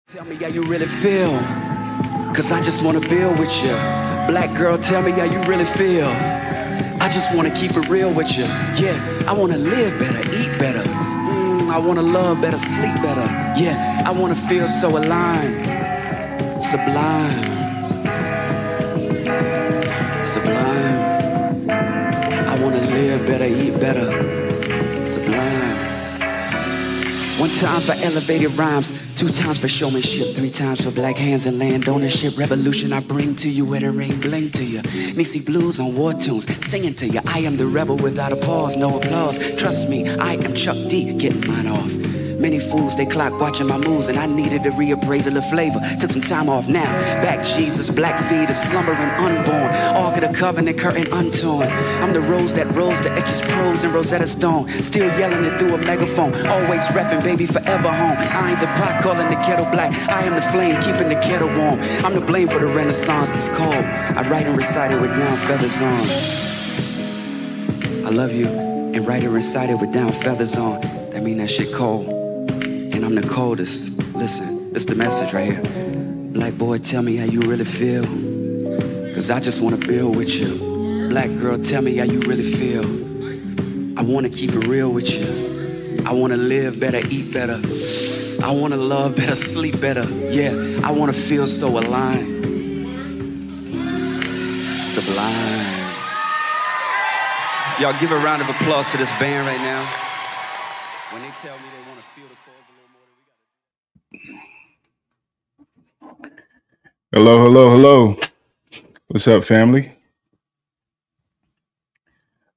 Tell me how you really feel, cause I just wanna build with you. Black girl, tell me how you really feel. I just wanna keep it real with you. Yeah, I wanna live better, eat better. I wanna love better, sleep better. Yeah, I wanna feel so aligned. Sublime, sublime. I wanna live better, eat better. Sublime. One time for elevated rhymes, 2 times for showmanship, 3 times for black hands and land ownership. Revolution I bring to you, wedding ring bling to you. Nixie blues on war tunes, singing to you. I am the rebel without a pause, no applause. Trust me, I am Chuck D, getting mine off. Many fools, they clock watching my moves, and I needed a reappraisal of flavor. Took some time off now. Back Jesus, black fetus, slumbering unborn. Ark of the covenant, curtain untorn. I'm the rose that rose to etches prose in Rosetta Stone. Still yelling it through a megaphone. Always repping, baby, forever home. I ain't the pot calling the kettle black. I am the flame keeping the kettle warm. I'm to blame for the renaissance that's cold. I write and recite it with down feathers on. I love you, and write and recite it with down feathers on. That mean that shit cold. And I'm the coldest. Listen, this the message right here. Black boy, tell me how you really feel, cause I just wanna build with you. Black girl, tell me how you really feel. I wanna keep it real with you. I wanna live better, eat better. I wanna love better, sleep better. Yeah, I wanna feel so aligned. Sublime. Y'all give a round of applause to this band right now. When they tell me they want to feel the chords a little more than we got. Hello, hello, hello. What's up, family?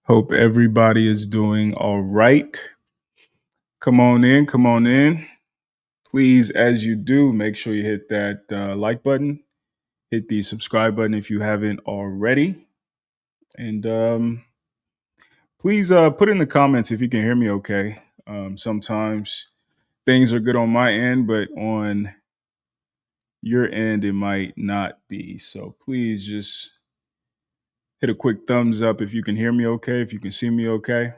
Hope everybody is doing all right. Come on in, come on in. Please, as you do, make sure you hit that like button. Hit the subscribe button if you haven't already. And please put in the comments if you can hear me okay. Sometimes things are good on my end, but on your end, it might not be. So please just hit a quick thumbs up if you can hear me okay, if you can see me okay.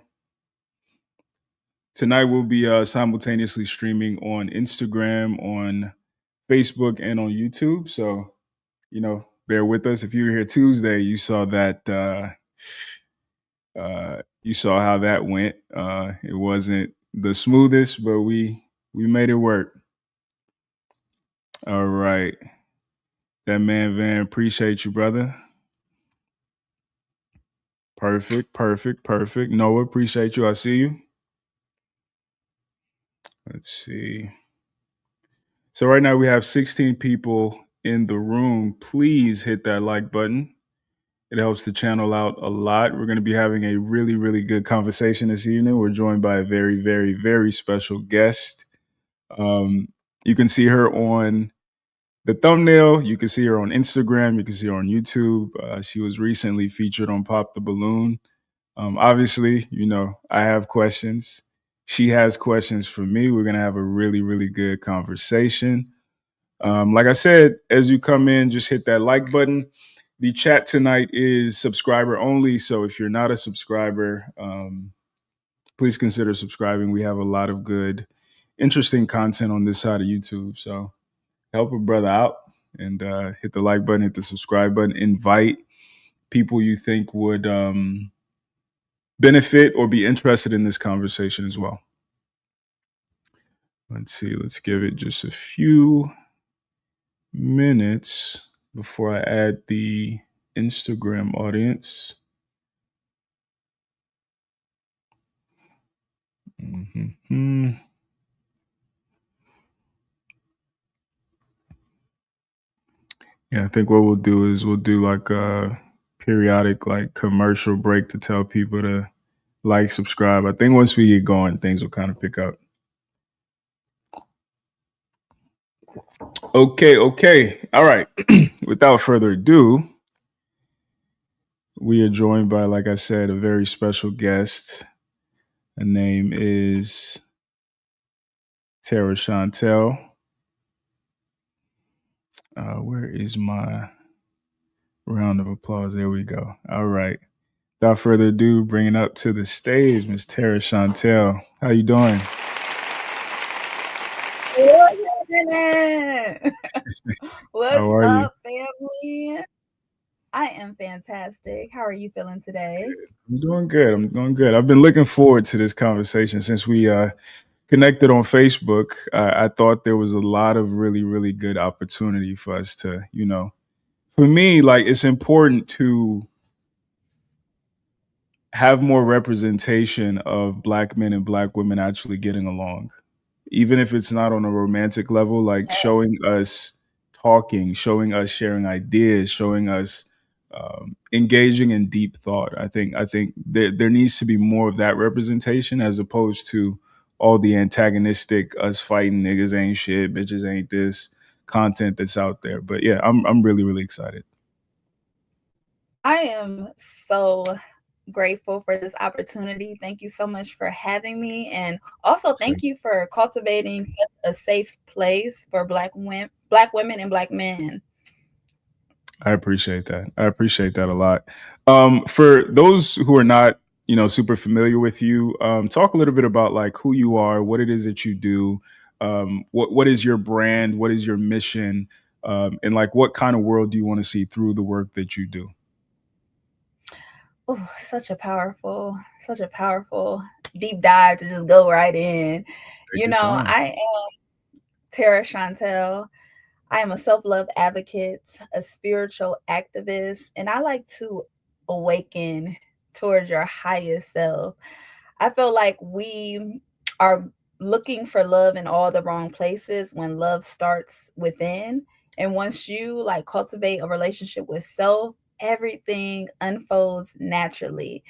Tonight we'll be simultaneously streaming on Instagram, on Facebook, and on YouTube. So, bear with us. If you were here Tuesday, you saw that you saw how that went. It wasn't the smoothest, but we made it work. All right. That man Van, appreciate you, brother. Perfect. Noah, appreciate you. I see you. Let's see. So right now we have 16 people in the room. Please hit that like button. It helps the channel out a lot. We're going to be having a really, really good conversation this evening. We're joined by a very, very, very special guest. You can see her on the thumbnail. You can see her on Instagram. You can see her on YouTube. She was recently featured on Pop the Balloon. Obviously, I have questions. She has questions for me. We're going to have a really, really good conversation. Like I said, as you come in, just hit that like button. The chat tonight is subscriber only. So if you're not a subscriber, please consider subscribing. We have a lot of good, interesting content on this side of YouTube. So help a brother out and hit the like button, hit the subscribe button, invite people you think would benefit or be interested in this conversation as well. Let's see. Let's give it just a few minutes before I add the Instagram audience. Yeah, I think what we'll do is we'll do like a periodic like commercial break to tell people to like, subscribe. I think once we get going, things will kind of pick up. Okay. All right. Without further ado, we are joined by, like I said, a very special guest. Her name is Tara Chantel. Where is my round of applause? There we go. All right. Without further ado, bringing up to the stage, Miss Tara Chantel. How you doing? Shannon. How What's are you? up, family? I am fantastic. How are you feeling today? I'm doing good. I'm doing good. I've been looking forward to this conversation since we connected on Facebook. I thought there was a lot of really, really good opportunity for us to, for me, like it's important to have more representation of black men and black women actually getting along, even if it's not on a romantic level, like Yes. showing us talking, showing us sharing ideas, showing us engaging in deep thought. I think there needs to be more of that representation as opposed to all the antagonistic us fighting niggas ain't shit, bitches ain't this content that's out there. But yeah, I'm really really excited. I am so grateful for this opportunity. Thank you so much for having me. And also thank you for cultivating such a safe place for black women and black men. I appreciate that. I appreciate that a lot. For those who are not, super familiar with you, talk a little bit about like who you are, what it is that you do, what is your brand, what is your mission, and like what kind of world do you want to see through the work that you do? Oh, such a powerful deep dive to just go right in. Take your time. I am Tara Chantel. I am a self love advocate, a spiritual activist, and I like to awaken towards your highest self. I feel like we are looking for love in all the wrong places when love starts within. And once you like cultivate a relationship with self, everything unfolds naturally.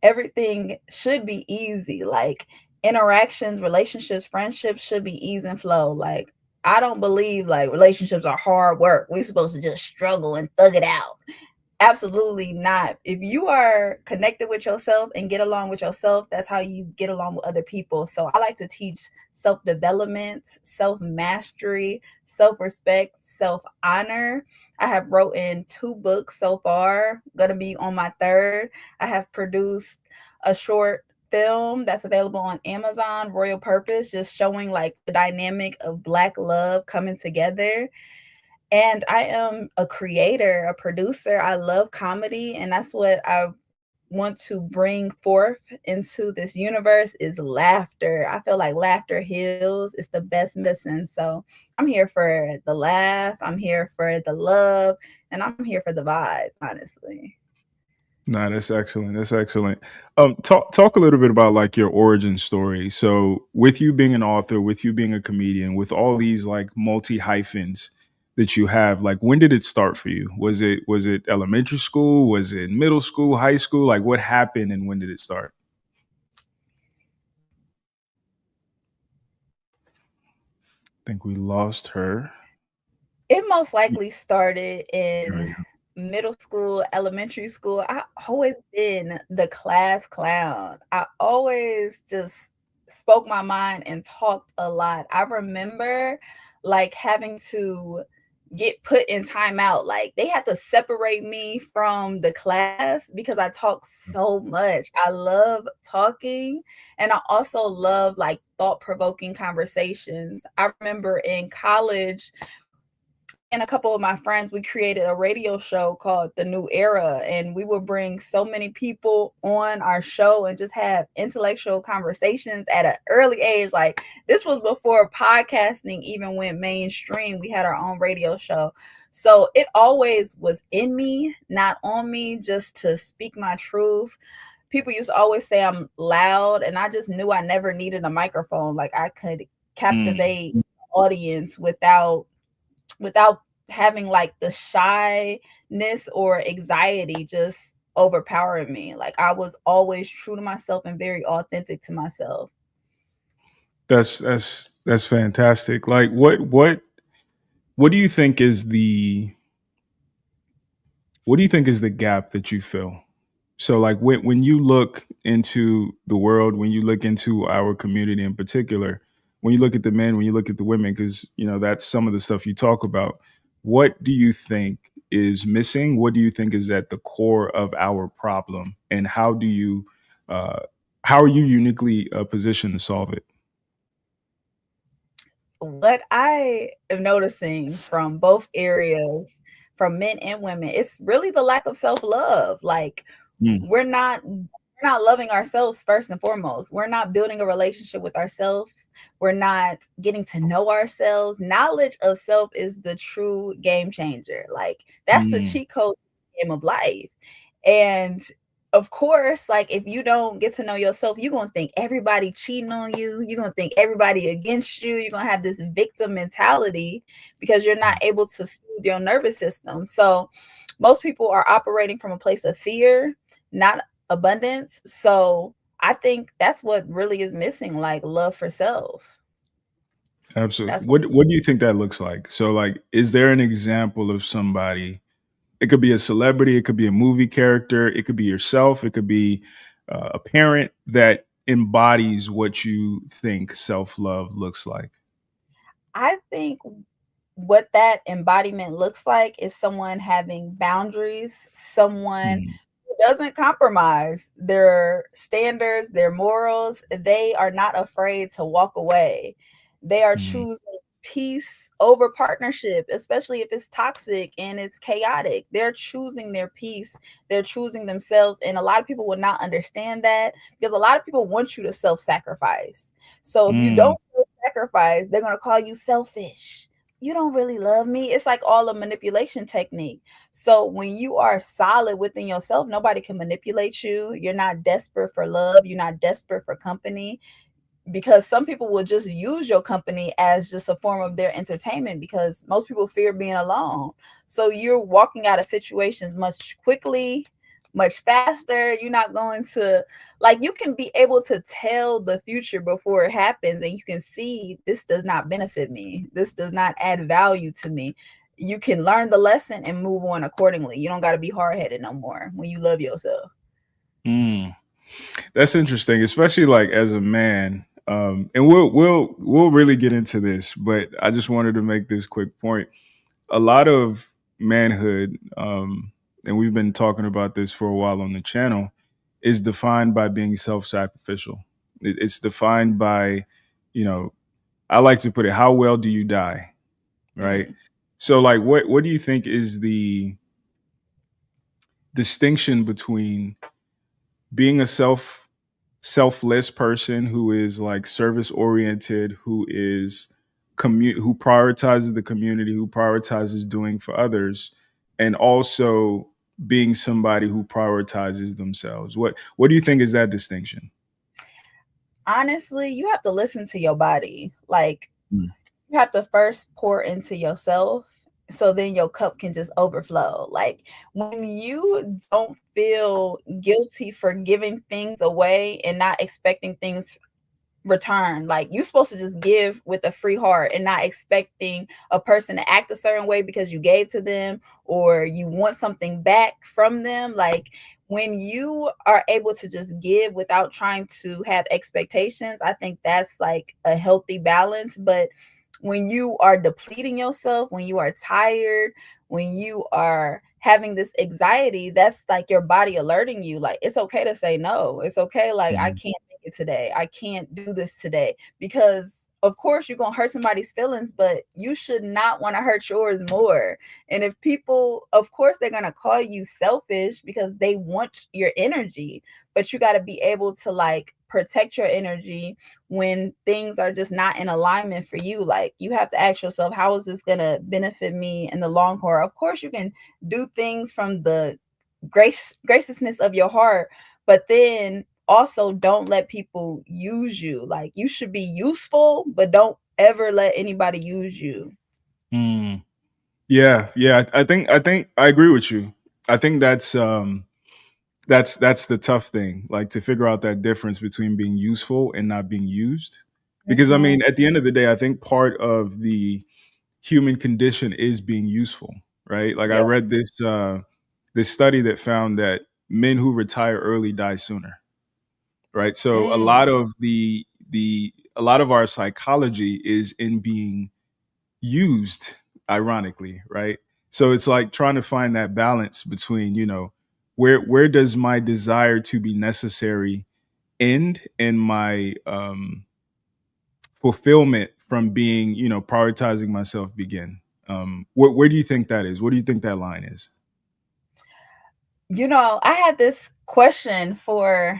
Everything should be easy. Like interactions, relationships, friendships should be ease and flow. Like I don't believe like relationships are hard work. We're supposed to just struggle and thug it out. Absolutely not. If you are connected with yourself and get along with yourself, that's how you get along with other people. So I like to teach self development, self mastery, self respect, self honor. I have written 2 books so far, gonna be on my third. I have produced a short film that's available on Amazon, Royal Purpose, just showing like the dynamic of Black love coming together. And I am a creator, a producer. I love comedy, and that's what I want to bring forth into this universe is laughter. I feel like laughter heals. It's the best medicine. So I'm here for the laugh. I'm here for the love, and I'm here for the vibes, honestly. No, that's excellent. That's excellent. Talk a little bit about like your origin story. So, with you being an author, with you being a comedian, with all these like multi hyphens that you have, like when did it start for you? Was it elementary school? Was it middle school, high school? Like what happened and when did it start? I think we lost her. It most likely started in middle school, elementary school. I always been the class clown. I always just spoke my mind and talked a lot. I remember like having to get put in timeout. Like they had to separate me from the class because I talk so much. I love talking and I also love like thought provoking conversations. I remember in college and a couple of my friends, we created a radio show called The New Era, and we would bring so many people on our show and just have intellectual conversations at an early age. Like this was before podcasting even went mainstream. We had our own radio show. So it always was in me, not on me, just to speak my truth. People used to always say I'm loud, and I just knew I never needed a microphone. Like I could Mm. captivate audience without having like the shyness or anxiety just overpowering me. Like I was always true to myself and very authentic to myself. That's fantastic. Like what do you think is the gap that you fill? So like when you look into the world, when you look into our community in particular, when you look at the men, when you look at the women, because that's some of the stuff you talk about. What do you think is missing? What do you think is at the core of our problem, and uh, how are you uniquely positioned to solve it? what I am noticing from both areas, from men and women, it's really the lack of self-love. Like Mm, we're not loving ourselves first and foremost. We're not building a relationship with ourselves. We're not getting to know ourselves. Knowledge of self is the true game changer. Like that's the mm, cheat code game of life. And of course, like if you don't get to know yourself, you're gonna think everybody cheating on you, you're gonna think everybody against you, you're gonna have this victim mentality because you're not able to soothe your nervous system. So most people are operating from a place of fear, not abundance. So I think that's what really is missing, like love for self. absolutely. That's What do you think that looks like? So, like, is there an example of somebody? It could be a celebrity, it could be a movie character, it could be yourself, it could be a parent that embodies what you think self love looks like. I think what that embodiment looks like is someone having boundaries, someone Mm, who doesn't compromise their standards, their morals. They are not afraid to walk away. They are mm, choosing peace over partnership, especially if it's toxic and it's chaotic. They're choosing their peace, they're choosing themselves. And a lot of people will not understand that because a lot of people want you to self sacrifice. So if you mm, don't self sacrifice, they're going to call you selfish. You don't really love me. It's like all a manipulation technique. So when you are solid within yourself, nobody can manipulate you. You're not desperate for love. You're not desperate for company because some people will just use your company as just a form of their entertainment because most people fear being alone. So you're walking out of situations much quickly, much faster. You're not going to, like, you can be able to tell the future before it happens and you can see this does not benefit me. This does not add value to me. You can learn the lesson and move on accordingly. You don't got to be hard-headed no more when you love yourself. mm. That's interesting, especially like as a man. And we'll really get into this, but I just wanted to make this quick point. A lot of manhood, and we've been talking about this for a while on the channel, is defined by being self-sacrificial. It's defined by, you know, I like to put it, how well do you die, right? Mm. So, like, what do you think is the distinction between being a selfless person who is like service oriented, who is who prioritizes the community, who prioritizes doing for others, and also being somebody who prioritizes themselves? What do you think is that distinction? Honestly, you have to listen to your body. Like, Mm, you have to first pour into yourself so then your cup can just overflow. Like when you don't feel guilty for giving things away and not expecting things return, like you're supposed to just give with a free heart and not expecting a person to act a certain way because you gave to them or you want something back from them. Like when you are able to just give without trying to have expectations, I think that's like a healthy balance. But when you are depleting yourself, when you are tired, when you are having this anxiety, that's like your body alerting you like it's okay to say no. It's okay, like I mm, can't make it today. I can't do this today because of course you're going to hurt somebody's feelings, but you should not want to hurt yours more. And if people, of course they're going to call you selfish because they want your energy, but you got to be able to like protect your energy when things are just not in alignment for you. Like you have to ask yourself, how is this going to benefit me in the long haul? Of course you can do things from the graciousness of your heart, but then also don't let people use you. Like you should be useful, but don't ever let anybody use you. mm. Yeah, yeah. I think I agree with you. I think that's the tough thing, like to figure out that difference between being useful and not being used. Because I Mhm. mean, at the end of the day, I think part of the human condition is being useful, right? Like I Yeah. read this study that found that men who retire early die sooner, right? So Mm. a lot of our psychology is in being used, ironically, right? So it's like trying to find that balance between, where does my desire to be necessary end and my fulfillment from being, prioritizing myself begin? Where do you think that is? What do you think that line is? I had this question for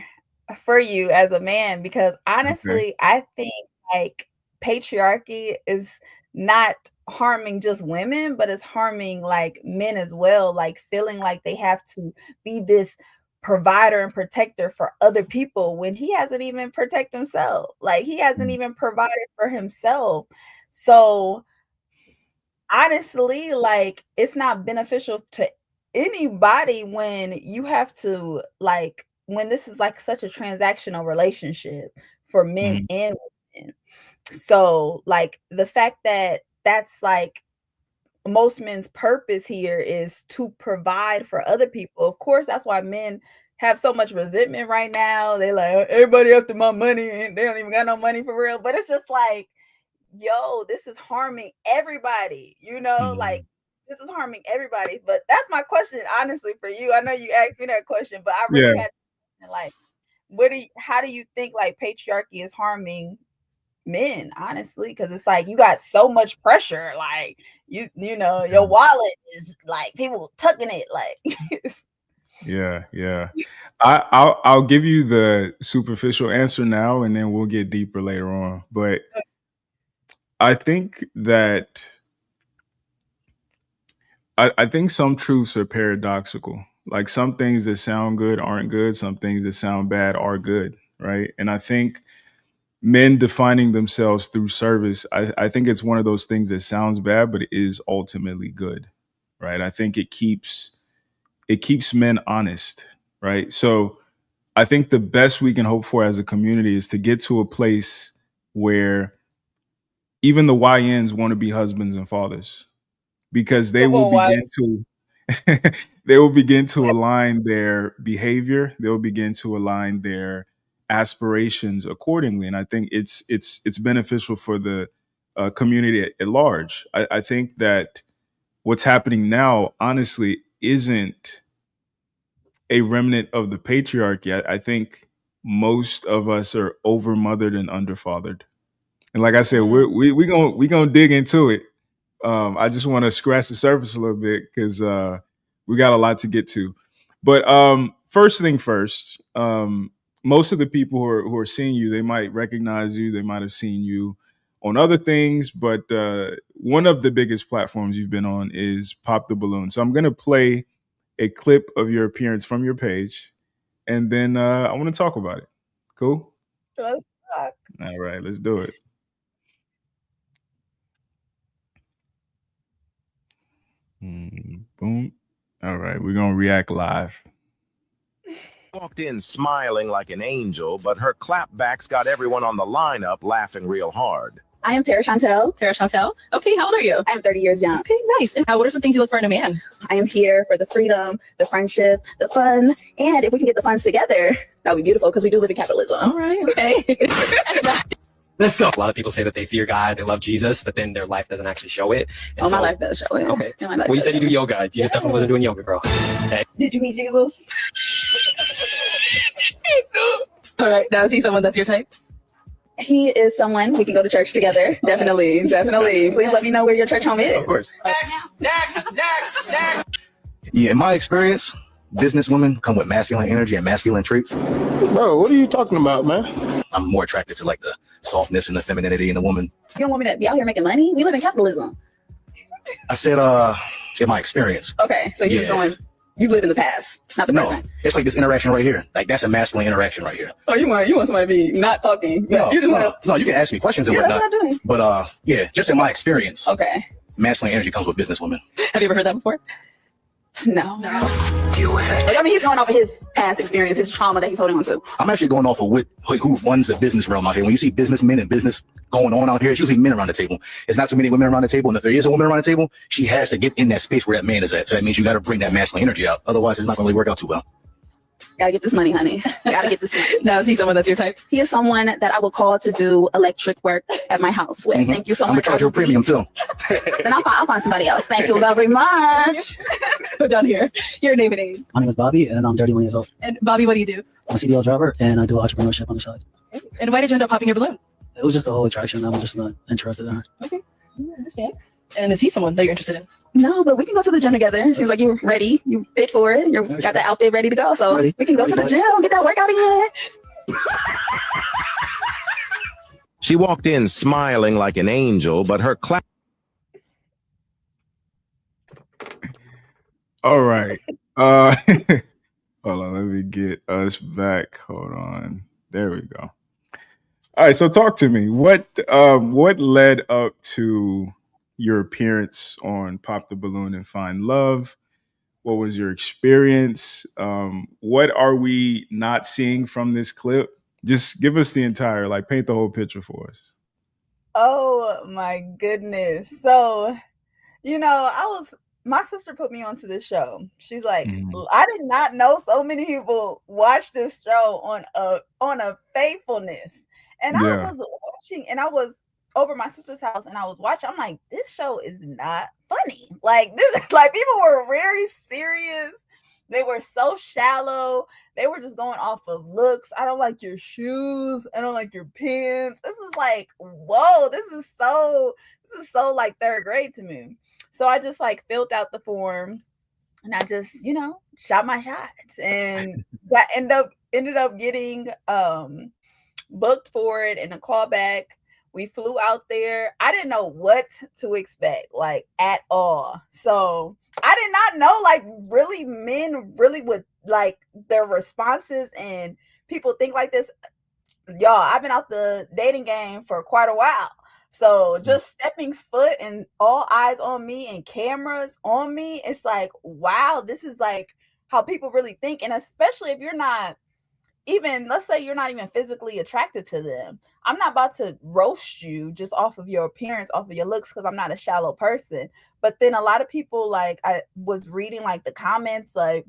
you as a man, because honestly, Okay. I think like patriarchy is not harming just women, but it's harming like men as well, like feeling like they have to be this provider and protector for other people when he hasn't even protected himself. Like he hasn't Mm. even provided for himself. So honestly, like it's not beneficial to anybody when you have to like when this is like such a transactional relationship for men Mhm. and women. So like the fact that that's like most men's purpose here is to provide for other people. Of course, that's why men have so much resentment right now. They like everybody after my money and they don't even got no money for real. But it's just like, yo, this is harming everybody, like Mhm. this is harming everybody. But that's my question, honestly, for you. I know you asked me that question, but I Yeah. really had like, how do you think like patriarchy is harming men, honestly? Because it's like you got so much pressure, like your wallet is like people tucking it, like Yeah. I'll give you the superficial answer now, and then we'll get deeper later on. But I think that I think some truths are paradoxical. Like some things that sound good aren't good. Some things that sound bad are good, right? And I think men defining themselves through service, I think it's one of those things that sounds bad, but it is ultimately good, right? I think it keeps men honest, right? So I think the best we can hope for as a community is to get to a place where even the YNs want to be husbands and fathers, because they come will on, why? begin to they will begin to align their behavior, they'll begin to align their aspirations accordingly. And I think it's beneficial for the community at large. I think that what's happening now, honestly, isn't a remnant of the patriarchy. I think most of us are over mothered and underfathered. And like I said, Mm. we gonna dig into it. I just want to scratch the surface a little bit because we got a lot to get to. But first thing first, most of the people who are seeing you, they might recognize you. They might have seen you on other things, but one of the biggest platforms you've been on is Pop the Balloon. So I'm gonna play a clip of your appearance from your page, and then I want to talk about it. Cool. Let's talk. All right, let's do it. Boom. All right, we're gonna react live. Walked in smiling like an angel, but her clapbacks got everyone on the lineup laughing real hard. I am Tara Chantel. Tara Chantel. Okay, how old are you? I am 30 years young. Okay, nice. And what are some things you look for in a man? I am here for the freedom, the friendship, the fun, and if we can get the funds together, that would be beautiful because we do live in capitalism. All right, okay. Let's go. A lot of people say that they fear God, they love Jesus, but then their life doesn't actually show it. And My life does show it. Okay. Yeah, my life Well, you does said you show do it. yoga. Jesus definitely wasn't doing yoga, bro. Okay. Did you meet Jesus? All right, now is he someone that's your type? He is someone we can go to church together. Definitely. Please let me know where your church home is. Of course. Next. Yeah, in my experience, businesswomen come with masculine energy and masculine traits. Bro, what are you talking about, man? I'm more attracted to like the softness and the femininity in the woman. You don't want me to be out here making money? We live in capitalism. I said, in my experience. Okay, so you're just Yeah. going, you live in the past, not the No, present. it's like this interaction right here. Like that's a masculine interaction right here. Oh, you want somebody to be not talking. No, You just want to. no, you can ask me questions and Yeah, that's whatnot. what I'm doing. But yeah, just in my experience, Okay. masculine energy comes with businesswomen. Have you ever heard that before? No. Deal with it. I mean, he's going off of his past experience, his trauma that he's holding on to. I'm actually going off of who runs the business realm out here. When you see businessmen and business going on out here, it's usually men around the table. It's not too many women around the table. And if there is a woman around the table, she has to get in that space where that man is at. So that means you got to bring that masculine energy out. Otherwise, it's not going to really work out too well. Gotta get this money, honey. Gotta get this money. Now is he someone that's your type? He is someone that I will call to do electric work at my house with. Mhm. Thank you so I'm going much. to charge you a premium too. Then I'll find somebody else. Thank you very much. Go down here. Your name and age. My name is Bobby, and I'm 31 years old. And Bobby, what do you do? I'm a CDL driver, and I do entrepreneurship on the side. And why did you end up popping your balloon? It was just the whole attraction. I'm just not interested in her. Okay. I understand. And is he someone that you're interested in? No, but we can go to the gym together. Seems like you're ready. You fit for it. You got the outfit ready to go. So we can go to the gym, get that workout in. She walked in smiling like an angel, but her clap. All right. Hold on, let me get us back. Hold on. There we go. All right, so talk to me. What led up to your appearance on Pop the Balloon and Find Love? What was your experience? What are we not seeing from this clip? Just give us the entire, like, paint the whole picture for us. Oh my goodness. So, my sister put me onto this show. She's like, I did not know so many people watch this show on a faithfulness. And I was watching, and I was over my sister's house, and I was watching. I'm like, this show is not funny. Like, this is like, people were very serious. They were so shallow. They were just going off of looks. I don't like your shoes. I don't like your pants. This is like, whoa, this is so like third grade to me. So I just like filled out the form, and I just, shot my shots, and that ended up getting booked for it and a callback. We flew out there. I didn't know what to expect, like, at all. So I did not know, like, really men really would like their responses, and people think like this. Y'all, I've been out the dating game for quite a while. So just stepping foot and all eyes on me and cameras on me, it's like, wow, this is like how people really think. And especially if you're not even, let's say you're not even physically attracted to them. I'm not about to roast you just off of your appearance, off of your looks, because I'm not a shallow person. But then a lot of people, like, I was reading like the comments, like,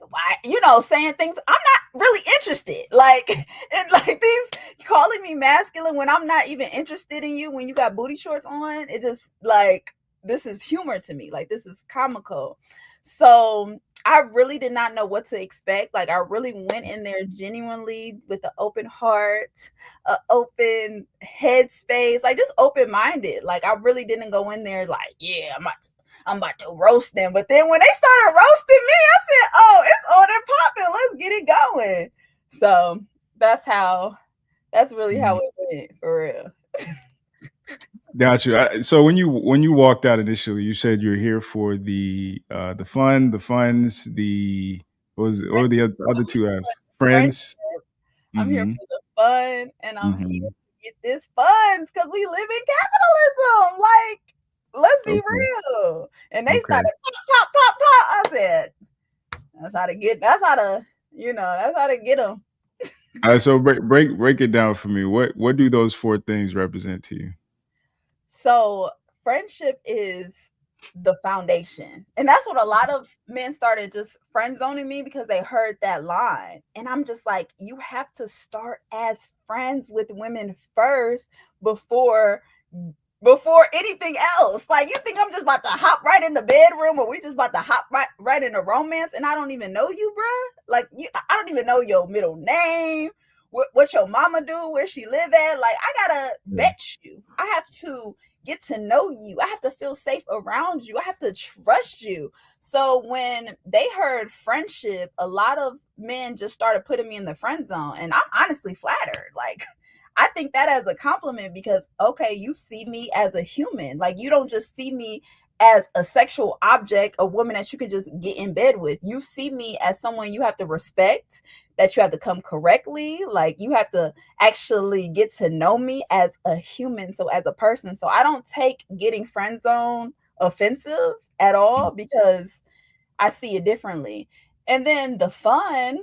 why, saying things I'm not really interested, like, and like these calling me masculine when I'm not even interested in you, when you got booty shorts on. It just like, this is humor to me, like, this is comical. So I really did not know what to expect. Like, I really went in there genuinely with an open heart, an open headspace, like just open-minded. Like, I really didn't go in there like, yeah, I'm about to roast them. But then when they started roasting me, I said, oh, it's on and popping. Let's get it going. So that's really how it went, for real. Got you. So when you walked out initially, you said you're here for the fun, the funds, what were the other two F's? Friends. I'm here for the fun, and I'm here to get this funds because we live in capitalism. Like, let's be real. And they started pop. I said, that's how to get them. All right, so break it down for me. What do those four things represent to you? So friendship is the foundation. And that's what a lot of men started just friend zoning me, because they heard that line. And I'm just like, you have to start as friends with women first before anything else. Like, you think I'm just about to hop right in the bedroom, or we just about to hop right into romance, and I don't even know you, bruh? Like, I don't even know your middle name, what your mama do, where she live at. Like, I gotta vet you. I have to get to know you. I have to feel safe around you. I have to trust you. So when they heard friendship, a lot of men just started putting me in the friend zone, and I'm honestly flattered. Like, I think that as a compliment, because, okay, you see me as a human. Like, you don't just see me as a sexual object, a woman that you can just get in bed with. You see me as someone you have to respect, that you have to come correctly. Like, you have to actually get to know me as a human, so as a person. So I don't take getting friend zone offensive at all, because I see it differently. And then the fun,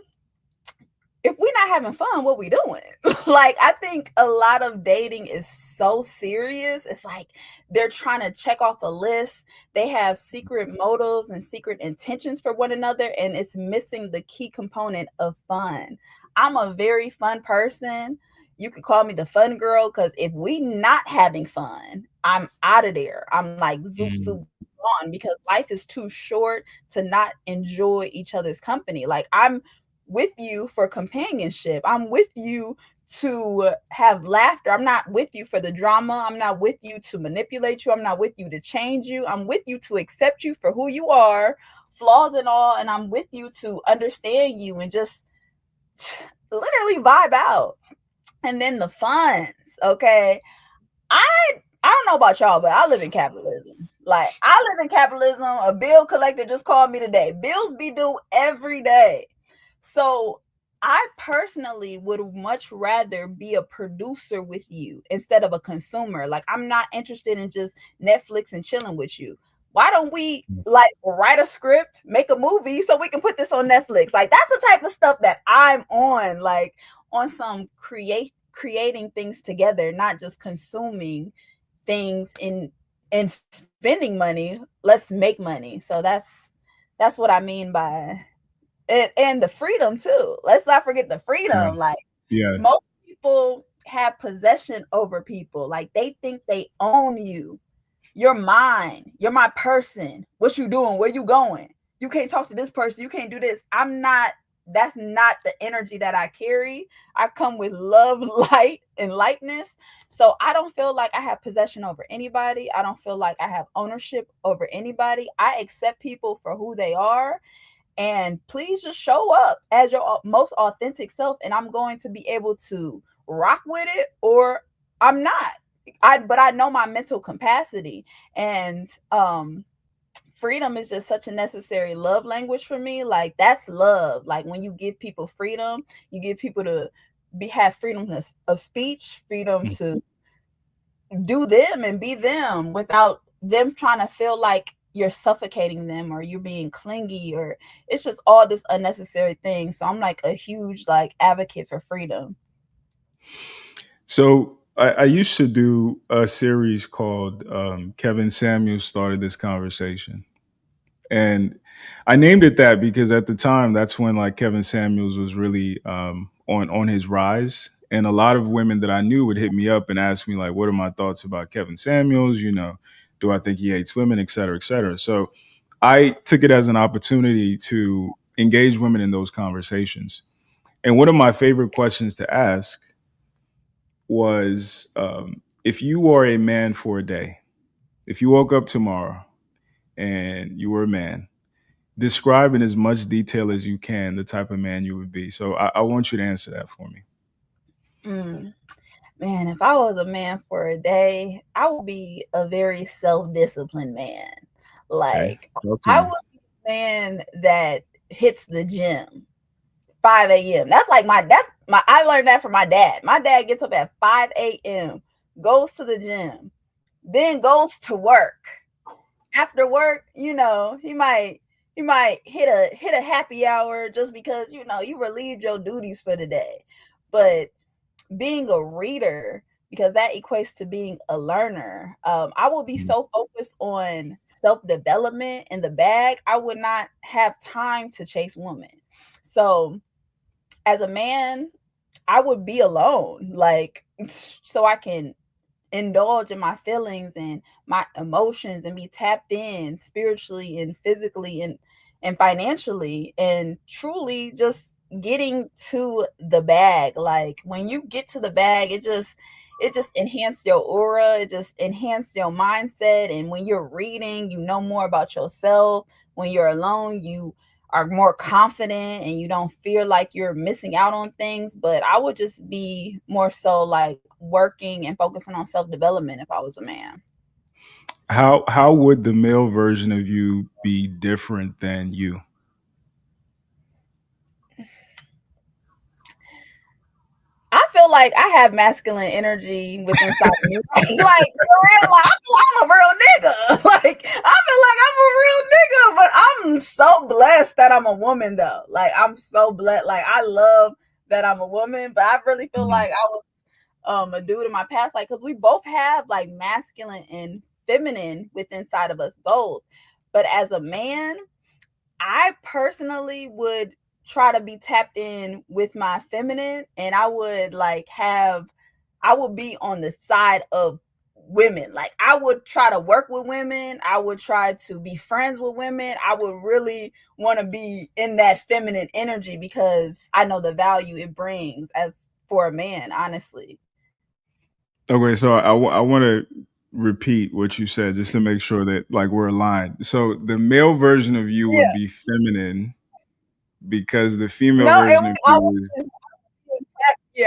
if we're not having fun, what we doing? Like, I think a lot of dating is so serious. It's like they're trying to check off a list. They have secret motives and secret intentions for one another, and it's missing the key component of fun. I'm a very fun person. You could call me the fun girl, because if we not having fun, I'm out of there. I'm like zoop on, because life is too short to not enjoy each other's company. Like, I'm with you for companionship. I'm with you to have laughter. I'm not with you for the drama. I'm not with you to manipulate you. I'm not with you to change you. I'm with you to accept you for who you are, flaws and all. And I'm with you to understand you and just literally vibe out. And then the funds, okay? I don't know about y'all, but I live in capitalism. Like, I live in capitalism. A bill collector just called me today. Bills be due every day. So I personally would much rather be a producer with you instead of a consumer. Like, I'm not interested in just Netflix and chilling with you. Why don't we like write a script, make a movie so we can put this on Netflix? Like, that's the type of stuff that I'm on, like on some creating things together, not just consuming things and spending money. Let's make money. So that's what I mean by it. And the freedom too. Let's not forget the freedom. Like, most people have possession over people. Like, they think they own you. You're mine. You're my person. What you doing? Where you going? You can't talk to this person. You can't do this. That's not the energy that I carry. I come with love, light, and lightness. So I don't feel like I have possession over anybody. I don't feel like I have ownership over anybody. I accept people for who they are. And please just show up as your most authentic self. And I'm going to be able to rock with it, or I'm not. But I know my mental capacity, and freedom is just such a necessary love language for me. Like, that's love. Like, when you give people freedom, you give people to have freedom of speech, freedom to do them and be them without them trying to feel like you're suffocating them or you're being clingy, or it's just all this unnecessary thing. So I'm like a huge like advocate for freedom. So I used to do a series called Kevin Samuels Started This Conversation. And I named it that because at the time, that's when like Kevin Samuels was really on his rise. And a lot of women that I knew would hit me up and ask me like, what are my thoughts about Kevin Samuels? You know, do I think he hates women, et cetera, et cetera. So I took it as an opportunity to engage women in those conversations. And one of my favorite questions to ask was, if you are a man for a day, if you woke up tomorrow and you were a man, describe in as much detail as you can the type of man you would be. So I want you to answer that for me. Man, if I was a man for a day, I would be a very self-disciplined man. Like, I would be a man that hits the gym 5 a.m. I learned that from my dad. My dad gets up at 5 a.m., goes to the gym, then goes to work. After work, you know, he might hit a happy hour just because, you know, you relieved your duties for the day. But being a reader, because that equates to being a learner, I will be so focused on self-development in the bag, I would not have time to chase women. So as a man, I would be alone, like, so I can indulge in my feelings and my emotions and be tapped in spiritually and physically and financially, and truly just getting to the bag. Like, when you get to the bag, it just enhances your aura, it just enhances your mindset. And when you're reading, you know more about yourself. When you're alone, you are more confident and you don't feel like you're missing out on things. But I would just be more so like working and focusing on self-development if I was a man. How would the male version of you be different than you? I feel like I have masculine energy within inside of me. Like, for real, like, I feel like I'm a real nigga. Like, I feel like I'm a real nigga, but I'm so blessed that I'm a woman though. Like, I'm so blessed. Like, I love that I'm a woman, but I really feel like I was a dude in my past, like, because we both have like masculine and feminine within inside of us both. But as a man, I personally would try to be tapped in with my feminine, and I would be on the side of women. Like, I would try to work with women. I would try to be friends with women. I would really want to be in that feminine energy because I know the value it brings as for a man, honestly. Okay, so I want to repeat what you said just to make sure that like we're aligned. So the male version of you Yeah. would be feminine because the female No, version of you is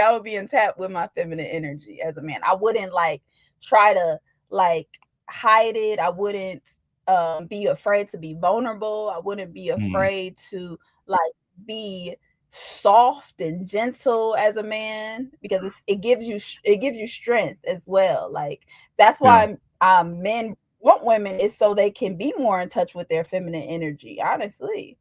I would be in tap with my feminine energy as a man. I wouldn't like try to like hide it. I wouldn't be afraid to be vulnerable. I wouldn't be afraid to like be soft and gentle as a man, because it gives you strength as well. Like that's yeah. why men want women, is so they can be more in touch with their feminine energy, honestly.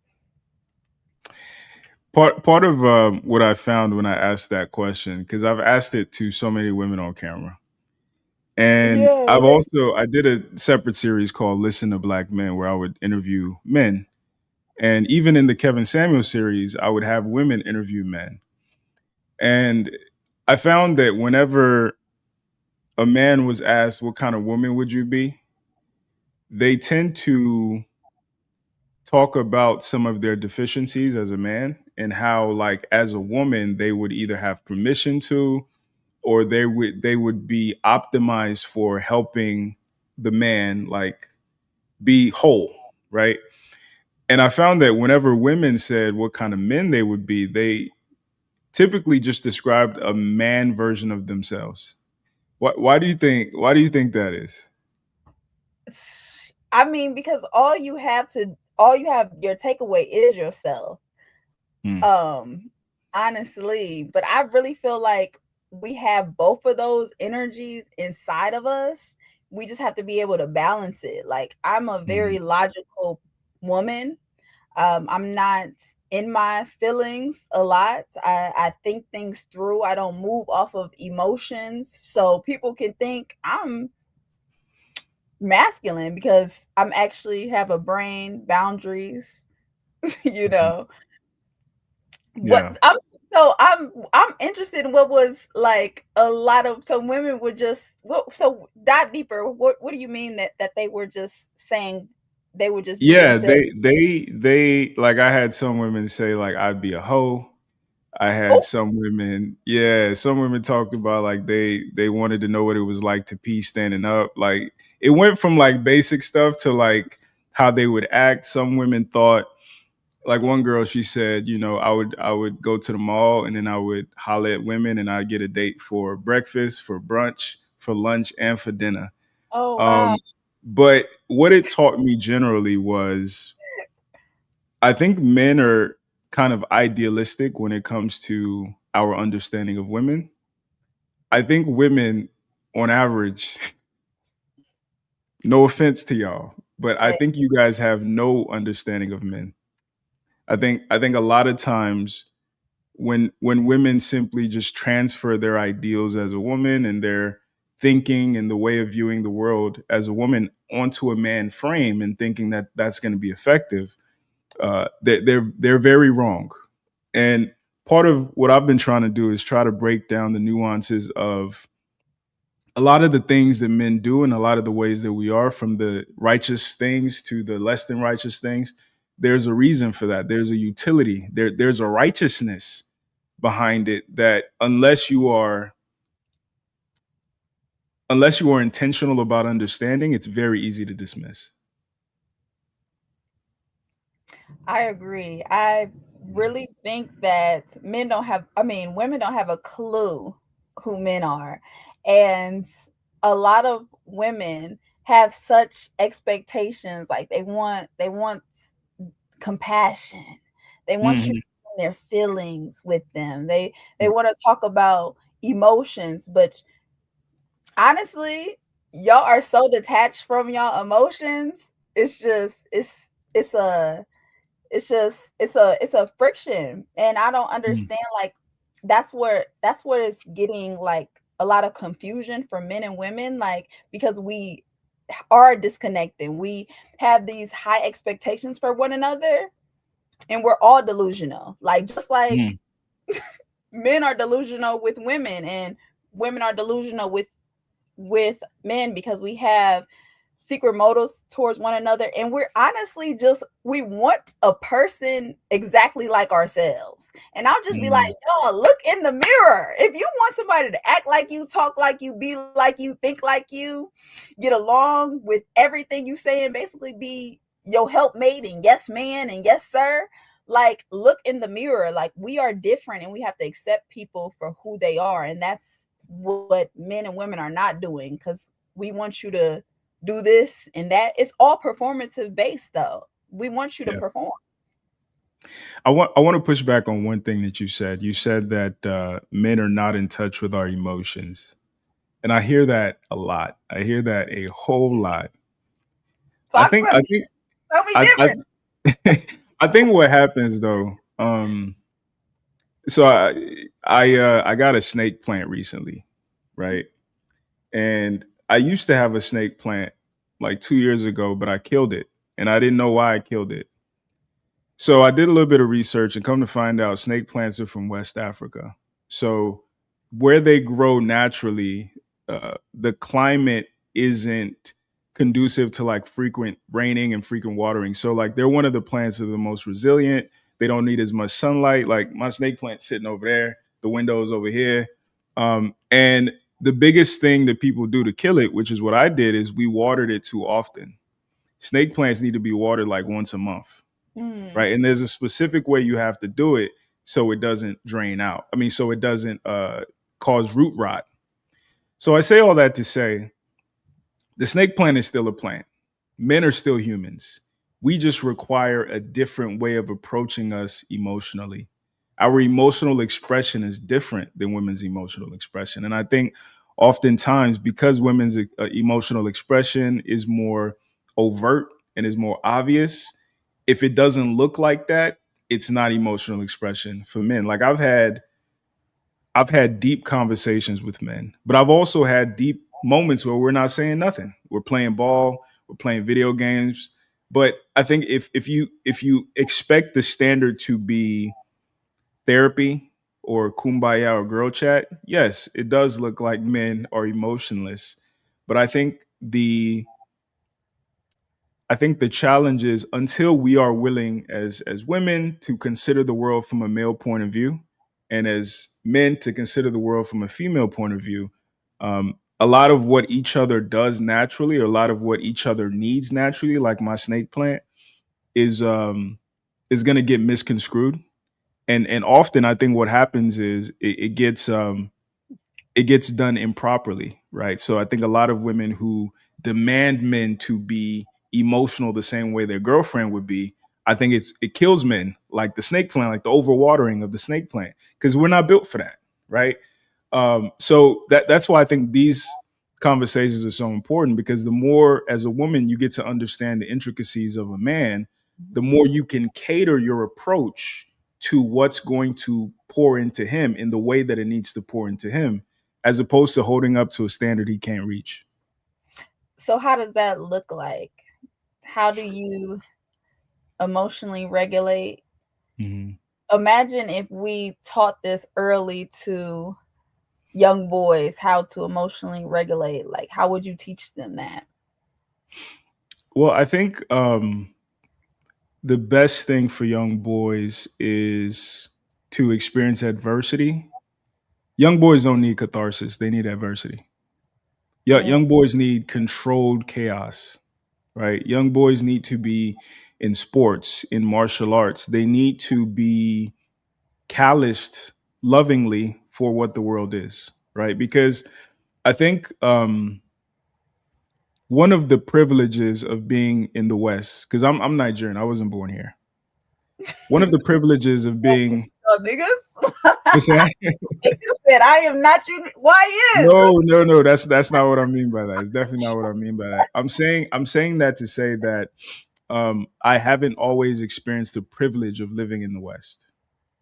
Part of what I found when I asked that question, because I've asked it to so many women on camera, and Yeah. I did a separate series called Listen to Black Men where I would interview men. And even in the Kevin Samuel series, I would have women interview men. And I found that whenever a man was asked, what kind of woman would you be? They tend to talk about some of their deficiencies as a man and how, like, as a woman, they would either have permission to, or they would be optimized for helping the man, like, be whole, right? And I found that whenever women said what kind of men they would be, they typically just described a man version of themselves. Why do you think that is? I mean, because all you have your takeaway is yourself. Honestly, but I really feel like we have both of those energies inside of us. We just have to be able to balance it. Like I'm a very logical woman. I'm not in my feelings a lot. I think things through. I don't move off of emotions. So people can think I'm masculine because I'm actually have a brain, boundaries, you know. Yeah. I'm interested in what was like a lot of some women were just so dive deeper. What do you mean that they were just saying they were just Yeah, themselves? they like I had some women say like I'd be a hoe. I had some women talked about like they wanted to know what it was like to pee standing up. Like it went from like basic stuff to like how they would act. Some women thought, like one girl, she said, you know, I would go to the mall and then I would holler at women and I'd get a date for breakfast, for brunch, for lunch, and for dinner. Oh wow. But what it taught me generally was I think men are kind of idealistic when it comes to our understanding of women. I think women, on average, no offense to y'all, but I think you guys have no understanding of men. I think a lot of times when women simply just transfer their ideals as a woman and their thinking and the way of viewing the world as a woman onto a man frame and thinking that that's going to be effective, they're very wrong. And part of what I've been trying to do is try to break down the nuances of a lot of the things that men do and a lot of the ways that we are, from the righteous things to the less than righteous things. There's a reason for that. There's a utility. There's a righteousness behind it that unless you are intentional about understanding, it's very easy to dismiss. I agree. I really think that women don't have a clue who men are. And a lot of women have such expectations, like they want compassion. They want you to know their feelings with them. They want to talk about emotions, but honestly, y'all are so detached from y'all emotions. It's a friction, and I don't understand. Like that's where it's getting like a lot of confusion for men and women, like because we are disconnected. We have these high expectations for one another, and we're all delusional. Like just like men are delusional with women, and women are delusional with men, because we have secret motives towards one another, and we're honestly just, we want a person exactly like ourselves. And I'll just be like, y'all, look in the mirror. If you want somebody to act like you, talk like you, be like you, think like you, get along with everything you say, and basically be your helpmate and yes man and yes sir, like, look in the mirror. Like, we are different and we have to accept people for who they are. And that's what men and women are not doing, because we want you to do this and that. It's all performative based though. We want you to perform. I want to push back on one thing that you said. You said that men are not in touch with our emotions. And I hear that a lot. I hear that a whole lot. I think what happens though, so I got a snake plant recently, right? And I used to have a snake plant like 2 years ago, but I killed it, and I didn't know why I killed it. So I did a little bit of research, and come to find out, snake plants are from West Africa. So where they grow naturally, the climate isn't conducive to like frequent raining and frequent watering. So like they're one of the plants that are the most resilient. They don't need as much sunlight. Like my snake plant sitting over there, the window's over here. And the biggest thing that people do to kill it, which is what I did, is we watered it too often. Snake plants need to be watered like once a month, right? And there's a specific way you have to do it so it doesn't drain out. I mean, so it doesn't cause root rot. So I say all that to say, the snake plant is still a plant. Men are still humans. We just require a different way of approaching us emotionally. Our emotional expression is different than women's emotional expression. And I think oftentimes, because women's emotional expression is more overt and is more obvious, if it doesn't look like that, it's not emotional expression for men. Like I've had deep conversations with men, but I've also had deep moments where we're not saying nothing. We're playing ball, we're playing video games. But I think if you expect the standard to be therapy or kumbaya or girl chat, yes, it does look like men are emotionless. But I think the challenge is, until we are willing as women to consider the world from a male point of view, and as men to consider the world from a female point of view, a lot of what each other does naturally, or a lot of what each other needs naturally, like my snake plant, is going to get misconstrued. And often I think what happens is it gets done improperly, right? So I think a lot of women who demand men to be emotional the same way their girlfriend would be, I think it kills men, like the snake plant, like the overwatering of the snake plant, because we're not built for that, right? So that's why I think these conversations are so important, because the more as a woman you get to understand the intricacies of a man, the more you can cater your approach to what's going to pour into him in the way that it needs to pour into him, as opposed to holding up to a standard he can't reach. So how does that look like? How do you emotionally regulate? Imagine if we taught this early to young boys, how to emotionally regulate. Like, how would you teach them that? Well, I think the best thing for young boys is to experience adversity. Young boys don't need catharsis. They need adversity. Young boys need controlled chaos, right? Young boys need to be in sports, in martial arts. They need to be calloused lovingly for what the world is, right? Because I think one of the privileges of being in the West, because I'm Nigerian, I wasn't born here. One of the privileges of being niggas. You said I am not you. Why is? No, that's not what I mean by that. It's definitely not what I mean by that. I'm saying that to say that I haven't always experienced the privilege of living in the West,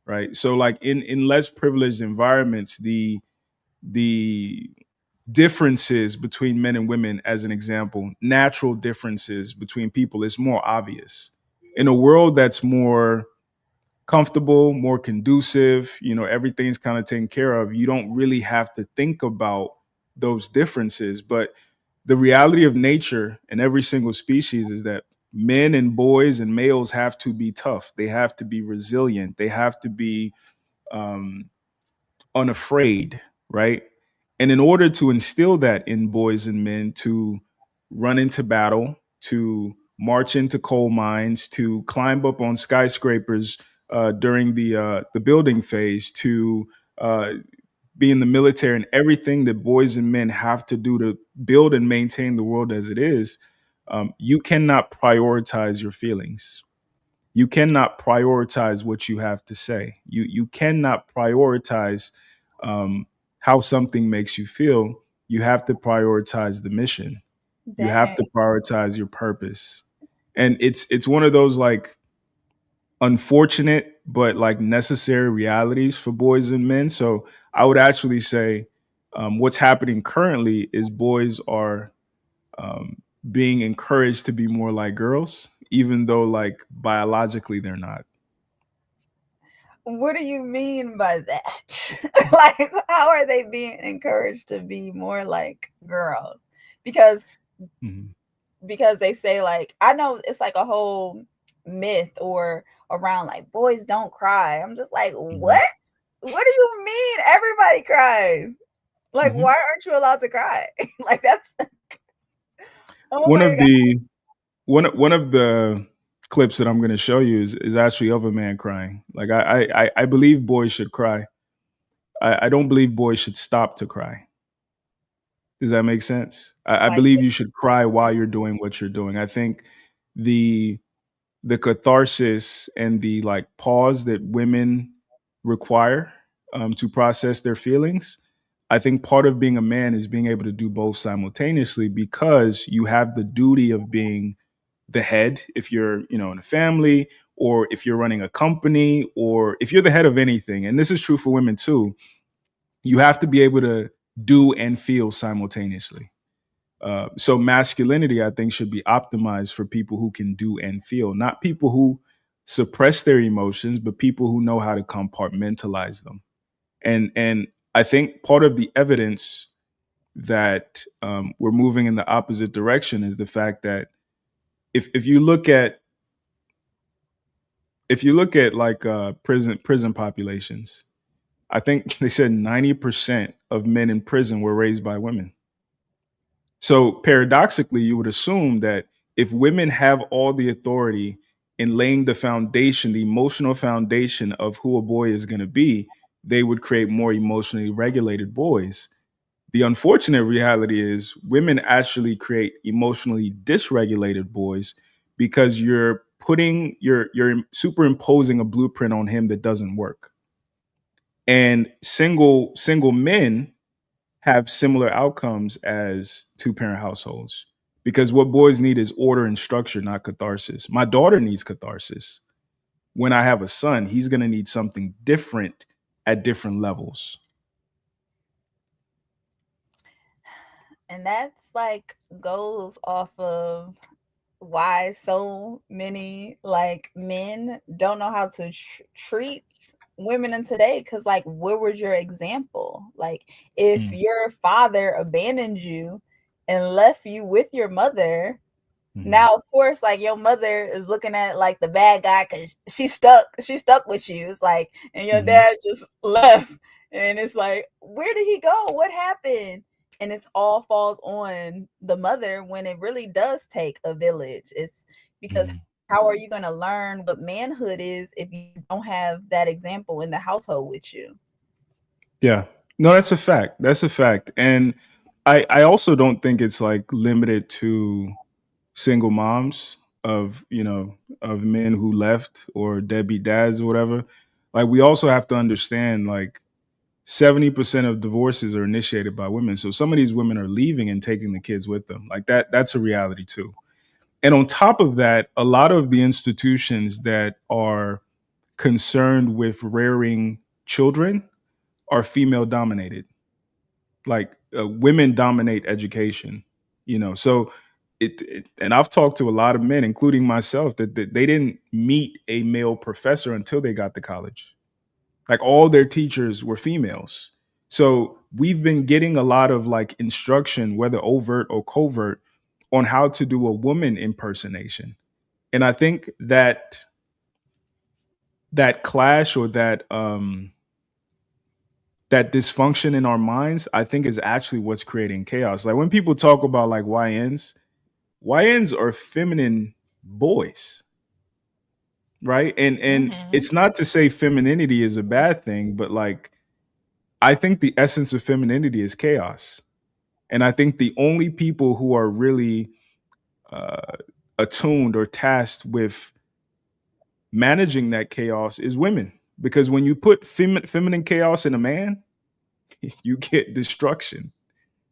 right? So like in less privileged environments, the differences between men and women, as an example, natural differences between people, is more obvious. In a world that's more comfortable, more conducive, everything's kind of taken care of, you don't really have to think about those differences. But the reality of nature in every single species is that men and boys and males have to be tough. They have to be resilient. They have to be unafraid, right? And in order to instill that in boys and men to run into battle, to march into coal mines, to climb up on skyscrapers during the building phase, to be in the military, and everything that boys and men have to do to build and maintain the world as it is, you cannot prioritize your feelings. You cannot prioritize what you have to say. You cannot prioritize how something makes you feel. You have to prioritize the mission. You have to prioritize your purpose. And it's one of those like unfortunate but like necessary realities for boys and men. So I would actually say what's happening currently is boys are being encouraged to be more like girls, even though like biologically they're not. What do you mean by that? Like, how are they being encouraged to be more like girls? Because they say, like, I know it's like a whole myth or around like boys don't cry. I'm just like, what? What do you mean everybody cries? Like, why aren't you allowed to cry? Like, that's one of the clips that I'm going to show you is actually of a man crying. Like I believe boys should cry. I don't believe boys should stop to cry. Does that make sense? I believe you should cry while you're doing what you're doing. I think the catharsis and the like pause that women require to process their feelings. I think part of being a man is being able to do both simultaneously, because you have the duty of being the head if you're, in a family, or if you're running a company, or if you're the head of anything. And this is true for women too. You have to be able to do and feel simultaneously. So masculinity, I think, should be optimized for people who can do and feel, not people who suppress their emotions, but people who know how to compartmentalize them. And I think part of the evidence that we're moving in the opposite direction is the fact that if you look at like prison populations, I think they said 90% of men in prison were raised by women. So paradoxically, you would assume that if women have all the authority in laying the foundation, the emotional foundation of who a boy is going to be, they would create more emotionally regulated boys. The unfortunate reality is women actually create emotionally dysregulated boys, because you're superimposing a blueprint on him that doesn't work. And single men have similar outcomes as two-parent households, because what boys need is order and structure, not catharsis. My daughter needs catharsis. When I have a son, he's going to need something different at different levels. And that's like goes off of why so many like men don't know how to treat women in today, because like, where was your example? Like, if your father abandoned you and left you with your mother, now of course like your mother is looking at like the bad guy because she's stuck with you. It's like, and your dad just left, and it's like, where did he go? What happened? And it's all falls on the mother, when it really does take a village. It's because how are you going to learn what manhood is if you don't have that example in the household with you? Yeah. No, that's a fact. That's a fact. And I also don't think it's like limited to single moms of men who left, or deadbeat dads or whatever. Like, we also have to understand, like, 70% of divorces are initiated by women. So some of these women are leaving and taking the kids with them. Like, that's a reality too. And on top of that, a lot of the institutions that are concerned with rearing children are female dominated. Like, women dominate education, so and I've talked to a lot of men, including myself, that they didn't meet a male professor until they got to college. Like, all their teachers were females. So we've been getting a lot of like instruction, whether overt or covert, on how to do a woman impersonation. And I think that that clash or that that dysfunction in our minds, I think, is actually what's creating chaos. Like when people talk about like YNs are feminine boys, right? And it's not to say femininity is a bad thing, but like I think the essence of femininity is chaos. And I think the only people who are really attuned or tasked with managing that chaos is women. Because when you put feminine chaos in a man, you get destruction,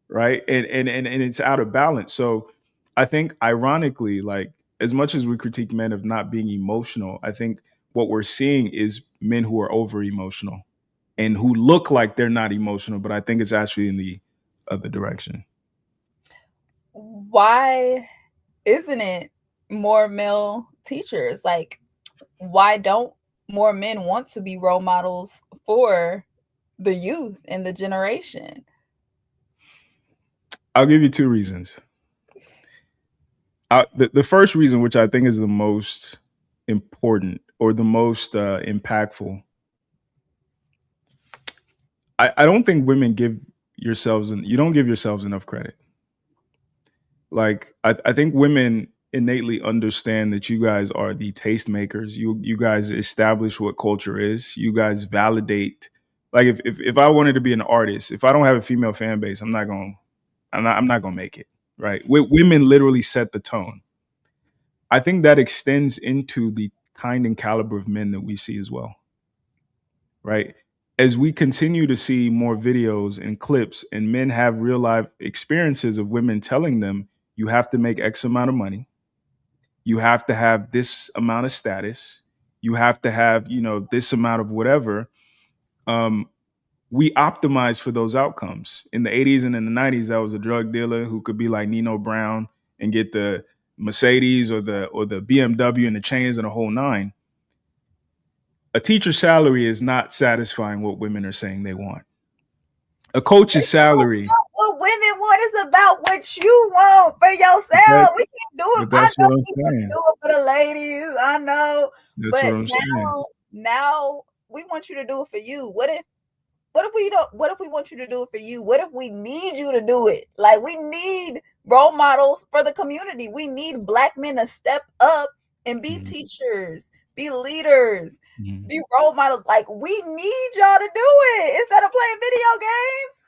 right? And it's out of balance. So I think ironically, like as much as we critique men of not being emotional, I think what we're seeing is men who are over emotional and who look like they're not emotional, but I think it's actually in the other direction. Why isn't it more male teachers? Like, why don't more men want to be role models for the youth and the generation? I'll give you two reasons. The first reason, which I think is the most important or the most impactful, I don't think women give yourselves, you don't give yourselves enough credit. Like, I think women innately understand that you guys are the tastemakers. You guys establish what culture is. You guys validate. Like if I wanted to be an artist, if I don't have a female fan base, I'm not gonna make it. Right? Women literally set the tone. I think that extends into the kind and caliber of men that we see as well. Right? As we continue to see more videos and clips and men have real life experiences of women telling them, you have to make X amount of money. You have to have this amount of status. You have to have, this amount of whatever. We optimize for those outcomes. In the 80s and in the 90s, that was a drug dealer who could be like Nino Brown and get the Mercedes or the BMW and the chains and the whole nine. A teacher's salary is not satisfying what women are saying they want. A coach's salary. What women want is about what you want for yourself. We can't do it. That's I know what I'm we want to saying. do it for the ladies. I know. That's But what I'm saying. now we want you to do it for you. What if we don't? What if we want you to do it for you? What if we need you to do it? Like, we need role models for the community. We need Black men to step up and be teachers, be leaders, be role models. Like, we need y'all to do it instead of playing video games.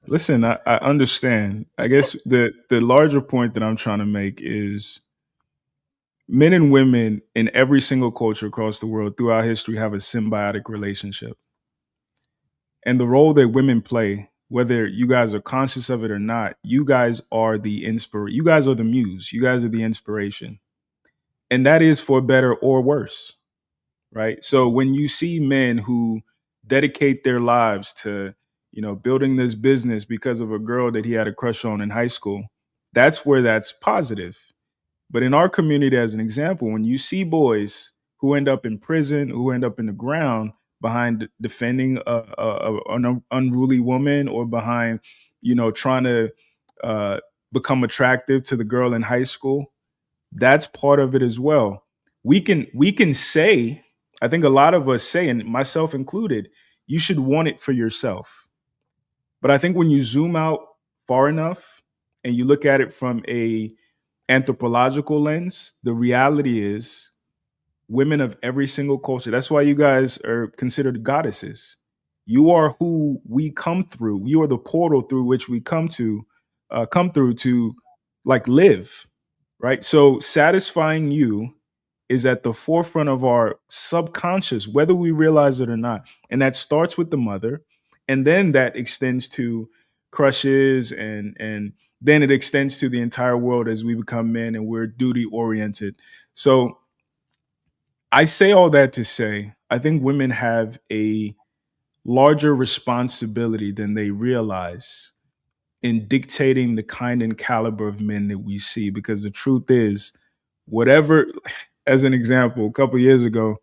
Listen, I understand. I guess the larger point that I'm trying to make is men and women in every single culture across the world throughout history have a symbiotic relationship. And the role that women play, whether you guys are conscious of it or not, you guys are the you guys are the muse. You guys are the inspiration. And that is for better or worse, right? So when you see men who dedicate their lives to, building this business because of a girl that he had a crush on in high school, that's where that's positive. But in our community, as an example, when you see boys who end up in prison, who end up in the ground behind defending an unruly woman or behind, trying to become attractive to the girl in high school, that's part of it as well. We can say, I think a lot of us say, and myself included, you should want it for yourself. But I think when you zoom out far enough and you look at it from a anthropological lens, the reality is women of every single culture. That's why you guys are considered goddesses. You are who we come through. You are the portal through which we come through to like live, right? So satisfying you is at the forefront of our subconscious, whether we realize it or not. And that starts with the mother. And then that extends to crushes and then it extends to the entire world as we become men and we're duty oriented. So I say all that to say, I think women have a larger responsibility than they realize in dictating the kind and caliber of men that we see. Because the truth is, whatever, as an example, a couple of years ago,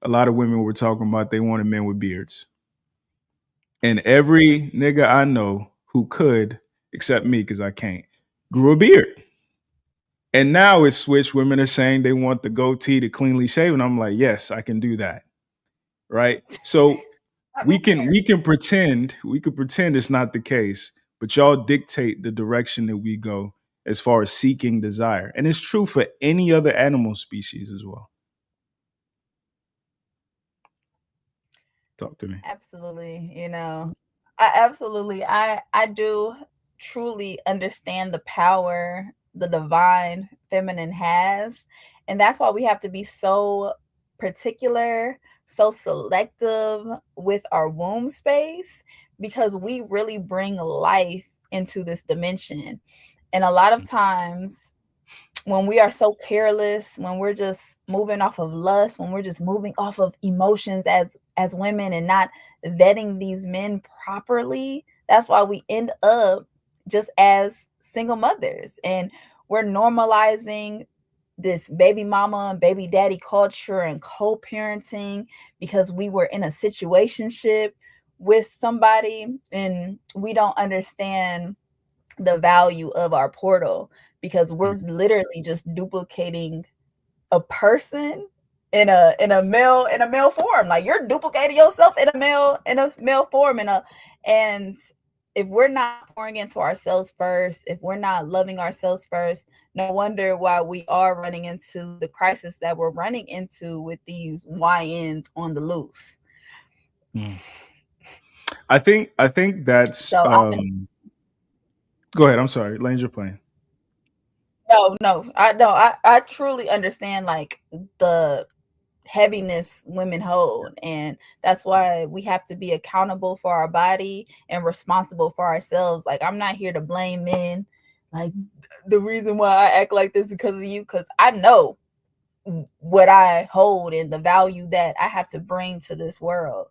a lot of women were talking about they wanted men with beards. And every nigga I know who could, except me because I can't, grew a beard. And now it's switched. Women are saying they want the goatee to cleanly shave. And I'm like, yes, I can do that. Right. So we can pretend it's not the case, but y'all dictate the direction that we go as far as seeking desire. And it's true for any other animal species as well. Talk to me. Absolutely. I do truly understand the power the divine feminine has. And that's why we have to be so particular, so selective with our womb space, because we really bring life into this dimension. And a lot of times when we are so careless, when we're just moving off of lust, when we're just moving off of emotions as women and not vetting these men properly, that's why we end up just as single mothers. And we're normalizing this baby mama and baby daddy culture and co-parenting because we were in a situationship with somebody and we don't understand the value of our portal, because we're literally just duplicating a person in a male form. Like, you're duplicating yourself in a male form, and if we're not pouring into ourselves first, if we're not loving ourselves first, no wonder why we are running into the crisis that we're running into with these YNs on the loose. I think that's go ahead. I'm sorry. Lane's your plan. No. I truly understand like the heaviness women hold, and that's why we have to be accountable for our body and responsible for ourselves. Like, I'm not here to blame men. Like, the reason why I act like this is because of you, because I know what I hold and the value that I have to bring to this world.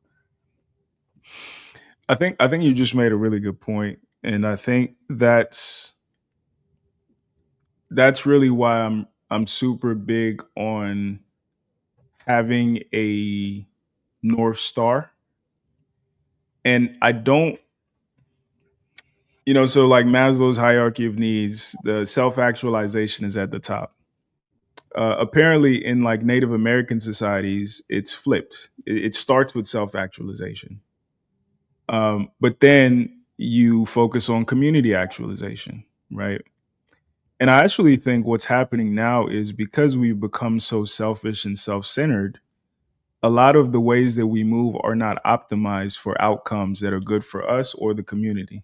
I think you just made a really good point, and I think that's really why I'm super big on having a North Star. And I don't, so like Maslow's hierarchy of needs, the self-actualization is at the top. Apparently in like Native American societies, it's flipped. It starts with self-actualization. But then you focus on community actualization, right? And I actually think what's happening now is because we've become so selfish and self-centered, a lot of the ways that we move are not optimized for outcomes that are good for us or the community.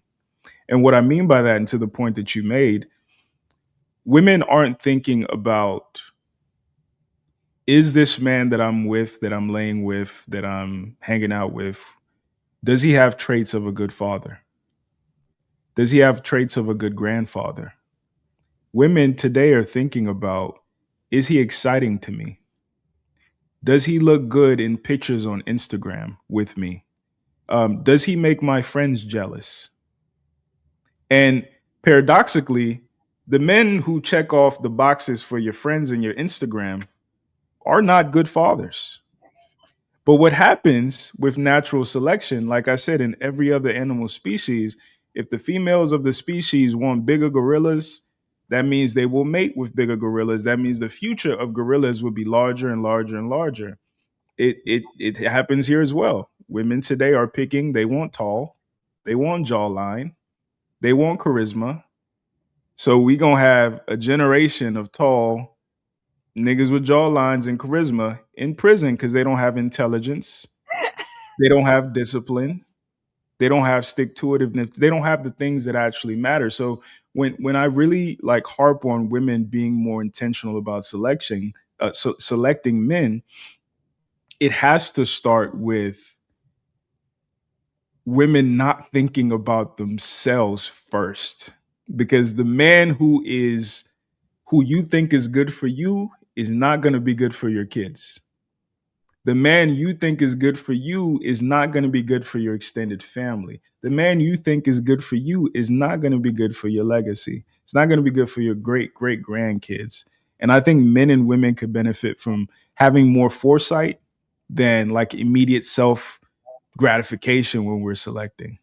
And what I mean by that, and to the point that you made, women aren't thinking about, is this man that I'm with, that I'm laying with, that I'm hanging out with, does he have traits of a good father? Does he have traits of a good grandfather? Women today are thinking about, is he exciting to me? Does he look good in pictures on Instagram with me? Does he make my friends jealous? And paradoxically, the men who check off the boxes for your friends and your Instagram are not good fathers. But what happens with natural selection, like I said, in every other animal species, if the females of the species want bigger gorillas, that means they will mate with bigger gorillas. That means the future of gorillas will be larger and larger and larger. It happens here as well. Women today are picking, they want tall, they want jawline, they want charisma. So we gonna have a generation of tall niggas with jawlines and charisma in prison because they don't have intelligence, they don't have discipline, they don't have stick-to-itiveness, they don't have the things that actually matter. So when I really like harp on women being more intentional about selecting men, it has to start with women not thinking about themselves first, because the man who you think is good for you is not going to be good for your kids. The man you think is good for you is not going to be good for your extended family. The man you think is good for you is not going to be good for your legacy. It's not going to be good for your great grandkids. And I think men and women could benefit from having more foresight than like immediate self gratification when we're selecting.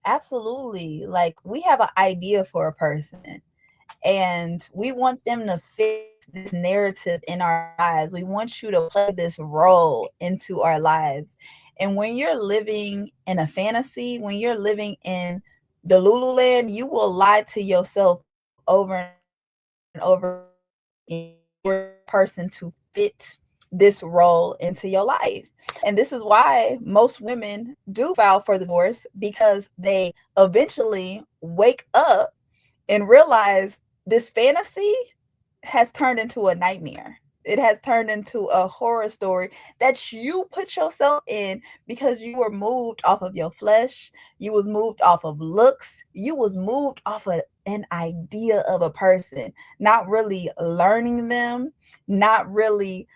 Absolutely. Like, we have an idea for a person and we want them to fit this narrative in our lives. We want you to play this role into our lives. And when you're living in a fantasy, when you're living in the Lululand, you will lie to yourself over and over again for a person to fit this role into your life. And this is why most women do file for divorce, because they eventually wake up and realize this fantasy has turned into a nightmare. It has turned into a horror story that you put yourself in because you were moved off of your flesh. You was moved off of looks. You was moved off of an idea of a person, not really learning them, not really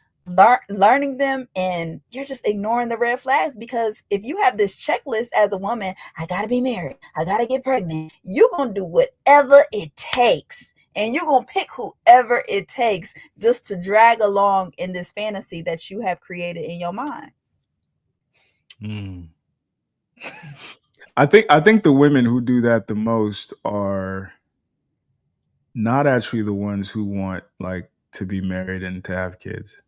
learning them, and you're just ignoring the red flags. Because if you have this checklist as a woman, I gotta be married, I gotta get pregnant, you're gonna do whatever it takes, and you're gonna pick whoever it takes just to drag along in this fantasy that you have created in your mind. I think the women who do that the most are not actually the ones who want like to be married and to have kids.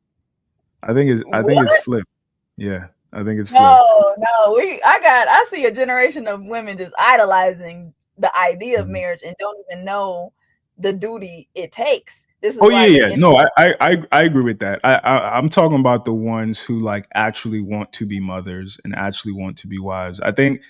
I think it's flipped. Yeah, I think it's flipped. No, I see a generation of women just idolizing the idea of marriage and don't even know the duty it takes. This is No, I agree with that. I'm talking about the ones who like actually want to be mothers and actually want to be wives. I think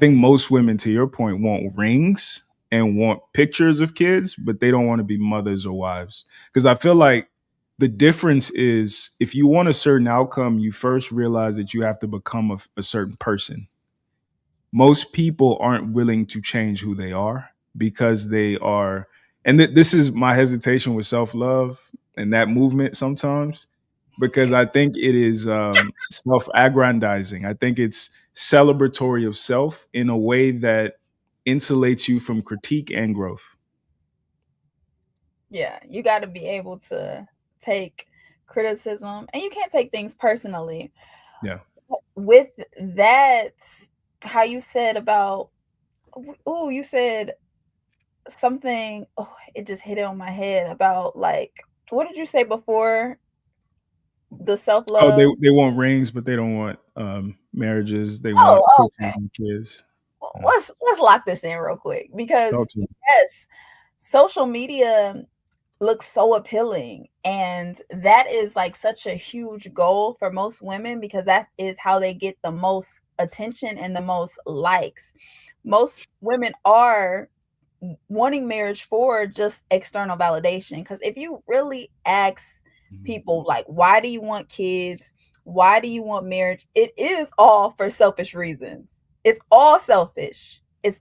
most women, to your point, want rings and want pictures of kids, but they don't want to be mothers or wives. Because I feel like the difference is if you want a certain outcome, you first realize that you have to become a certain person. Most people aren't willing to change who they are because they are, and this is my hesitation with self-love and that movement sometimes, because I think it is self-aggrandizing. I think it's celebratory of self in a way that insulates you from critique and growth. Yeah, you got to be able to take criticism, and you can't take things personally. Yeah. With that, how you said about, you said something, it just hit it on my head about, like, what did you say before the self-love? They want rings, but they don't want marriages. They want kids. Let's lock this in real quick, because yes, social media looks so appealing, and that is like such a huge goal for most women, because that is how they get the most attention and the most likes. Most women are wanting marriage for just external validation, because if you really ask people, like, why do you want kids, why do you want marriage, it is all for selfish reasons. It's all selfish. It's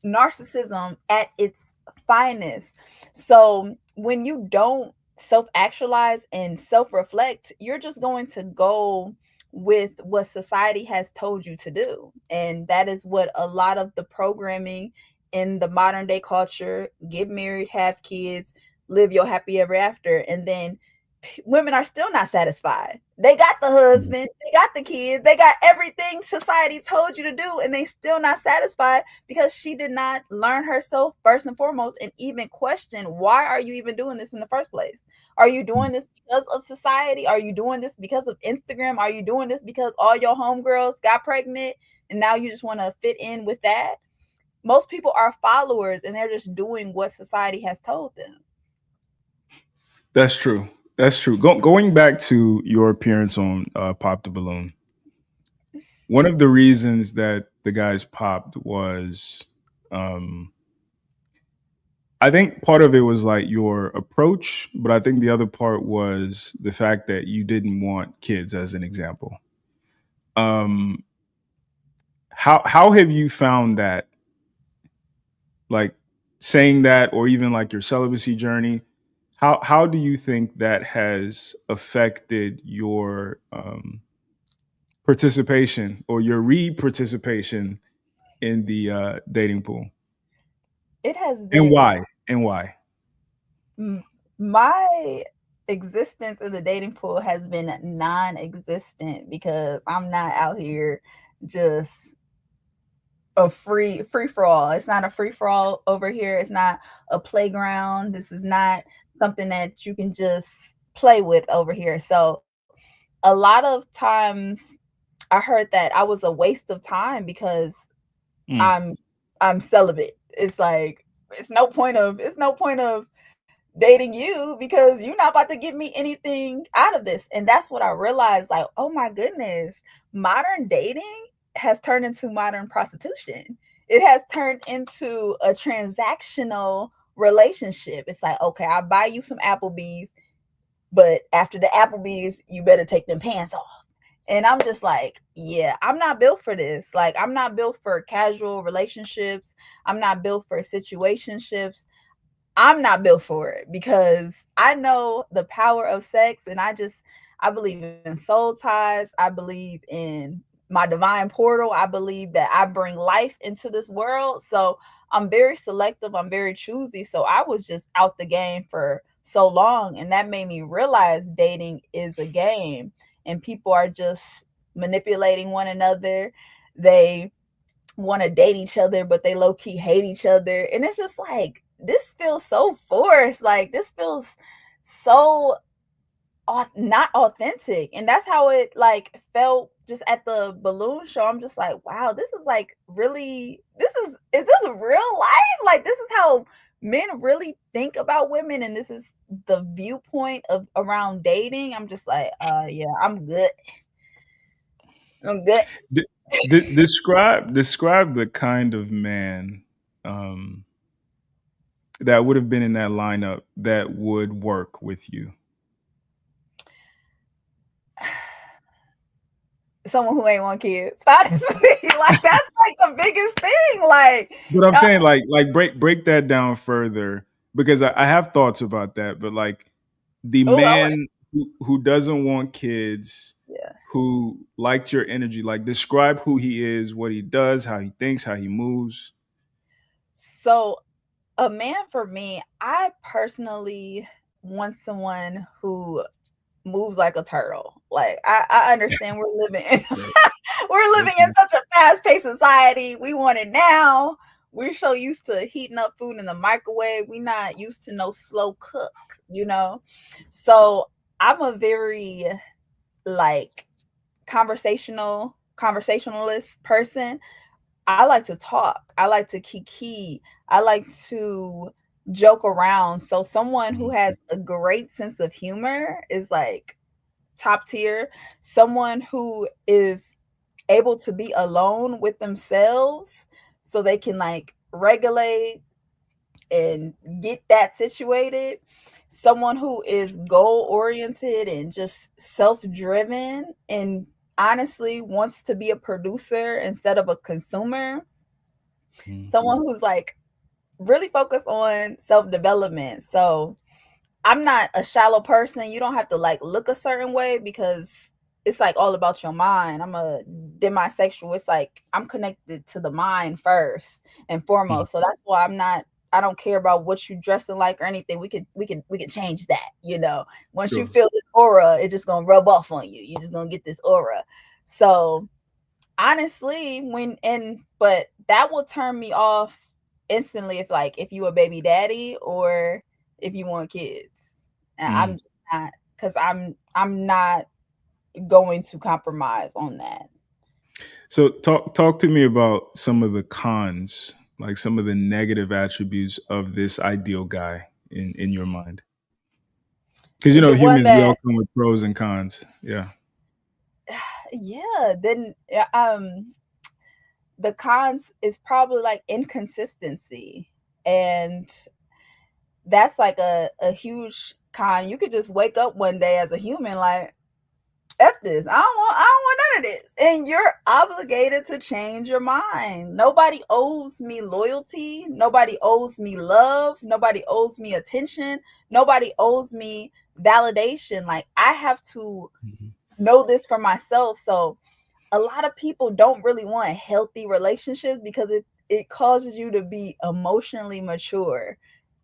narcissism at its finest. So when you don't self-actualize and self-reflect, you're just going to go with what society has told you to do. And that is what a lot of the programming in the modern day culture: get married, have kids, live your happy ever after. And then women are still not satisfied. They got the husband, they got the kids, they got everything society told you to do, and they still not satisfied because she did not learn herself first and foremost, and even question, why are you even doing this in the first place? Are you doing this because of society? Are you doing this because of Instagram? Are you doing this because all your homegirls got pregnant and now you just want to fit in with that? Most people are followers, and they're just doing what society has told them. That's true. That's true. Going back to your appearance on Pop the Balloon, one of the reasons that the guys popped was, I think part of it was like your approach, but I think the other part was the fact that you didn't want kids, as an example. How have you found that, like saying that, or even like your celibacy journey? How do you think that has affected your participation or your re-participation in the dating pool? It has been. And why? My existence in the dating pool has been non-existent because I'm not out here just a free for all. It's not a free for all over here. It's not a playground. This is not something that you can just play with over here. So a lot of times I heard that I was a waste of time because I'm celibate. It's like it's no point of dating you because you're not about to give me anything out of this. And that's what I realized, like, oh my goodness, modern dating has turned into modern prostitution. It has turned into a transactional relationship. It's like, okay, I'll buy you some Applebee's, but after the Applebee's, you better take them pants off. And I'm just like, yeah, I'm not built for this. Like, I'm not built for casual relationships. I'm not built for situationships. I'm not built for it because I know the power of sex, and I believe in soul ties. I believe in my divine portal. I believe that I bring life into this world. So I'm very selective. I'm very choosy. So I was just out the game for so long, and that made me realize dating is a game, and people are just manipulating one another. They want to date each other, but they low-key hate each other. And it's just like, this feels so forced. Like, this feels so not authentic. And that's how it like felt just at the balloon show. I'm just like, wow, this is like really, is this real life? Like, this is how men really think about women, and this is the viewpoint of around dating. I'm just like, yeah, I'm good. Describe the kind of man that would have been in that lineup that would work with you. Someone who ain't want kids, honestly. Like, that's like the biggest thing. Like, but I'm saying like break that down further, because I have thoughts about that. But like the man who doesn't want kids, who liked your energy, like describe who he is, what he does, how he thinks, how he moves. So a man for me, I personally want someone who moves like a turtle. Like, I understand we're living in such a fast-paced society. We want it now. We're so used to heating up food in the microwave. We're not used to no slow cook, So I'm a very like conversationalist person. I like to talk. I like to kiki. I like to joke around. So someone who has a great sense of humor is like top tier. Someone who is able to be alone with themselves so they can like regulate and get that situated. Someone who is goal oriented and just self-driven and honestly wants to be a producer instead of a consumer. Someone who's like really focused on self-development. So I'm not a shallow person. You don't have to like look a certain way because it's like all about your mind. I'm a demisexual. It's like I'm connected to the mind first and foremost. So that's why I don't care about what you're dressing like or anything. We can change that, Once you feel this aura, it's just gonna rub off on you. You're just gonna get this aura. So honestly, but that will turn me off instantly if you a baby daddy or if you want kids. And I'm just not, because I'm not going to compromise on that. So talk to me about some of the cons, like some of the negative attributes of this ideal guy in your mind. Because humans, we all come with pros and cons. Yeah. Yeah. Then the cons is probably like inconsistency. And that's like a huge con. You could just wake up one day as a human like, F this. I don't want none of this. And you're obligated to change your mind. Nobody owes me loyalty. Nobody owes me love. Nobody owes me attention. Nobody owes me validation. Like, I have to know this for myself. So a lot of people don't really want healthy relationships because it causes you to be emotionally mature.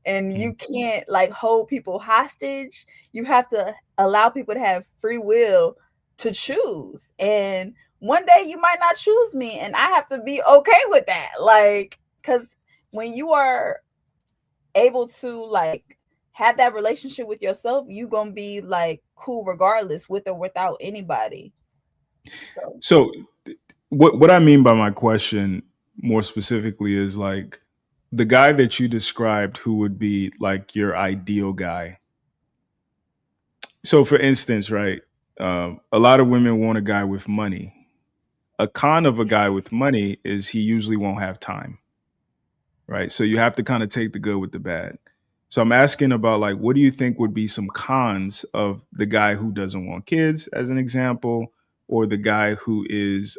and you can't like hold people hostage. You have to allow people to have free will to choose. And one day you might not choose me, and I have to be okay with that. Like, because when you are able to like have that relationship with yourself, you gonna be like cool regardless, with or without anybody. So what I mean by my question more specifically is like the guy that you described who would be like your ideal guy. So for instance, right, a lot of women want a guy with money. A con of a guy with money is he usually won't have time, right? So you have to kind of take the good with the bad. So I'm asking about like, what do you think would be some cons of the guy who doesn't want kids, as an example, or the guy who is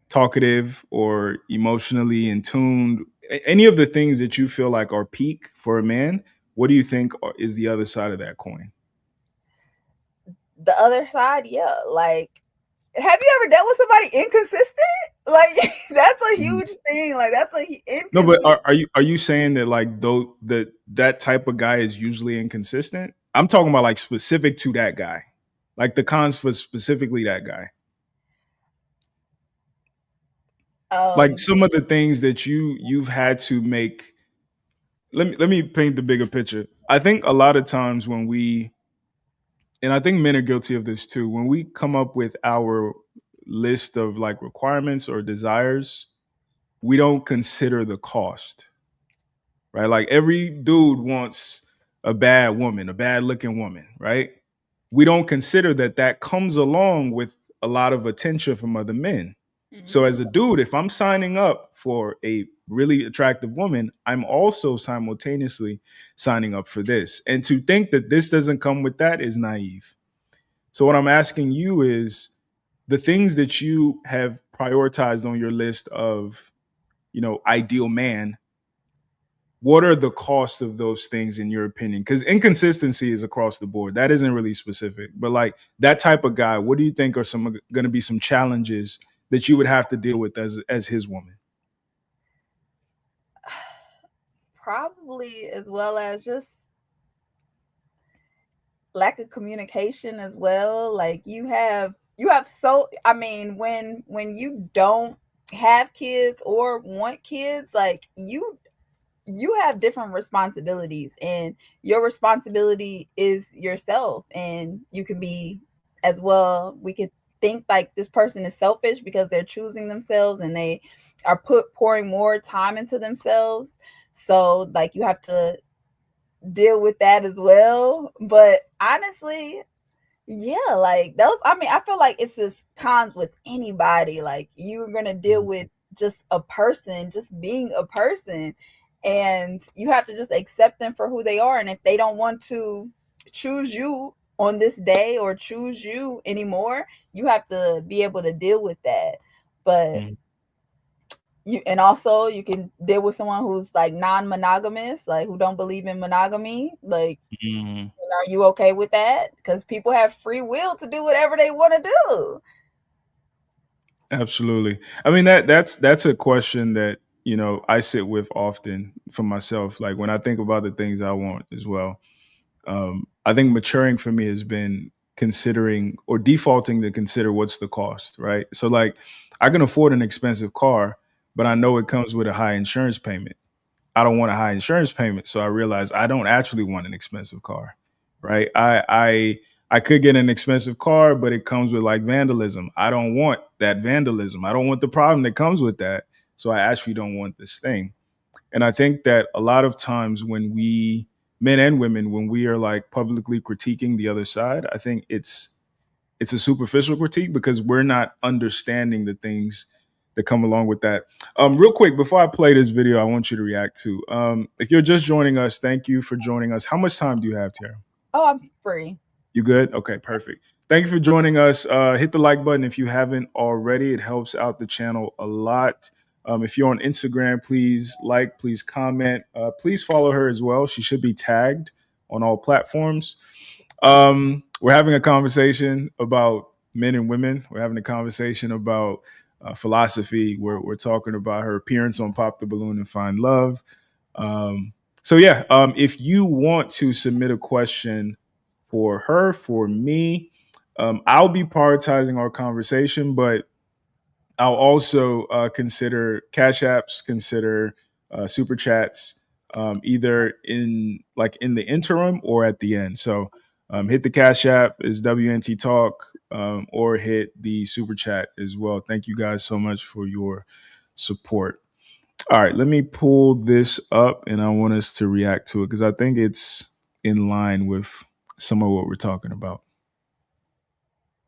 talkative or emotionally in tune? Any of the things that you feel like are peak for a man, what do you think is the other side of that coin? The other side, yeah. Like, have you ever dealt with somebody inconsistent? Like, that's a huge thing. Like, that's No, but are you saying that like though that type of guy is usually inconsistent? I'm talking about like specific to that guy, like the cons for specifically that guy. Like some of the things that you've had to make. Let me paint the bigger picture. I think a lot of times when we, and I think men are guilty of this too, when we come up with our list of like requirements or desires, we don't consider the cost, right? Like every dude wants a bad woman, a bad looking woman, right? We don't consider that comes along with a lot of attention from other men. So as a dude, if I'm signing up for a really attractive woman, I'm also simultaneously signing up for this. And to think that this doesn't come with that is naive. So what I'm asking you is the things that you have prioritized on your list of, ideal man, what are the costs of those things in your opinion? Because inconsistency is across the board. That isn't really specific, but like that type of guy, what do you think are going to be some challenges that you would have to deal with as his woman? Probably as well as just lack of communication as well. Like you have I mean, when you don't have kids or want kids, like you have different responsibilities, and your responsibility is yourself. And you can be as well, we could think like this person is selfish because they're choosing themselves and they are pouring more time into themselves. So like you have to deal with that as well. But honestly, yeah, like those, I mean, I feel like it's just cons with anybody. Like you're gonna deal with just a person, just being a person, and you have to just accept them for who they are. And if they don't want to choose you on this day or choose you anymore, you have to be able to deal with that. But and also you can deal with someone who's like non-monogamous, like who don't believe in monogamy. Like, are you okay with that? Because people have free will to do whatever they want to do. Absolutely. I mean, that's a question that, I sit with often for myself. Like when I think about the things I want as well, I think maturing for me has been considering or defaulting to consider what's the cost, right? So like I can afford an expensive car, but I know it comes with a high insurance payment. I don't want a high insurance payment, so I realize I don't actually want an expensive car, right? I could get an expensive car, but it comes with like vandalism. I don't want that vandalism. I don't want the problem that comes with that. So I actually don't want this thing. And I think that a lot of times when we, men and women, when we are like publicly critiquing the other side, I think it's a superficial critique because we're not understanding the things that come along with that. Real quick, before I play this video, I want you to react to. If you're just joining us, thank you for joining us. How much time do you have, Tara? Oh, I'm free. You good? Okay, perfect. Thank you for joining us. Hit the like button if you haven't already. It helps out the channel a lot. If you're on Instagram, please like, please comment. Please follow her as well. She should be tagged on all platforms. We're having a conversation about men and women. We're having a conversation about philosophy. We're talking about her appearance on Pop the Balloon and Find Love. So yeah, if you want to submit a question for her, for me, I'll be prioritizing our conversation, but I'll also consider cash apps, consider super chats, either in the interim or at the end. So hit the cash app is WNT Talk, or hit the super chat as well. Thank you guys so much for your support. All right, let me pull this up, and I want us to react to it because I think it's in line with some of what we're talking about.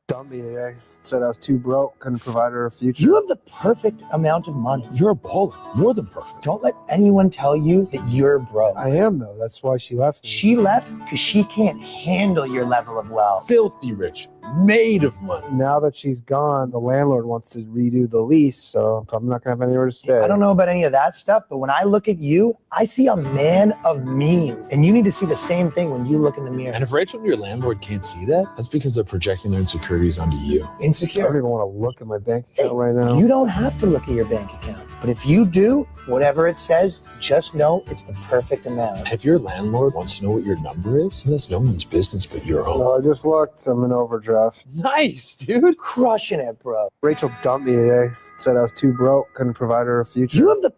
Dumped me today. Said I was too broke, couldn't provide her a future. You have the perfect amount of money. You're a baller. More than perfect. Don't let anyone tell you that you're broke. I am, though. That's why she left me. She left because she can't handle your level of wealth. Filthy rich. Made of money. Now that she's gone, the landlord wants to redo the lease, so I'm probably not going to have anywhere to stay. I don't know about any of that stuff, but when I look at you, I see a man of means. And you need to see the same thing when you look in the mirror. And if Rachel and your landlord can't see that, that's because they're projecting their insecurities onto you. I Insecure. don't even want to look at my bank account right now. You don't have to look at your bank account. But if you do, whatever it says, just know it's the perfect amount. If your landlord wants to know what your number is, then that's no one's business but your own. Well, I just looked. I'm in overdraft. Nice, dude. Crushing it, bro. Rachel dumped me today. Said I was too broke, couldn't provide her a future. You have the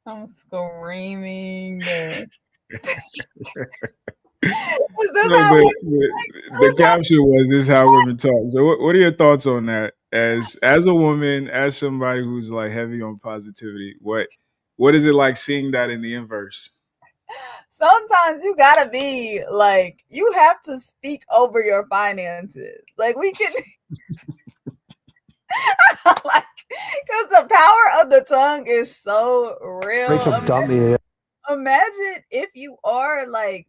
I'm screaming. The caption was, "This is how women talk." So, what are your thoughts on that? As a woman, as somebody who's like heavy on positivity, what is it like seeing that in the inverse? Sometimes you gotta be like, you have to speak over your finances. Like we can, like, because the power of the tongue is so real. Rachel dumped me today. Imagine if you are like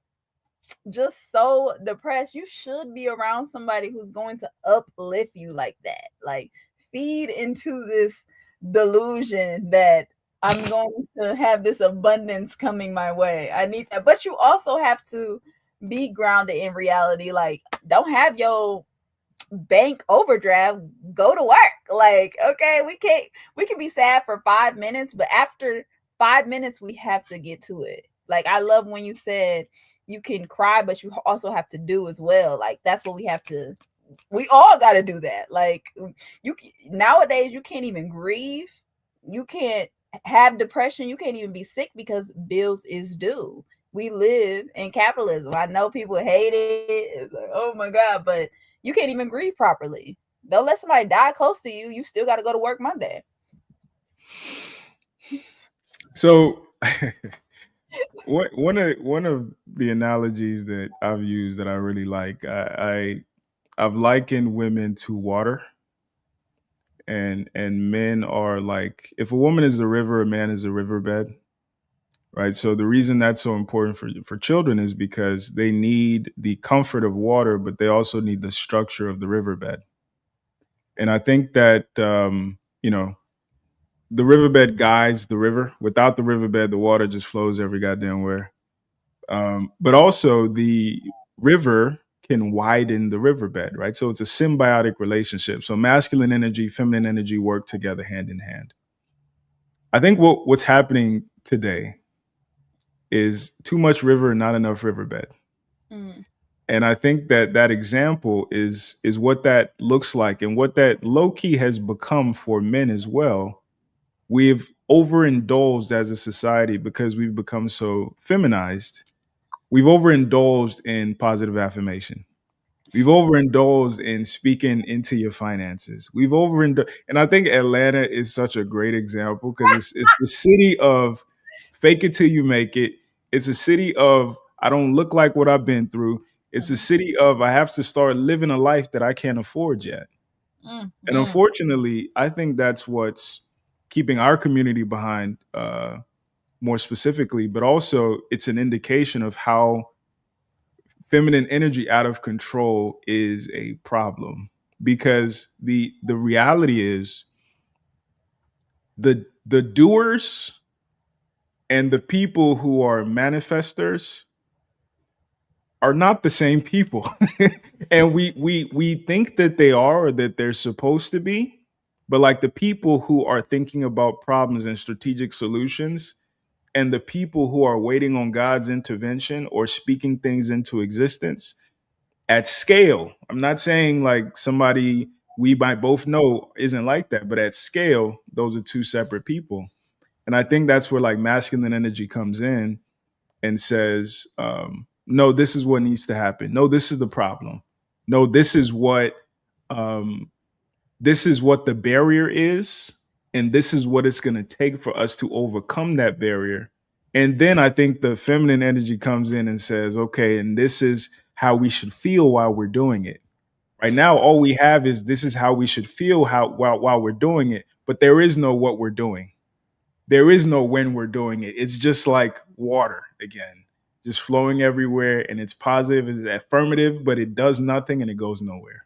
just so depressed, you should be around somebody who's going to uplift you like that. Like feed into this delusion that I'm going to have this abundance coming my way. I need that. But you also have to be grounded in reality. Like, don't have your bank overdraft, go to work. Like, okay, we can be sad for 5 minutes, but after 5 minutes, we have to get to it. Like, I love when you said you can cry, but you also have to do as well. Like, that's what we have to, we all got to do that. Like, you nowadays, you can't even grieve. You can't have depression. You can't even be sick because bills is due. We live in capitalism. I know people hate it. It's like, oh my God, but you can't even grieve properly. Don't let somebody die close to you. You still got to go to work Monday. So one of the analogies that I've used that I really like, I've likened women to water, and men are like, if a woman is a river, a man is a riverbed, right? So the reason that's so important for children is because they need the comfort of water, but they also need the structure of the riverbed. And I think that the riverbed guides the river. Without the riverbed, the water just flows every goddamn where. But also the river can widen the riverbed, right? So it's a symbiotic relationship. So masculine energy, feminine energy work together hand in hand. I think what's happening today is too much river and not enough riverbed. Mm. And I think that example is what that looks like, and what that low key has become for men as well. We've overindulged as a society because we've become so feminized. We've overindulged in positive affirmation. We've overindulged in speaking into your finances. We've overindulged. And I think Atlanta is such a great example because it's the city of fake it till you make it. It's a city of I don't look like what I've been through. It's a city of I have to start living a life that I can't afford yet. Mm-hmm. And unfortunately, I think that's what's keeping our community behind more specifically, but also it's an indication of how feminine energy out of control is a problem, because the reality is the doers and the people who are manifestors are not the same people. And we think that they are, or that they're supposed to be, but like the people who are thinking about problems and strategic solutions, And the people who are waiting on God's intervention or speaking things into existence at scale, I'm not saying like somebody we might both know isn't like that, but at scale, those are two separate people. And I think that's where like masculine energy comes in and says, no, this is what needs to happen. No, this is the problem. No, this is what the barrier is, and this is what it's going to take for us to overcome that barrier. And then I think the feminine energy comes in and says, okay, and this is how we should feel while we're doing it. Right now, all we have is this is how we should feel while we're doing it, but there is no what we're doing. There is no when we're doing it. It's just like water again, just flowing everywhere, and it's positive, it's affirmative, but it does nothing and it goes nowhere.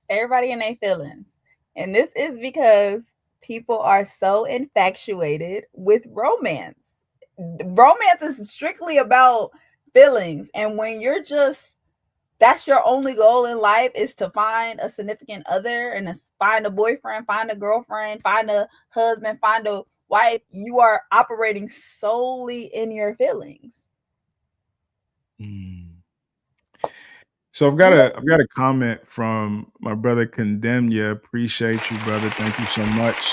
Everybody in their feelings. And this is because people are so infatuated with romance. Romance is strictly about feelings. And when you're just, that's your only goal in life is to find a significant other and to find a boyfriend, find a girlfriend, find a husband, find a wife, you are operating solely in your feelings. So I've got a comment from my brother Condemn Ya. Appreciate you, brother. Thank you so much.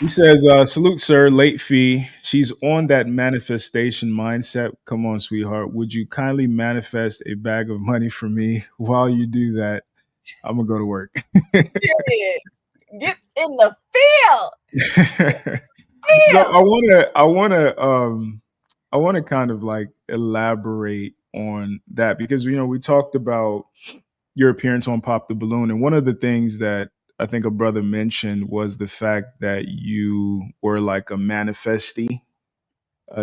He says, salute, sir. Late fee. She's on that manifestation mindset. Come on, sweetheart. Would you kindly manifest a bag of money for me? While you do that, I'm going to go to work. Period. Get in the field. So I want to kind of like elaborate on that because, you know, we talked about your appearance on Pop the Balloon. And one of the things that I think a brother mentioned was the fact that you were like a manifesty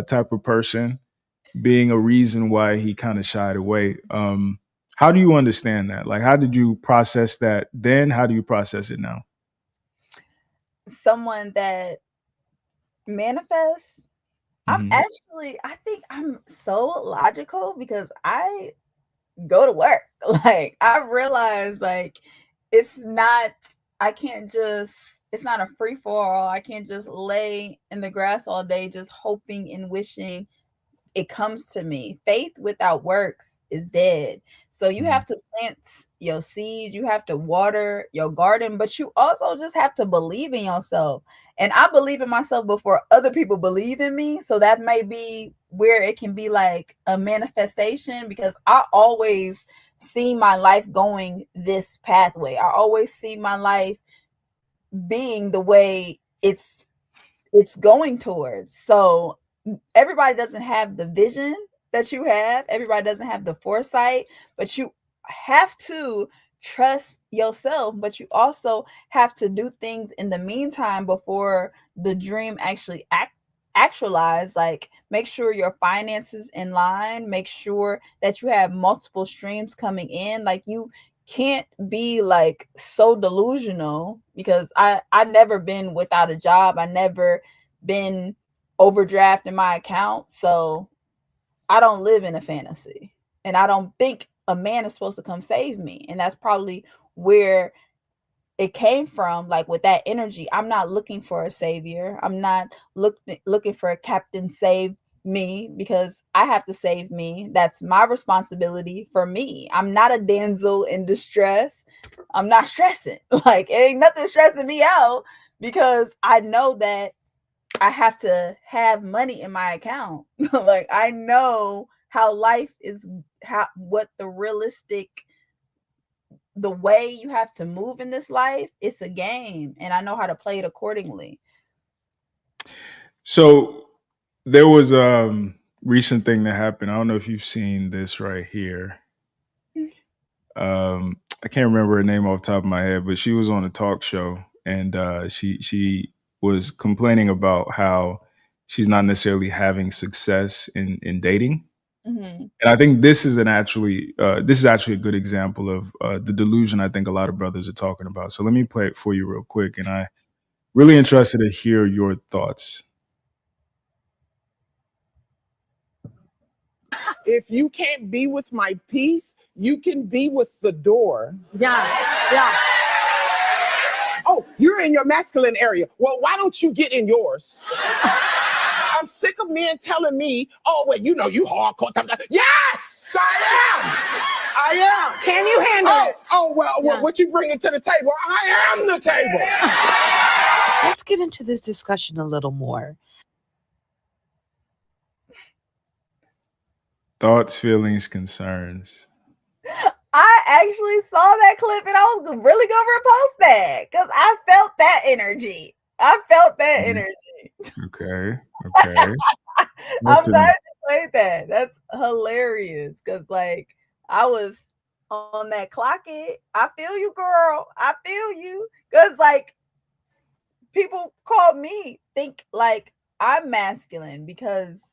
type of person, being a reason why he kind of shied away. How do you understand that? Like, how did you process that then? How do you process it now? Someone that manifests. I think I'm so logical because I go to work. Like, I realize like it's not a free for all. I can't just lay in the grass all day just hoping and wishing it comes to me. Faith without works is dead. So you have to plant your seed, you have to water your garden, but you also just have to believe in yourself. And I believe in myself before other people believe in me. So that may be where it can be like a manifestation because I always see my life going this pathway. I always see my life being the way it's going towards. So everybody doesn't have the vision that you have. Everybody doesn't have the foresight, but you have to trust yourself, but you also have to do things in the meantime before the dream actually actualize. Like, make sure your finances in line, make sure that you have multiple streams coming in. Like, you can't be like so delusional because I never been without a job. I never been overdraft in my account. So I don't live in a fantasy, and I don't think a man is supposed to come save me. And that's probably where it came from. Like, with that energy, I'm not looking for a savior. I'm not looking for a captain save me because I have to save me. That's my responsibility for me. I'm not a damsel in distress. I'm not stressing. Like, it ain't nothing stressing me out because I know that I have to have money in my account. Like, I know how life is, what the realistic, the way you have to move in this life. It's a game, and I know how to play it accordingly. So there was a recent thing that happened. I don't know if you've seen this right here. I can't remember her name off the top of my head, but she was on a talk show, and she was complaining about how she's not necessarily having success in dating. And I think this is actually a good example of the delusion I think a lot of brothers are talking about. So let me play it for you real quick, and I'm really interested to hear your thoughts. If you can't be with my peace, you can be with the door. Yeah. Oh, You're in your masculine area. Well, why don't you get in yours? I'm sick of men telling me, oh, well, you know, you hardcore. Yes, I am. Can you handle it? Oh, well, what you bringing to the table? I am the table. Let's get into this discussion a little more. Thoughts, feelings, concerns. I actually saw that clip and I was really gonna repost that because I felt that energy. Okay. I'm glad you played that. That's hilarious because, like, I was on that clock it. I feel you, girl. I feel you. Because, like, people call me, think like I'm masculine because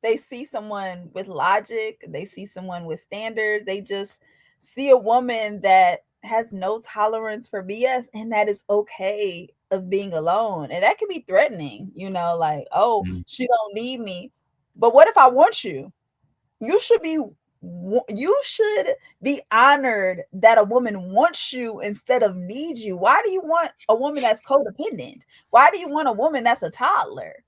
they see someone with logic, they see someone with standards, they just see a woman that has no tolerance for BS, and that is okay of being alone. And that can be threatening, you know, like, oh, she don't need me. But what if I want you? You should be honored that a woman wants you instead of needs you. Why do you want a woman that's codependent? Why do you want a woman that's a toddler?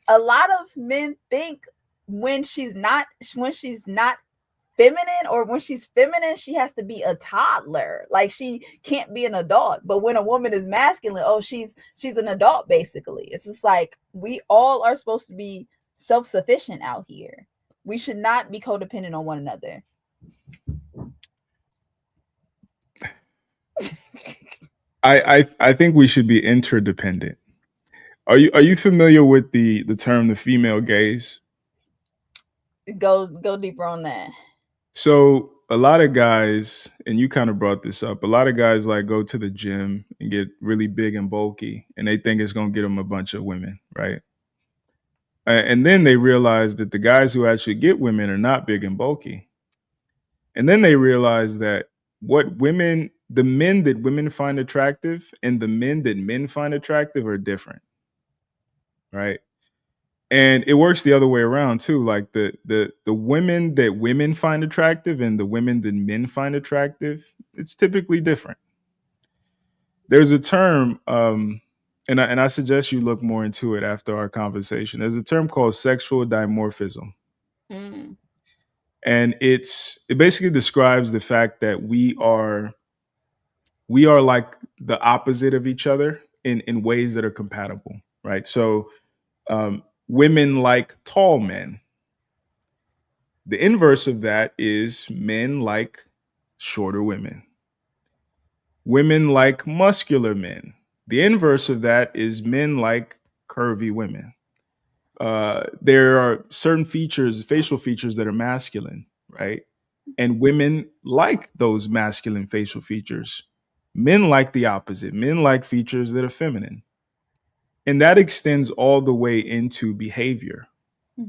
A lot of men think when she's not feminine, or when she's feminine, she has to be a toddler. Like, she can't be an adult. But when a woman is masculine, oh, she's an adult, basically. It's just like, we all are supposed to be self-sufficient out here. We should not be codependent on one another. I think we should be interdependent. Are you familiar with the term the female gaze? Go deeper on that. So a lot of guys, and you kind of brought this up, a lot of guys like go to the gym and get really big and bulky, and they think it's going to get them a bunch of women, right? And then they realize that the guys who actually get women are not big and bulky. And then they realize that the men that women find attractive and the men that men find attractive are different, right? And it works the other way around too. Like the women that women find attractive and the women that men find attractive, it's typically different. There's a term, and I suggest you look more into it after our conversation. There's a term called sexual dimorphism. And it basically describes the fact that we are like the opposite of each other in ways that are compatible, right? So women like tall men. The inverse of that is men like shorter women. Women like muscular men. The inverse of that is men like curvy women. There are certain features, facial features, that are masculine, right? And women like those masculine facial features. Men like the opposite. Men like features that are feminine. And that extends all the way into behavior,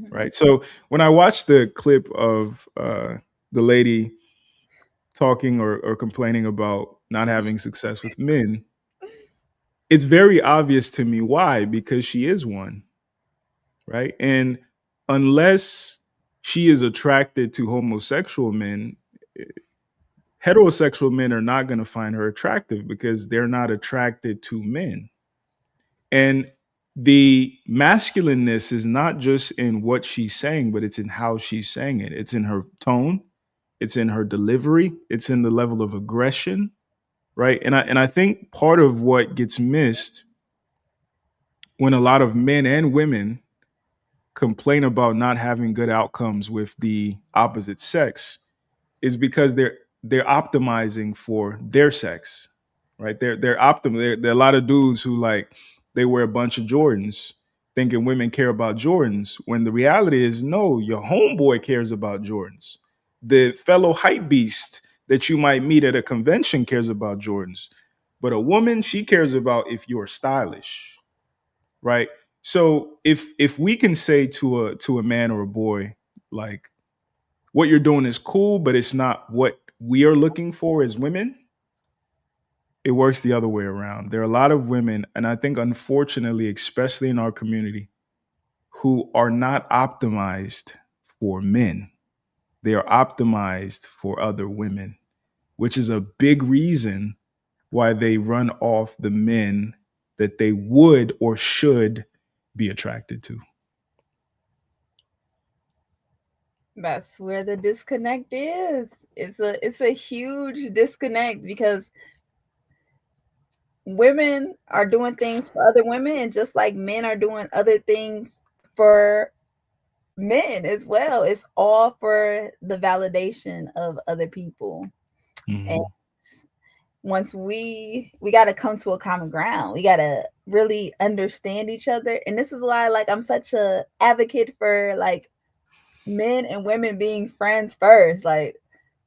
right? So when I watched the clip of the lady talking or complaining about not having success with men, it's very obvious to me why, because she is one, right? And unless she is attracted to homosexual men, heterosexual men are not going to find her attractive because they're not attracted to men. And the masculineness is not just in what she's saying, but it's in how she's saying it. It's in her tone. It's in her delivery. It's in the level of aggression, right? And I think part of what gets missed when a lot of men and women complain about not having good outcomes with the opposite sex is because they're optimizing for their sex, right? There are a lot of dudes who, like, they wear a bunch of Jordans thinking women care about Jordans, when the reality is, no, your homeboy cares about Jordans. The fellow hype beast that you might meet at a convention cares about Jordans. But a woman, she cares about if you're stylish, right? So if we can say to a man or a boy, like, what you're doing is cool, but it's not what we are looking for as women, it works the other way around. There are a lot of women, and I think unfortunately, especially in our community, who are not optimized for men. They are optimized for other women, which is a big reason why they run off the men that they would or should be attracted to. That's where the disconnect is. It's a huge disconnect because women are doing things for other women, and just like men are doing other things for men as well. It's all for the validation of other people. And once we got to come to a common ground, we got to really understand each other. And this is why, like, I'm such a advocate for like men and women being friends first. Like,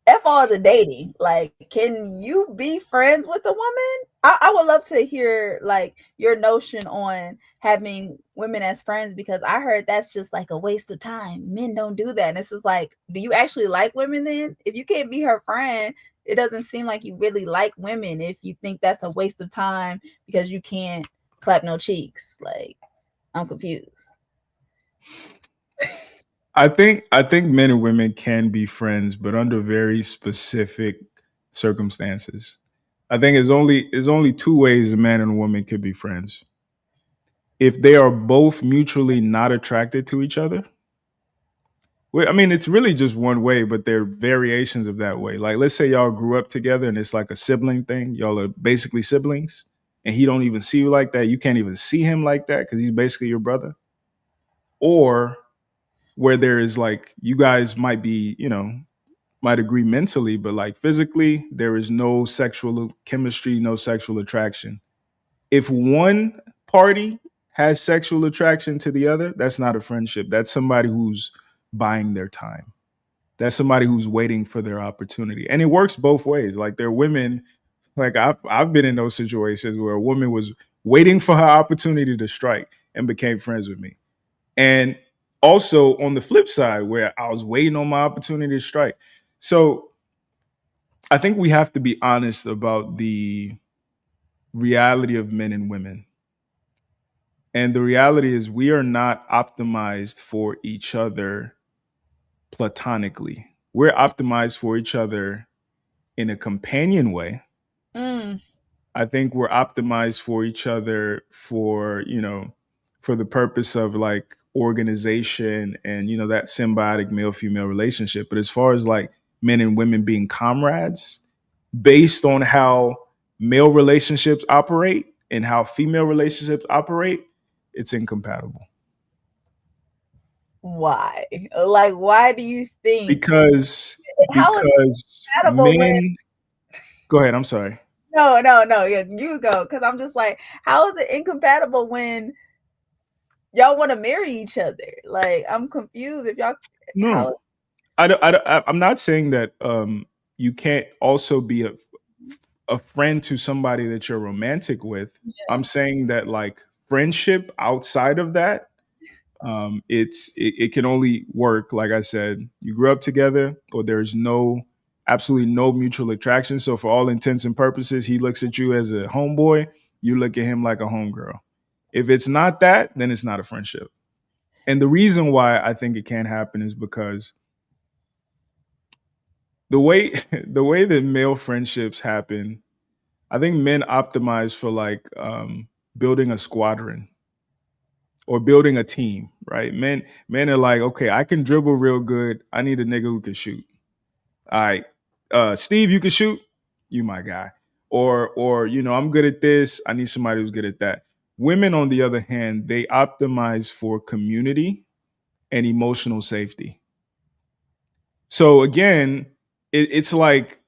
F all the dating. Like, can you be friends with a woman? I would love to hear like your notion on having women as friends, because I heard that's just like a waste of time. Men don't do that. And this is like, do you actually like women then? If you can't be her friend, it doesn't seem like you really like women if you think that's a waste of time because you can't clap no cheeks. Like, I'm confused. I think men and women can be friends, but under very specific circumstances. I think there's only two ways a man and a woman could be friends. If they are both mutually not attracted to each other. Well, I mean, it's really just one way, but there are variations of that way. Like, let's say y'all grew up together and it's like a sibling thing. Y'all are basically siblings, and he don't even see you like that. You can't even see him like that because he's basically your brother. Or where there is like, you guys might be, might agree mentally, but like physically, there is no sexual chemistry, no sexual attraction. If one party has sexual attraction to the other, that's not a friendship. That's somebody who's buying their time. That's somebody who's waiting for their opportunity. And it works both ways. Like, there are women, like I've been in those situations where a woman was waiting for her opportunity to strike and became friends with me. And also on the flip side, where I was waiting on my opportunity to strike. So I think we have to be honest about the reality of men and women. And the reality is we are not optimized for each other platonically. We're optimized for each other in a companion way. I think we're optimized for each other for the purpose of like organization and, that symbiotic male-female relationship. But as far as like men and women being comrades, based on how male relationships operate and how female relationships operate, it's incompatible. Why? Like, why do you think? Because men. Go ahead. I'm sorry. No. Yeah, you go. Because I'm just like, how is it incompatible when y'all want to marry each other? Like, I'm confused. If y'all, no, I'm not saying that you can't also be a friend to somebody that you're romantic with. Yeah. I'm saying that like friendship outside of that, it can only work. Like I said, you grew up together, or there's absolutely no mutual attraction. So for all intents and purposes, he looks at you as a homeboy. You look at him like a homegirl. If it's not that, then it's not a friendship. And the reason why I think it can't happen is because the way that male friendships happen, I think men optimize for like building a squadron or building a team, right? Men are like, okay, I can dribble real good. I need a nigga who can shoot. All right, Steve, you can shoot. You my guy. Or I'm good at this. I need somebody who's good at that. Women, on the other hand, they optimize for community and emotional safety. So again, it's like,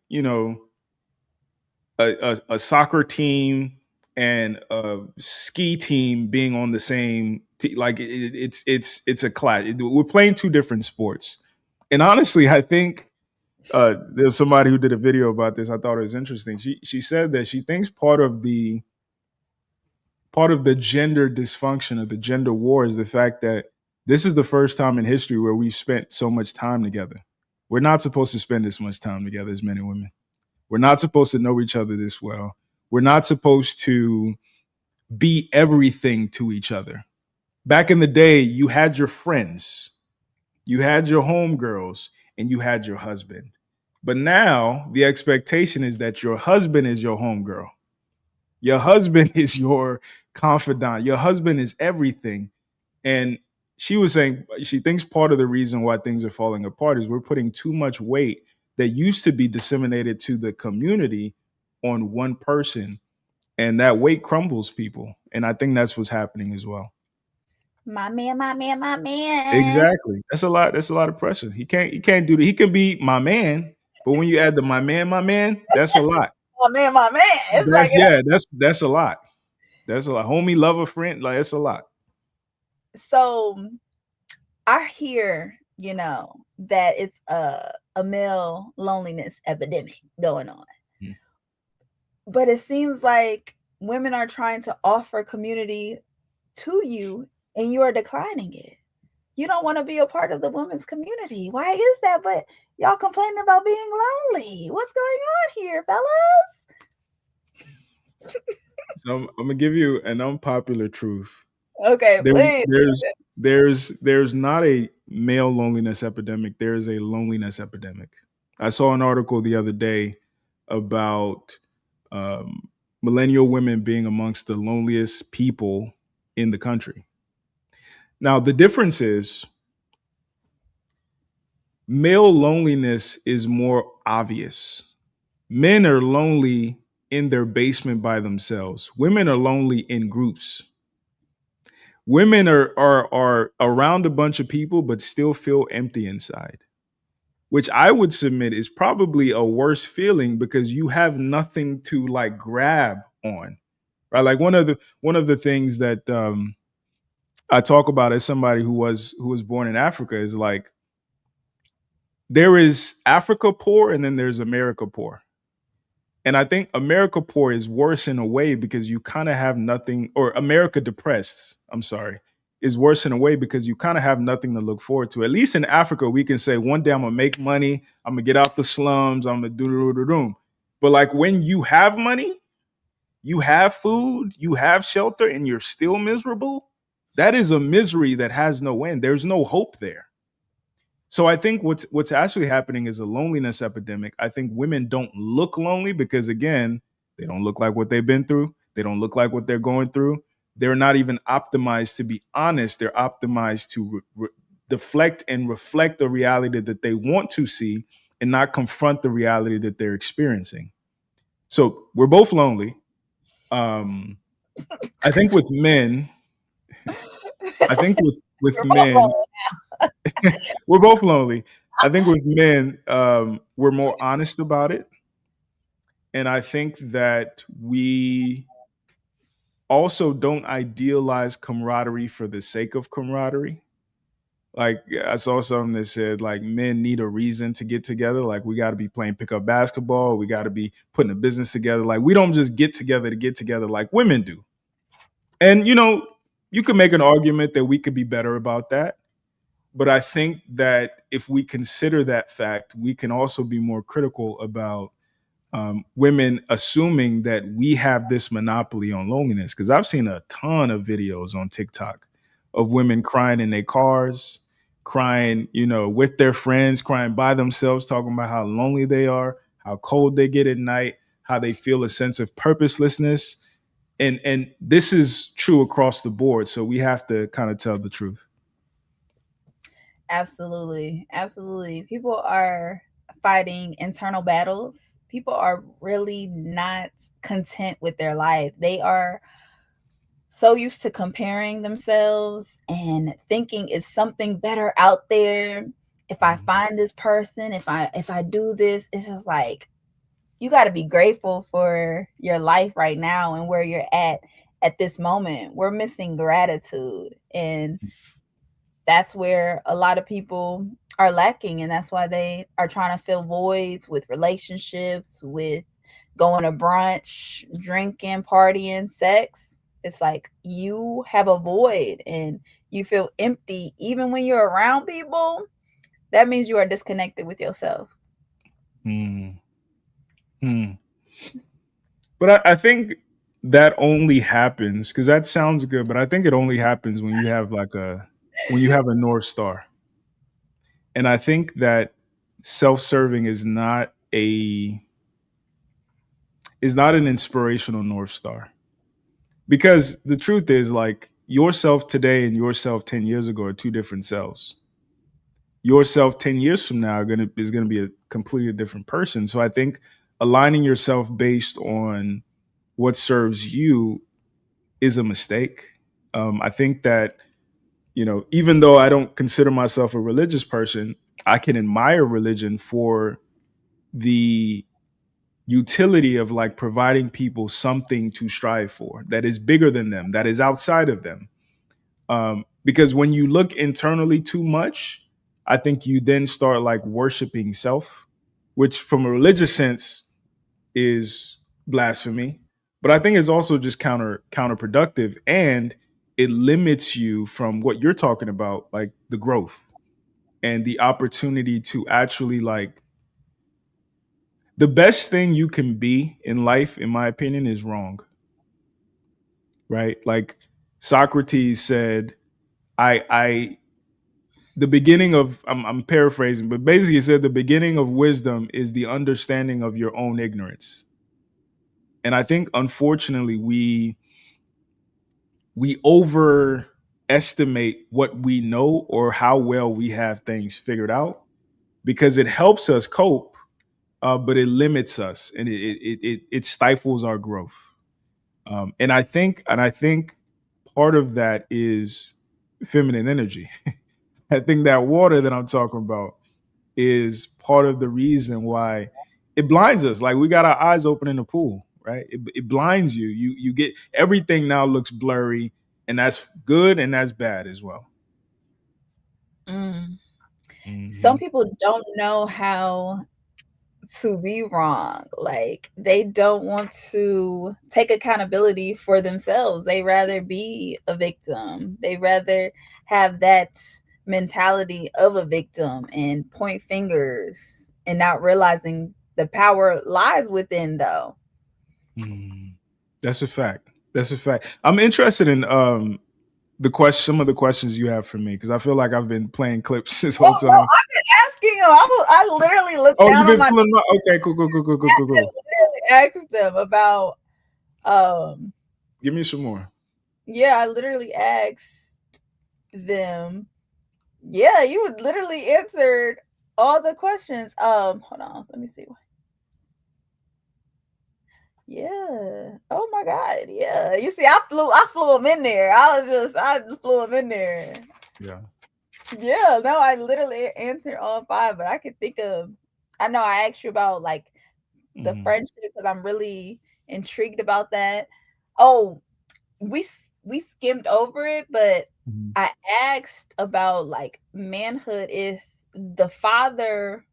a soccer team and a ski team being on the same team. Like it's a clash. We're playing two different sports. And honestly, I think there's somebody who did a video about this. I thought it was interesting. She said that she thinks part of the gender dysfunction of the gender war is the fact that this is the first time in history where we've spent so much time together. We're not supposed to spend this much time together as men and women. We're not supposed to know each other this well. We're not supposed to be everything to each other. Back in the day, you had your friends, you had your homegirls, and you had your husband. But now the expectation is that your husband is your homegirl Your husband is your confidant. Your husband is everything. And she was saying she thinks part of the reason why things are falling apart is we're putting too much weight that used to be disseminated to the community on one person, and that weight crumbles people. And I think that's what's happening as well. My man, my man, my man. Exactly. That's a lot of pressure. He can't do that. He can be my man, but when you add the my man, that's a lot. My man. It's like, That's a lot. That's a lot. Homie, lover, friend, like it's a lot. so I hear, that it's a male loneliness epidemic going on. But it seems like women are trying to offer community to you and you are declining it. You don't want to be a part of the women's community. Why is that? But y'all complaining about being lonely. What's going on here, fellas? So I'm gonna give you an unpopular truth. Okay, please. There's not a male loneliness epidemic. There's a loneliness epidemic. I saw an article the other day about millennial women being amongst the loneliest people in the country. Now, the difference is male loneliness is more obvious. Men are lonely in their basement by themselves. Women are lonely in groups. Women are around a bunch of people but still feel empty inside, which I would submit is probably a worse feeling because you have nothing to like grab on, right? Like one of the things that I talk about as somebody who was born in Africa is like there is Africa poor and then there's America poor. And I think America poor is worse in a way because you kind of have nothing, or America depressed, is worse in a way because you kind of have nothing to look forward to. At least in Africa, we can say one day I'm gonna make money, I'm gonna get out the slums, I'm gonna do. But like when you have money, you have food, you have shelter, and you're still miserable, that is a misery that has no end. There's no hope there. So I think what's actually happening is a loneliness epidemic. I think women don't look lonely because, again, they don't look like what they've been through. They don't look like what they're going through. They're not even optimized to be honest. They're optimized to deflect and reflect the reality that they want to see and not confront the reality that they're experiencing. So we're both lonely. I think with men, we're both lonely. I think with men, we're more honest about it. And I think that we also don't idealize camaraderie for the sake of camaraderie. Like I saw something that said like men need a reason to get together. Like we got to be playing pickup basketball. We got to be putting a business together. Like we don't just get together to get together like women do. And, you could make an argument that we could be better about that. But I think that if we consider that fact, we can also be more critical about women assuming that we have this monopoly on loneliness. Because I've seen a ton of videos on TikTok of women crying in their cars, crying, with their friends, crying by themselves, talking about how lonely they are, how cold they get at night, how they feel a sense of purposelessness. And this is true across the board. So we have to kind of tell the truth. Absolutely. Absolutely. People are fighting internal battles. People are really not content with their life. They are so used to comparing themselves and thinking it's something better out there. If I find this person, if I do this, it's just like, you got to be grateful for your life right now and where you're at this moment. We're missing gratitude. And that's where a lot of people are lacking. And that's why they are trying to fill voids with relationships, with going to brunch, drinking, partying, sex. It's like you have a void and you feel empty. Even when you're around people, that means you are disconnected with yourself. But I think that only happens because that sounds good, but I think it only happens when you have a North Star. And I think that self-serving is not is not an inspirational North Star. Because the truth is, like, yourself today and yourself 10 years ago are two different selves. Yourself 10 years from now is gonna be a completely different person. So I think aligning yourself based on what serves you is a mistake. I think that, even though I don't consider myself a religious person, I can admire religion for the utility of like providing people something to strive for that is bigger than them, that is outside of them. Because when you look internally too much, I think you then start like worshiping self, which from a religious sense is blasphemy. But I think it's also just counterproductive, and it limits you from what you're talking about, like the growth and the opportunity to actually like the best thing you can be in life, in my opinion, is wrong. Right? Like Socrates said, the beginning of, I'm paraphrasing, but basically he said the beginning of wisdom is the understanding of your own ignorance. And I think, unfortunately, we overestimate what we know or how well we have things figured out, because it helps us cope, but it limits us and it stifles our growth. And I think part of that is feminine energy. I think that water that I'm talking about is part of the reason why it blinds us. Like we got our eyes open in the pool, right? It blinds you. You get everything now looks blurry, and that's good and that's bad as well. Some people don't know how to be wrong. Like they don't want to take accountability for themselves. They rather be a victim. They rather have that mentality of a victim and point fingers and not realizing the power lies within though. That's a fact. I'm interested in some of the questions you have for me, because I feel like I've been playing clips this whole time. No, I've been asking them. I literally looked down on my okay, cool. literally asked them about Give me some more. yeah, I literally asked them. Yeah, you would literally answered all the questions. Hold on, let me see. Yeah. Oh my God. Yeah. You see, I flew them in there. I flew them in there. Yeah. Yeah. No, I literally answered all 5, but I could think of. I know I asked you about like the friendship because I'm really intrigued about that. Oh, we skimmed over it, but I asked about like manhood. If the father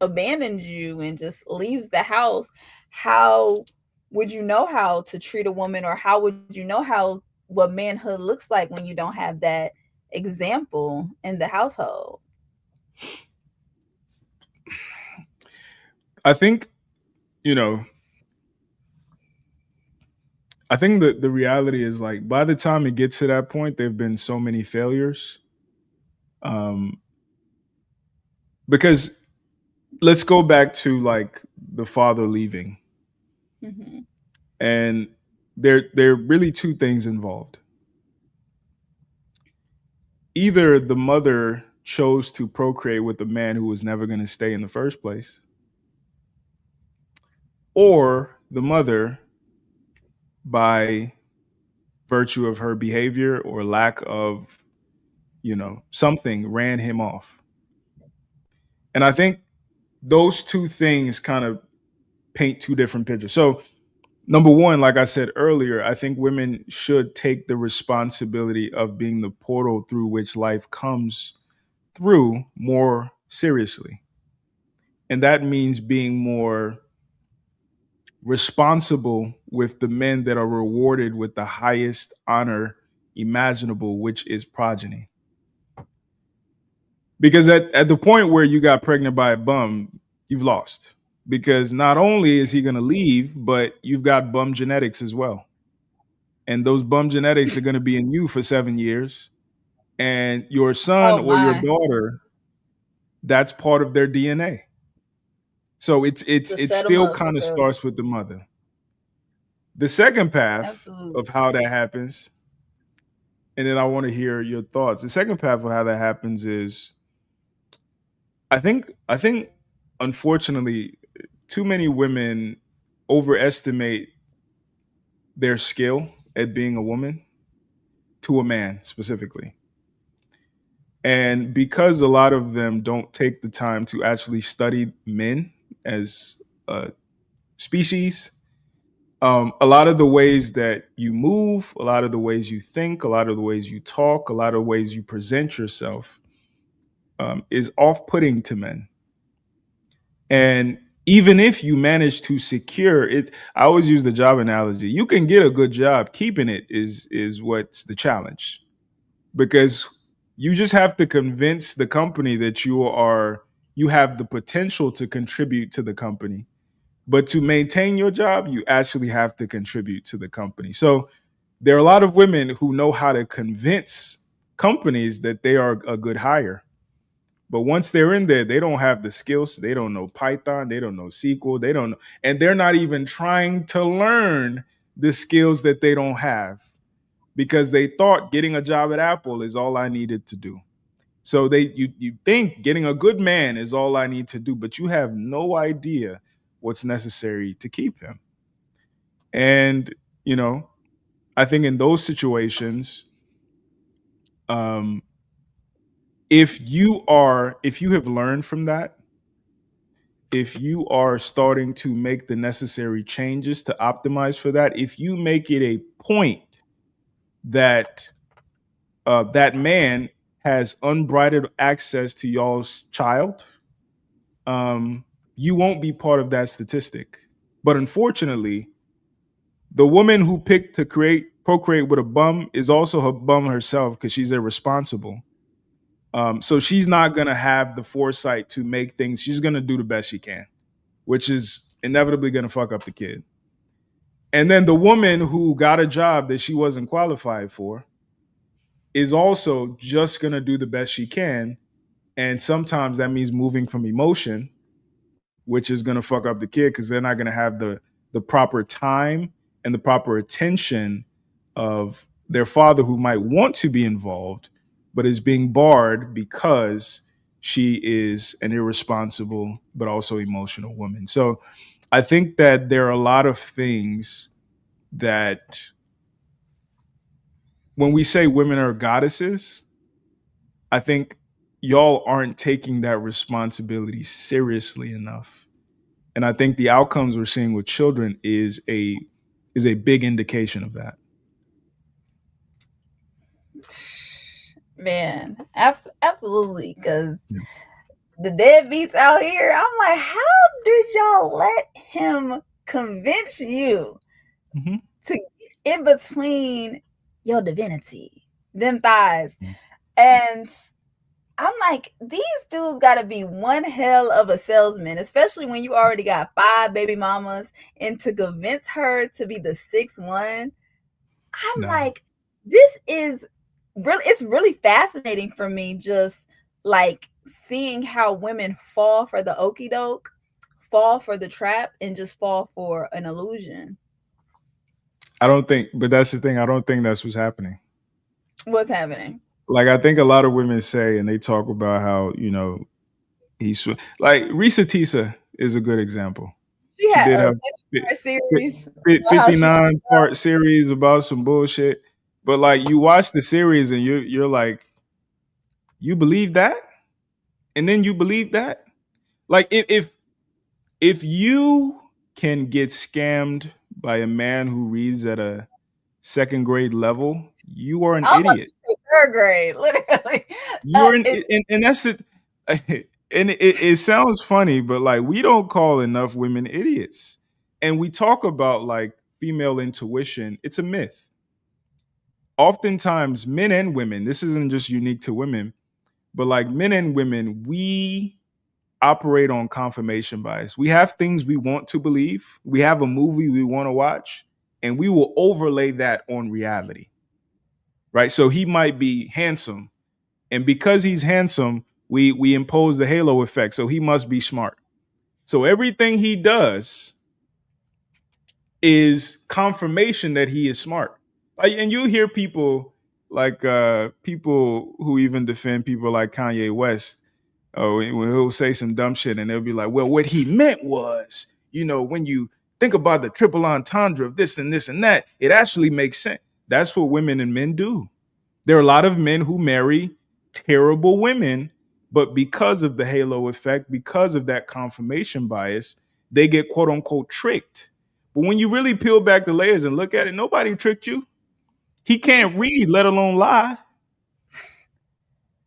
abandons you and just leaves the house, how would you know how to treat a woman, or how would you know what manhood looks like when you don't have that example in the household? I think, I think that the reality is like by the time it gets to that point, there've been so many failures. Because let's go back to like the father leaving. And there are really two things involved. Either the mother chose to procreate with a man who was never going to stay in the first place, or the mother, by virtue of her behavior or lack of, something, ran him off. And I think those two things kind of paint two different pictures. So number one, like I said earlier, I think women should take the responsibility of being the portal through which life comes through more seriously. And that means being more responsible with the men that are rewarded with the highest honor imaginable, which is progeny. Because at the point where you got pregnant by a bum, you've lost. Because not only is he going to leave, but you've got bum genetics as well. And those bum genetics are going to be in you for 7 years. And your son or your daughter, that's part of their DNA. So it still kind of starts with the mother. The second path Absolutely. of how that happens, and then I want to hear your thoughts. The second path of how that happens is, I think unfortunately too many women overestimate their skill at being a woman to a man specifically. And because a lot of them don't take the time to actually study men as a species, a lot of the ways that you move, a lot of the ways you think, a lot of the ways you talk, a lot of ways you present yourself is off-putting to men. And even if you manage to secure it, I always use the job analogy. You can get a good job. Keeping it is what's the challenge, because you just have to convince the company that you have the potential to contribute to the company. But to maintain your job, you actually have to contribute to the company. So there are a lot of women who know how to convince companies that they are a good hire. But once they're in there, they don't have the skills. They don't know Python. They don't know SQL. They don't know, and they're not even trying to learn the skills that they don't have, because they thought getting a job at Apple is all I needed to do. So you think getting a good man is all I need to do, but you have no idea what's necessary to keep him. And I think in those situations, if you have learned from that, if you are starting to make the necessary changes to optimize for that, if you make it a point that that man has unbridled access to y'all's child, you won't be part of that statistic. But unfortunately, the woman who picked to procreate with a bum is also a bum herself, because she's irresponsible. So she's not going to have the foresight to make things. She's going to do the best she can, which is inevitably going to fuck up the kid. And then the woman who got a job that she wasn't qualified for is also just going to do the best she can. And sometimes that means moving from emotion, which is going to fuck up the kid, because they're not going to have the proper time and the proper attention of their father, who might want to be involved, but is being barred because she is an irresponsible but also emotional woman. So I think that there are a lot of things that, when we say women are goddesses, I think y'all aren't taking that responsibility seriously enough. And I think the outcomes we're seeing with children is a big indication of that. Man, absolutely. Because the deadbeats out here, I'm like, how did y'all let him convince you to get in between your divinity, them thighs? And I'm like, these dudes got to be one hell of a salesman, especially when you already got 5 baby mamas, and to convince her to be the 6th one. I'm like, this is really, it's really fascinating for me, just like seeing how women fall for the okie doke, fall for the trap, and just fall for an illusion. But that's the thing. I don't think that's what's happening. What's happening? Like, I think a lot of women say, and they talk about how, he's like, Risa Tisa is a good example. She had did a series, 59-part series about some bullshit. But like, you watch the series and you're like, you believe that? And then you believe that? Like, if you can get scammed by a man who reads at a 2nd grade level, you are an idiot. 3rd grade, literally. You're and that's it. And it sounds funny, but like, we don't call enough women idiots. And we talk about like female intuition. It's a myth. Oftentimes, men and women, this isn't just unique to women, but like men and women, we operate on confirmation bias. We have things we want to believe. We have a movie we want to watch, and we will overlay that on reality. Right? So he might be handsome, and because he's handsome, we impose the halo effect. So he must be smart. So everything he does is confirmation that he is smart. And you hear people like people who even defend people like Kanye West. When he'll say some dumb shit and they'll be like, well, what he meant was, when you think about the triple entendre of this and this and that, it actually makes sense. That's what women and men do. There are a lot of men who marry terrible women, but because of the halo effect, because of that confirmation bias, they get quote unquote tricked. But when you really peel back the layers and look at it, nobody tricked you. He can't read, let alone lie.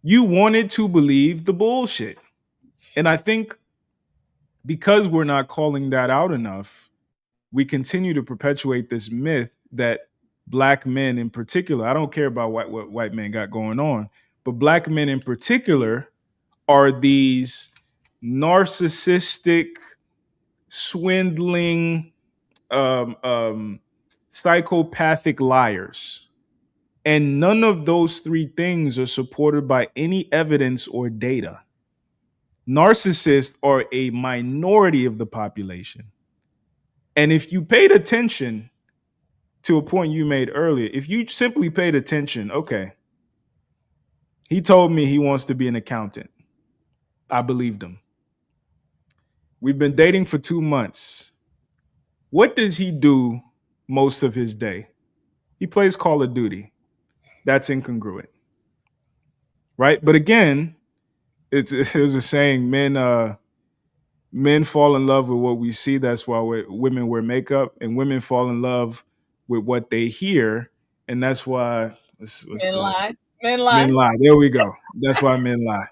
You wanted to believe the bullshit. And I think because we're not calling that out enough, we continue to perpetuate this myth that Black men in particular, I don't care about what white men got going on, but Black men in particular are these narcissistic, swindling, psychopathic liars. And none of those three things are supported by any evidence or data. Narcissists are a minority of the population. And if you paid attention to a point you made earlier, if you simply paid attention, okay, he told me he wants to be an accountant. I believed him. We've been dating for 2 months. What does he do most of his day? He plays Call of Duty. That's incongruent, right? But again, there's a saying: men fall in love with what we see. That's why women wear makeup, and women fall in love with what they hear, and that's why Men lie. Men men lie. lie. There we go. That's why men lie.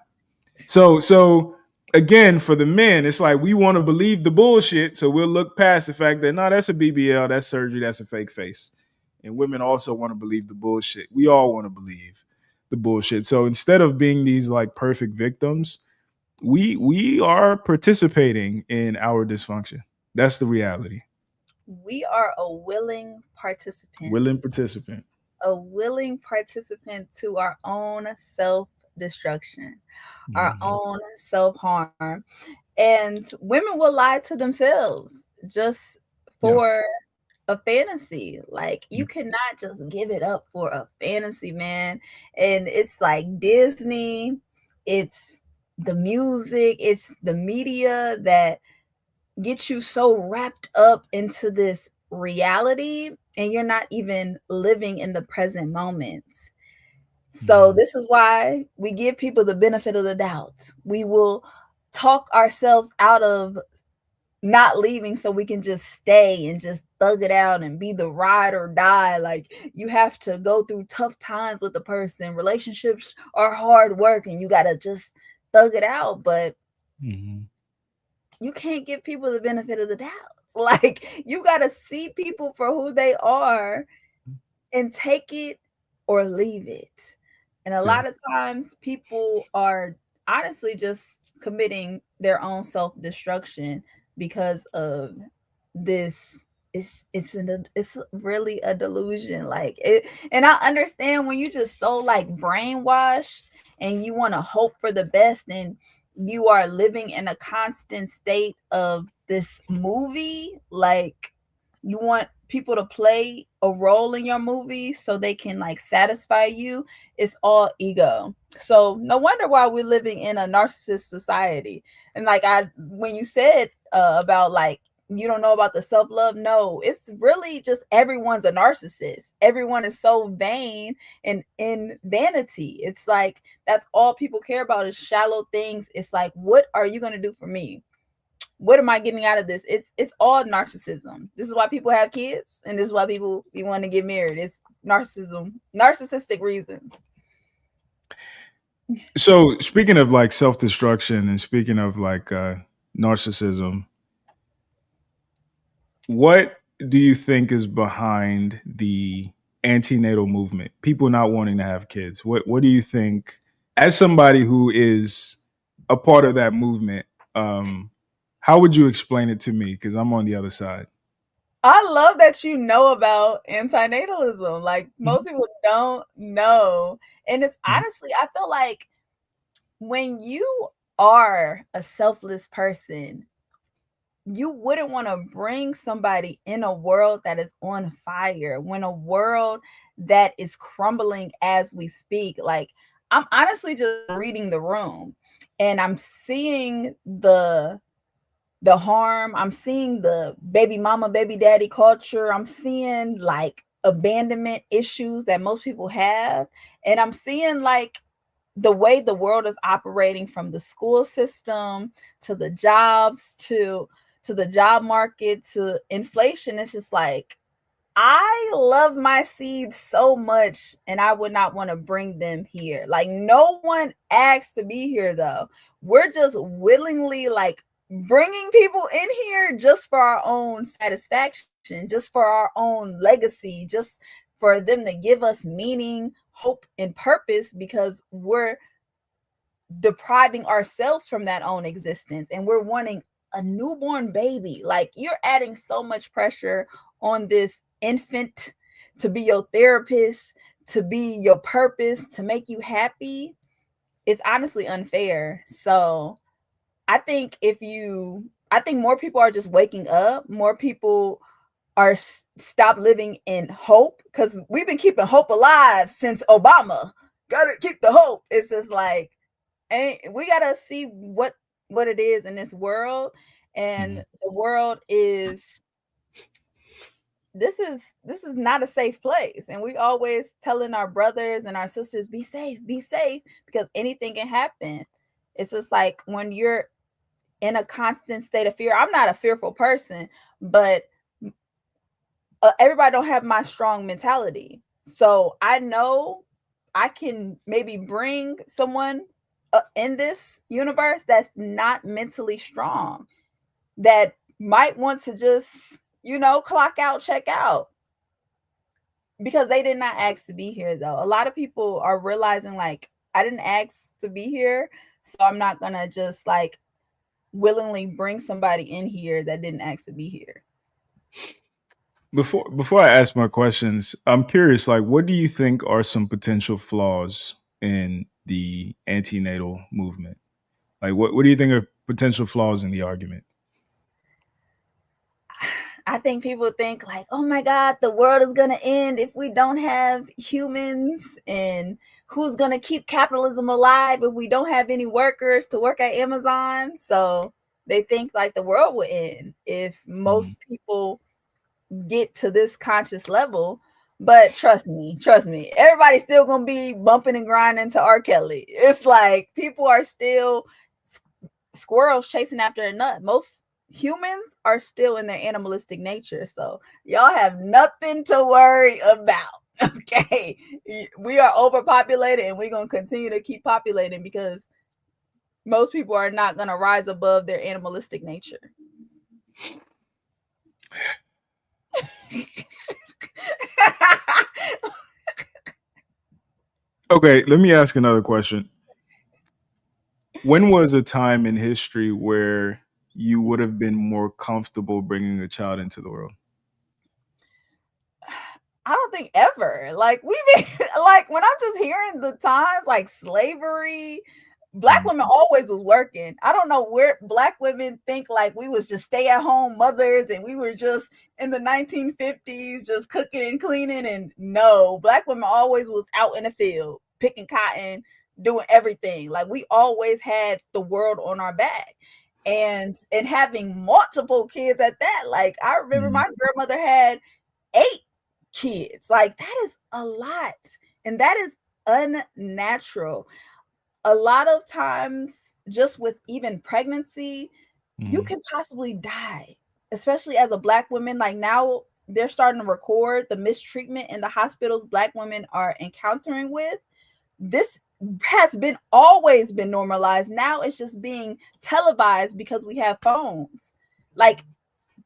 So again, for the men, it's like we want to believe the bullshit, so we'll look past the fact that no, that's a BBL, that's surgery, that's a fake face. And women also want to believe the bullshit. We all want to believe the bullshit. So instead of being these like perfect victims, we are participating in our dysfunction. That's the reality. We are a willing participant. Willing participant. A willing participant to our own self-destruction, our own self-harm. And women will lie to themselves just for a fantasy. Like, you cannot just give it up for a fantasy, man. And it's like Disney, it's the music, it's the media that gets you so wrapped up into this reality, and you're not even living in the present moment. So this is why we give people the benefit of the doubt. We will talk ourselves out of not leaving so we can just stay and just thug it out and be the ride or die. Like, you have to go through tough times with the person. Relationships are hard work and you got to just thug it out. But you can't give people the benefit of the doubt. Like, you got to see people for who they are and take it or leave it. And a lot of times people are honestly just committing their own self-destruction because of this. It's really a delusion. Like it, and I understand when you just so like brainwashed and you want to hope for the best, and you are living in a constant state of this movie. Like, you want people to play a role in your movie so they can like satisfy you. It's all ego. So no wonder why we're living in a narcissist society. And like when you said about like, you don't know about the self-love, no, it's really just everyone's a narcissist. Everyone is so vain and in vanity. It's like that's all people care about is shallow things. It's like, what are you going to do for me? What am I getting out of this? It's all narcissism. This is why people have kids, and this is why people want to get married. It's narcissistic reasons. So speaking of like self-destruction and speaking of like narcissism, what do you think is behind the antenatal movement? People not wanting to have kids. What do you think, as somebody who is a part of that movement, how would you explain it to me? Because I'm on the other side. I love that you know about antinatalism. Like, most people don't know. And it's honestly, I feel like when you are a selfless person, you wouldn't want to bring somebody in a world that is on fire, when a world that is crumbling as we speak. Like, I'm honestly just reading the room and I'm seeing the harm. I'm seeing the baby mama, baby daddy culture. I'm seeing like abandonment issues that most people have. And I'm seeing like the way the world is operating, from the school system to the jobs to the job market to inflation. It's just like, I love my seeds so much and I would not want to bring them here. Like, no one asked to be here though. We're just willingly like bringing people in here just for our own satisfaction, just for our own legacy, just for them to give us meaning, hope, and purpose, because we're depriving ourselves from that own existence and we're wanting a newborn baby. Like, you're adding so much pressure on this infant to be your therapist, to be your purpose, to make you happy. It's honestly unfair. So I think more people are just waking up. More people are stop living in hope, because we've been keeping hope alive since Obama. Gotta keep the hope. It's just like, and we gotta see what it is in this world. And the world is, this is not a safe place. And we always telling our brothers and our sisters, be safe, because anything can happen. It's just like, when you're in a constant state of fear, I'm not a fearful person, but everybody don't have my strong mentality. So I know I can maybe bring someone in this universe that's not mentally strong, that might want to just, clock out, check out, because they did not ask to be here though. A lot of people are realizing, like, I didn't ask to be here, so I'm not gonna just like willingly bring somebody in here that didn't ask to be here. Before I ask my questions, I'm curious, like, what do you think are some potential flaws in the antenatal movement? Like, what do you think are potential flaws in the argument? I think people think like, oh my God, the world is going to end if we don't have humans, and who's going to keep capitalism alive if we don't have any workers to work at Amazon? So they think like the world will end if most people get to this conscious level. But trust me, everybody's still going to be bumping and grinding to R. Kelly. It's like, people are still squirrels chasing after a nut. Most humans are still in their animalistic nature. So y'all have nothing to worry about. Okay. We are overpopulated and we're going to continue to keep populating, because most people are not going to rise above their animalistic nature. Okay, let me ask another question. When was a time in history where you would have been more comfortable bringing a child into the world? I don't think ever. Like, we've been like, when I'm just hearing the times, like slavery, Black women always was working. I don't know where Black women think like we was just stay at home mothers and we were just in the 1950s just cooking and cleaning. And no, Black women always was out in the field picking cotton, doing everything. Like, we always had the world on our back, and having multiple kids at that. Like, I remember my grandmother had 8 kids. Like, that is a lot, and that is unnatural. A lot of times, just with even pregnancy, you can possibly die, especially as a Black woman. Like, now they're starting to record the mistreatment in the hospitals Black women are encountering with. This has always been normalized. Now it's just being televised because we have phones. Like,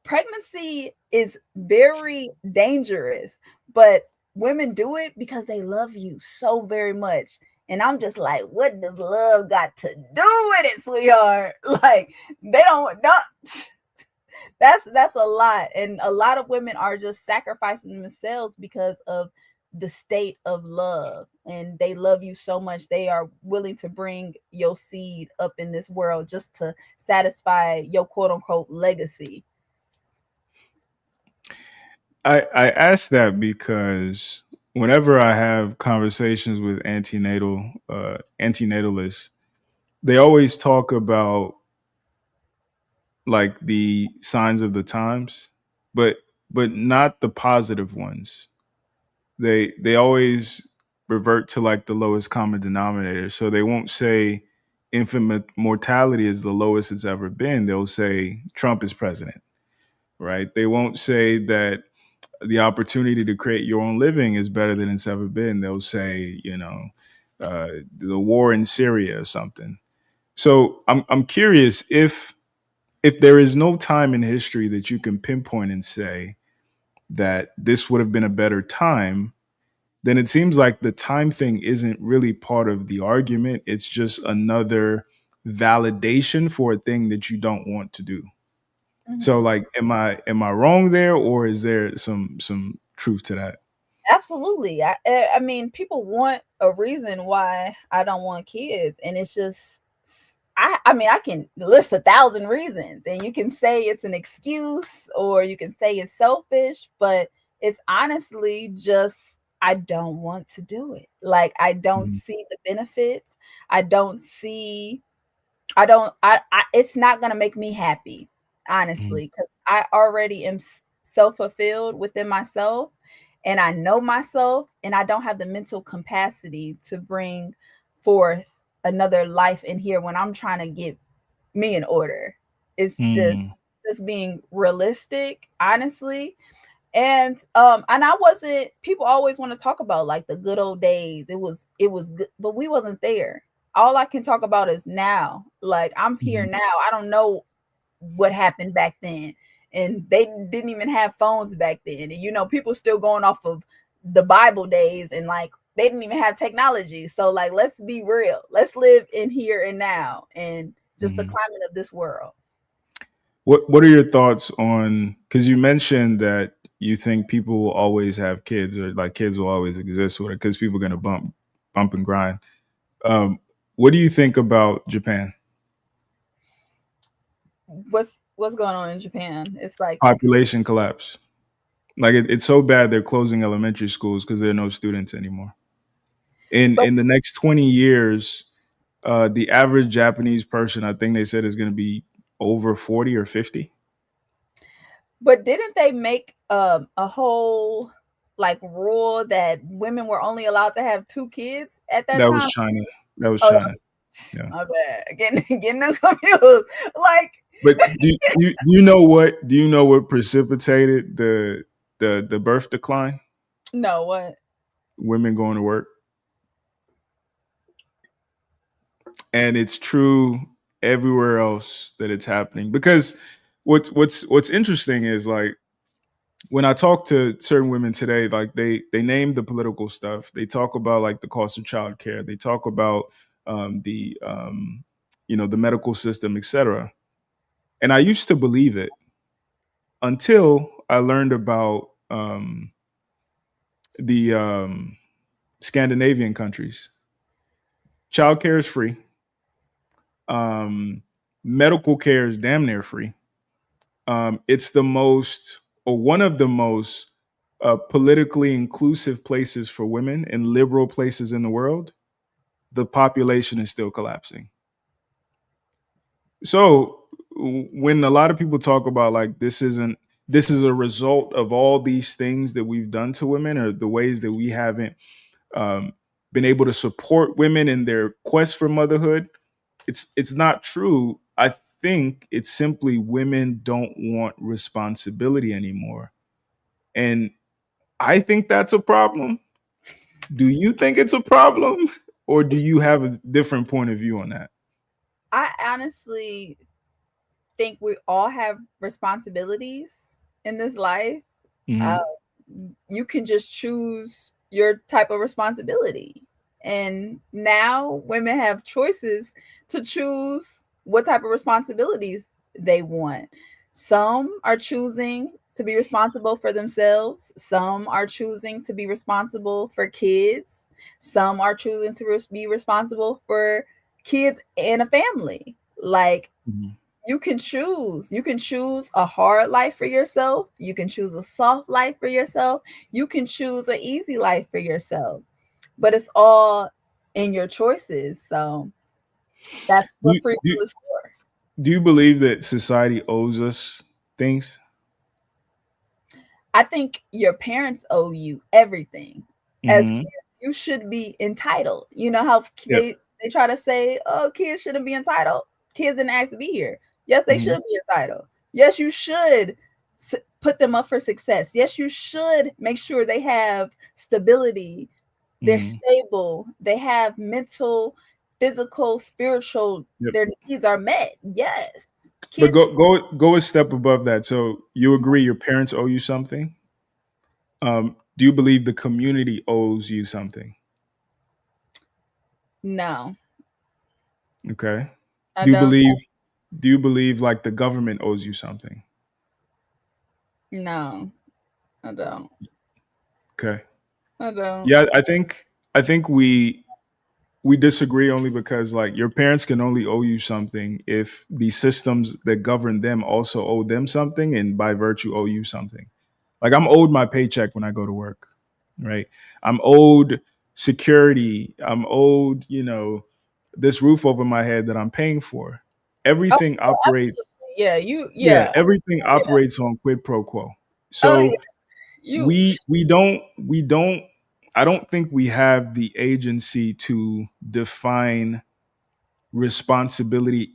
pregnancy is very dangerous, but women do it because they love you so very much. And I'm just like, what does love got to do with it, sweetheart? Like, they don't that's a lot. And a lot of women are just sacrificing themselves because of the state of love, and they love you so much they are willing to bring your seed up in this world just to satisfy your quote unquote legacy. I ask that because whenever I have conversations with antinatalists, they always talk about like the signs of the times, but not the positive ones. They always revert to like the lowest common denominator. So they won't say infant mortality is the lowest it's ever been. They'll say Trump is president, right? They won't say that the opportunity to create your own living is better than it's ever been. They'll say, the war in Syria or something. So I'm curious if there is no time in history that you can pinpoint and say that this would have been a better time, then it seems like the time thing isn't really part of the argument. It's just another validation for a thing that you don't want to do. Mhm. So like, am I wrong there, or is there some truth to that? Absolutely. I mean, people want a reason why I don't want kids, and it's just I mean, I can list 1,000 reasons, and you can say it's an excuse or you can say it's selfish, but it's honestly just I don't want to do it. Like I don't see the benefits. I don't see I it's not going to make me happy, honestly, cuz I already am self-fulfilled within myself, and I know myself, and I don't have the mental capacity to bring forth another life in here when I'm trying to get me in order. It's just being realistic, honestly. And I wasn't people always want to talk about like the good old days. It was good, but we wasn't there. All I can talk about is now. Like I'm here now. I don't know what happened back then. And they didn't even have phones back then. And people still going off of the Bible days, and like they didn't even have technology. So like let's be real. Let's live in here and now and just the climate of this world. What are your thoughts on, because you mentioned that you think people will always have kids, or like kids will always exist with it because people are going to bump and grind. What do you think about Japan? What's going on in Japan? It's like population collapse. Like it's so bad they're closing elementary schools because there are no students anymore. In the next 20 years, the average Japanese person, I think they said, is going to be over 40 or 50. But didn't they make a whole like rule that women were only allowed to have 2 kids at that time? That was China. That was China. Yeah. My bad. Getting them confused. Like, but do you know what precipitated the birth decline? No, what? Women going to work. And it's true everywhere else that it's happening. Because what's interesting is like when I talk to certain women today, like they name the political stuff. They talk about like the cost of childcare. They talk about the medical system, etc. And I used to believe it until I learned about the Scandinavian countries. Childcare is free. Medical care is damn near free. It's the most, or one of the most politically inclusive places for women and liberal places in the world. The population is still collapsing. So when a lot of people talk about like this is a result of all these things that we've done to women, or the ways that we haven't been able to support women in their quest for motherhood, it's not true. I think it's simply women don't want responsibility anymore. And I think that's a problem. Do you think it's a problem? Or do you have a different point of view on that? I honestly think we all have responsibilities in this life. You can just choose your type of responsibility. And now women have choices to choose what type of responsibilities they want. Some are choosing to be responsible for themselves. Some are choosing to be responsible for kids. Some are choosing to be responsible for kids and a family. Like, you can choose. You can choose a hard life for yourself. You can choose a soft life for yourself. You can choose an easy life for yourself. But it's all in your choices. So that's what free will is for. Do you believe that society owes us things? I think your parents owe you everything. As Mhm. kids, you should be entitled. You know how they try to say, oh, kids shouldn't be entitled. Kids didn't ask to be here. Yes, they should be entitled. Yes, you should put them up for success. Yes, you should make sure they have stability. They're stable. They have mental, physical, spiritual. Their needs are met. Yes. But go a step above that. So you agree your parents owe you something? Do you believe the community owes you something? No. Okay. I Do you don't. believe like the government owes you something? No, I don't. Okay. I don't. Yeah, I think we disagree only because like your parents can only owe you something if the systems that govern them also owe them something and by virtue owe you something. Like I'm owed my paycheck when I go to work, right? I'm owed security. I'm owed, this roof over my head that I'm paying for. Everything operates. Absolutely. Yeah. Everything operates on quid pro quo. Oh, So we don't I don't think we have the agency to define responsibility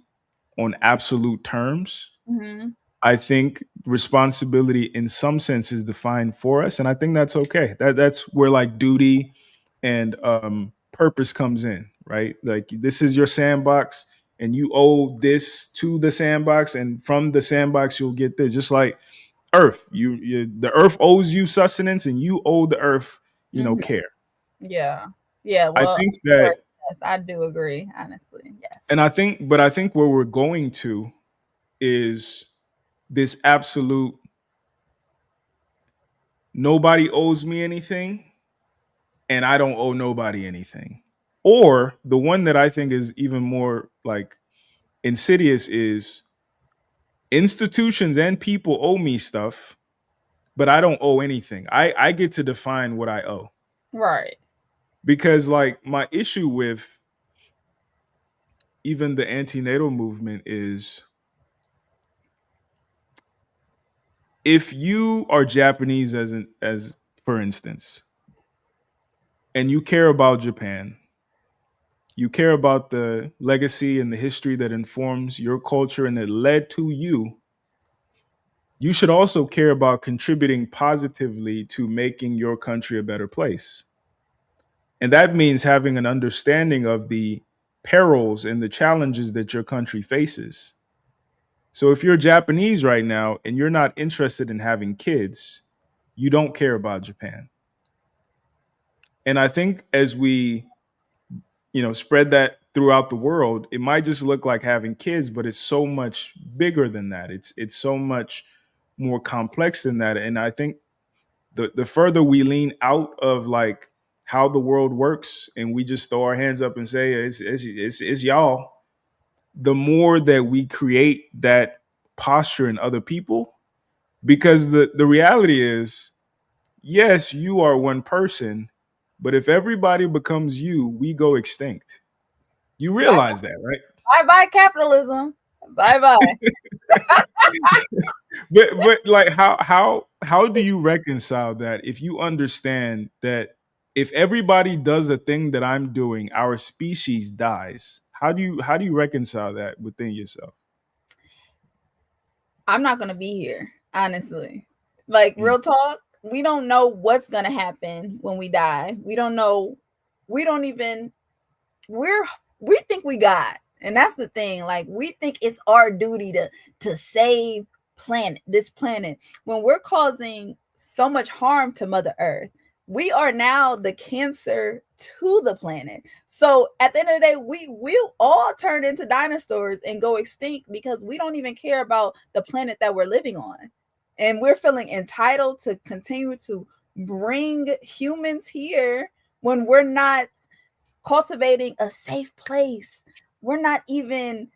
on absolute terms. Mhm. I think responsibility in some sense is defined for us, and I think that's okay. That's where like duty and purpose comes in, right? Like this is your sandbox, and you owe this to the sandbox, and from the sandbox you'll get this. Just like Earth, the Earth owes you sustenance, and you owe the Earth, care. Yeah. I Well, think that, yes, I do agree. Honestly, yes. and I think where we're going to is this absolute nobody owes me anything and I don't owe nobody anything. Or the one that I think is even more like insidious is institutions and people owe me stuff, but I don't owe anything. I get to define what I owe. Right. Because like my issue with even the antenatal movement is if you are Japanese as for instance, and you care about Japan, you care about the legacy and the history that informs your culture and that led to you, you should also care about contributing positively to making your country a better place. And that means having an understanding of the perils and the challenges that your country faces. So if you're Japanese right now and you're not interested in having kids, you don't care about Japan. And I think as we, spread that throughout the world, it might just look like having kids, but it's so much bigger than that. It's so much more complex than that. And I think the further we lean out of like how the world works and we just throw our hands up and say it's y'all, the more that we create that posture in other people. Because the reality is, yes, you are one person, but if everybody becomes you, we go extinct. You realize that, right? Bye capitalism. Bye. But like how do you reconcile that if you understand that if everybody does a thing that I'm doing, our species dies? How do you reconcile that within yourself? I'm not gonna be here, honestly. Like real talk, we don't know what's gonna happen when we die. We don't know. We don't even. We think we got, and that's the thing. Like we think it's our duty to save this planet when we're causing so much harm to Mother Earth. We are now the cancer to the planet. So at the end of the day, we will all turn into dinosaurs and go extinct because we don't even care about the planet that we're living on. and we're feeling entitled to continue to bring humans here when we're not cultivating a safe place. We're littering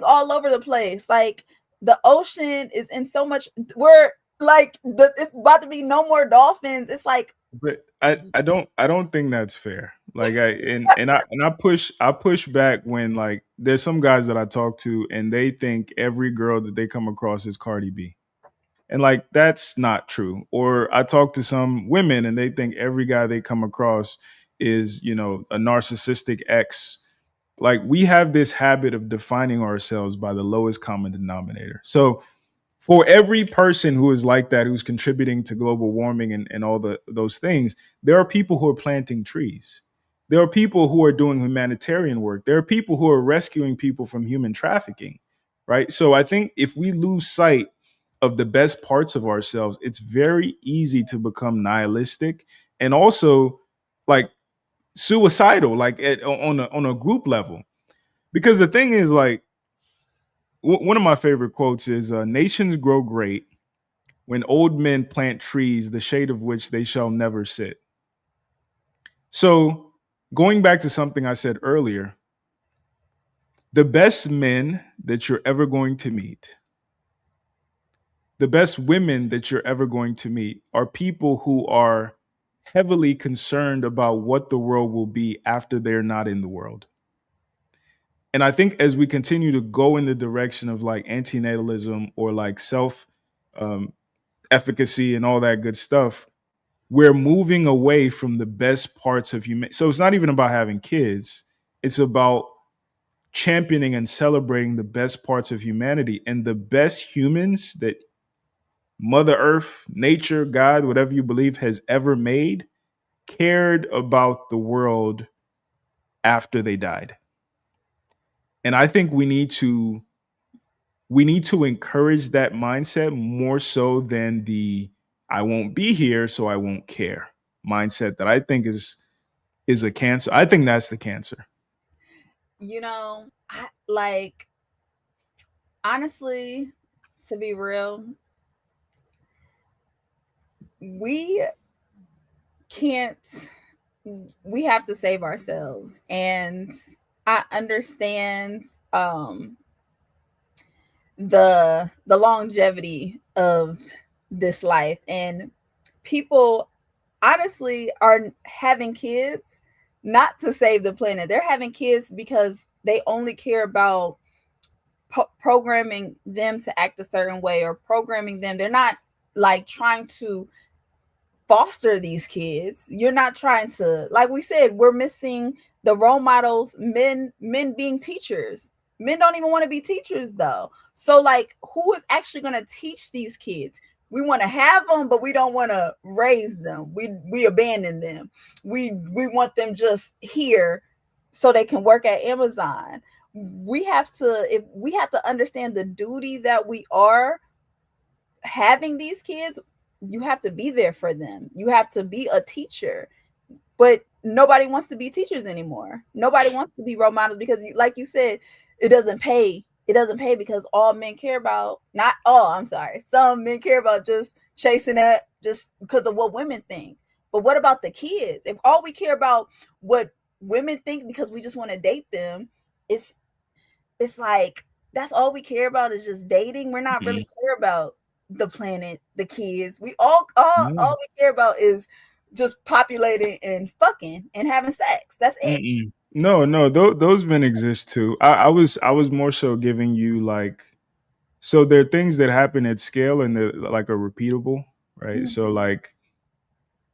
all over the place. Like the ocean is in so much, we're like it's about to be no more dolphins. It's like, But I don't think that's fair. Like I push back when like there's some guys that I talk to and they think every girl that they come across is Cardi B. And like that's not true. Or I talk to some women and they think every guy they come across is, you know, a narcissistic ex. Like we have this habit of defining ourselves by the lowest common denominator. So for every person who is like that, who's contributing to global warming and all those things, there are people who are planting trees. There are people who are doing humanitarian work. There are people who are rescuing people from human trafficking, right? So I think if we lose sight of the best parts of ourselves, it's very easy to become nihilistic and also like suicidal, like on a group level. Because the thing is, like, one of my favorite quotes is nations grow great when old men plant trees, the shade of which they shall never sit. So going back to something I said earlier, the best men that you're ever going to meet, the best women that you're ever going to meet are people who are heavily concerned about what the world will be after they're not in the world. And I think as we continue to go in the direction of like antinatalism or like self efficacy and all that good stuff, we're moving away from the best parts of human. So it's not even about having kids. It's about championing and celebrating the best parts of humanity, and the best humans that Mother Earth, nature, God, whatever you believe has ever made, cared about the world after they died. And I think we need to encourage that mindset more so than the I won't be here, so I won't care mindset that I think is a cancer. I think that's the cancer. you know, I like, honestly, to be real, we have to save ourselves. And I understand the longevity of this life, and people honestly are having kids not to save the planet. They're having kids because they only care about programming them to act a certain way, or programming them. They're not like trying to foster these kids. You're not trying to, like we said, we're missing the role models, men being teachers. Men don't even want to be teachers though. So like, who is actually going to teach these kids? We want to have them, but we don't want to raise them. We abandon them. We want them just here so they can work at Amazon. We have to understand the duty that we are having these kids. You have to be there for them. You have to be a teacher. But nobody wants to be teachers anymore. Nobody wants to be role models because, like you said, it doesn't pay. It doesn't pay because all men care about, not all, I'm sorry, some men care about just chasing that just because of what women think. But what about the kids? If all we care about what women think because we just want to date them, it's like that's all we care about is just dating. We're not really care about the planet, the kids. We all we care about is just populating and fucking and having sex. That's it. No, those men exist too. I was more so giving you like, so there are things that happen at scale and they're like are repeatable, right? So like,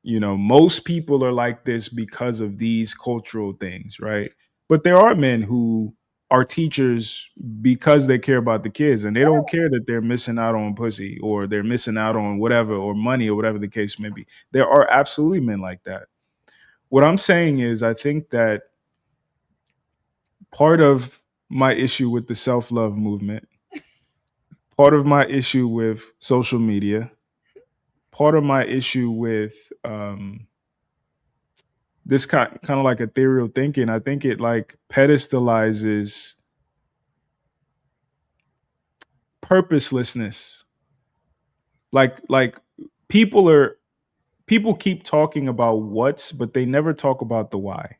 you know, most people are like this because of these cultural things, right? But there are men who are teachers because they care about the kids and they don't care that they're missing out on pussy or they're missing out on whatever, or money, or whatever the case may be. There are absolutely men like that. What I'm saying is, I think that part of my issue with the self-love movement, part of my issue with social media, part of my issue with this kind of like ethereal thinking, I think it like pedestalizes purposelessness Like people keep talking about what's, but they never talk about the why.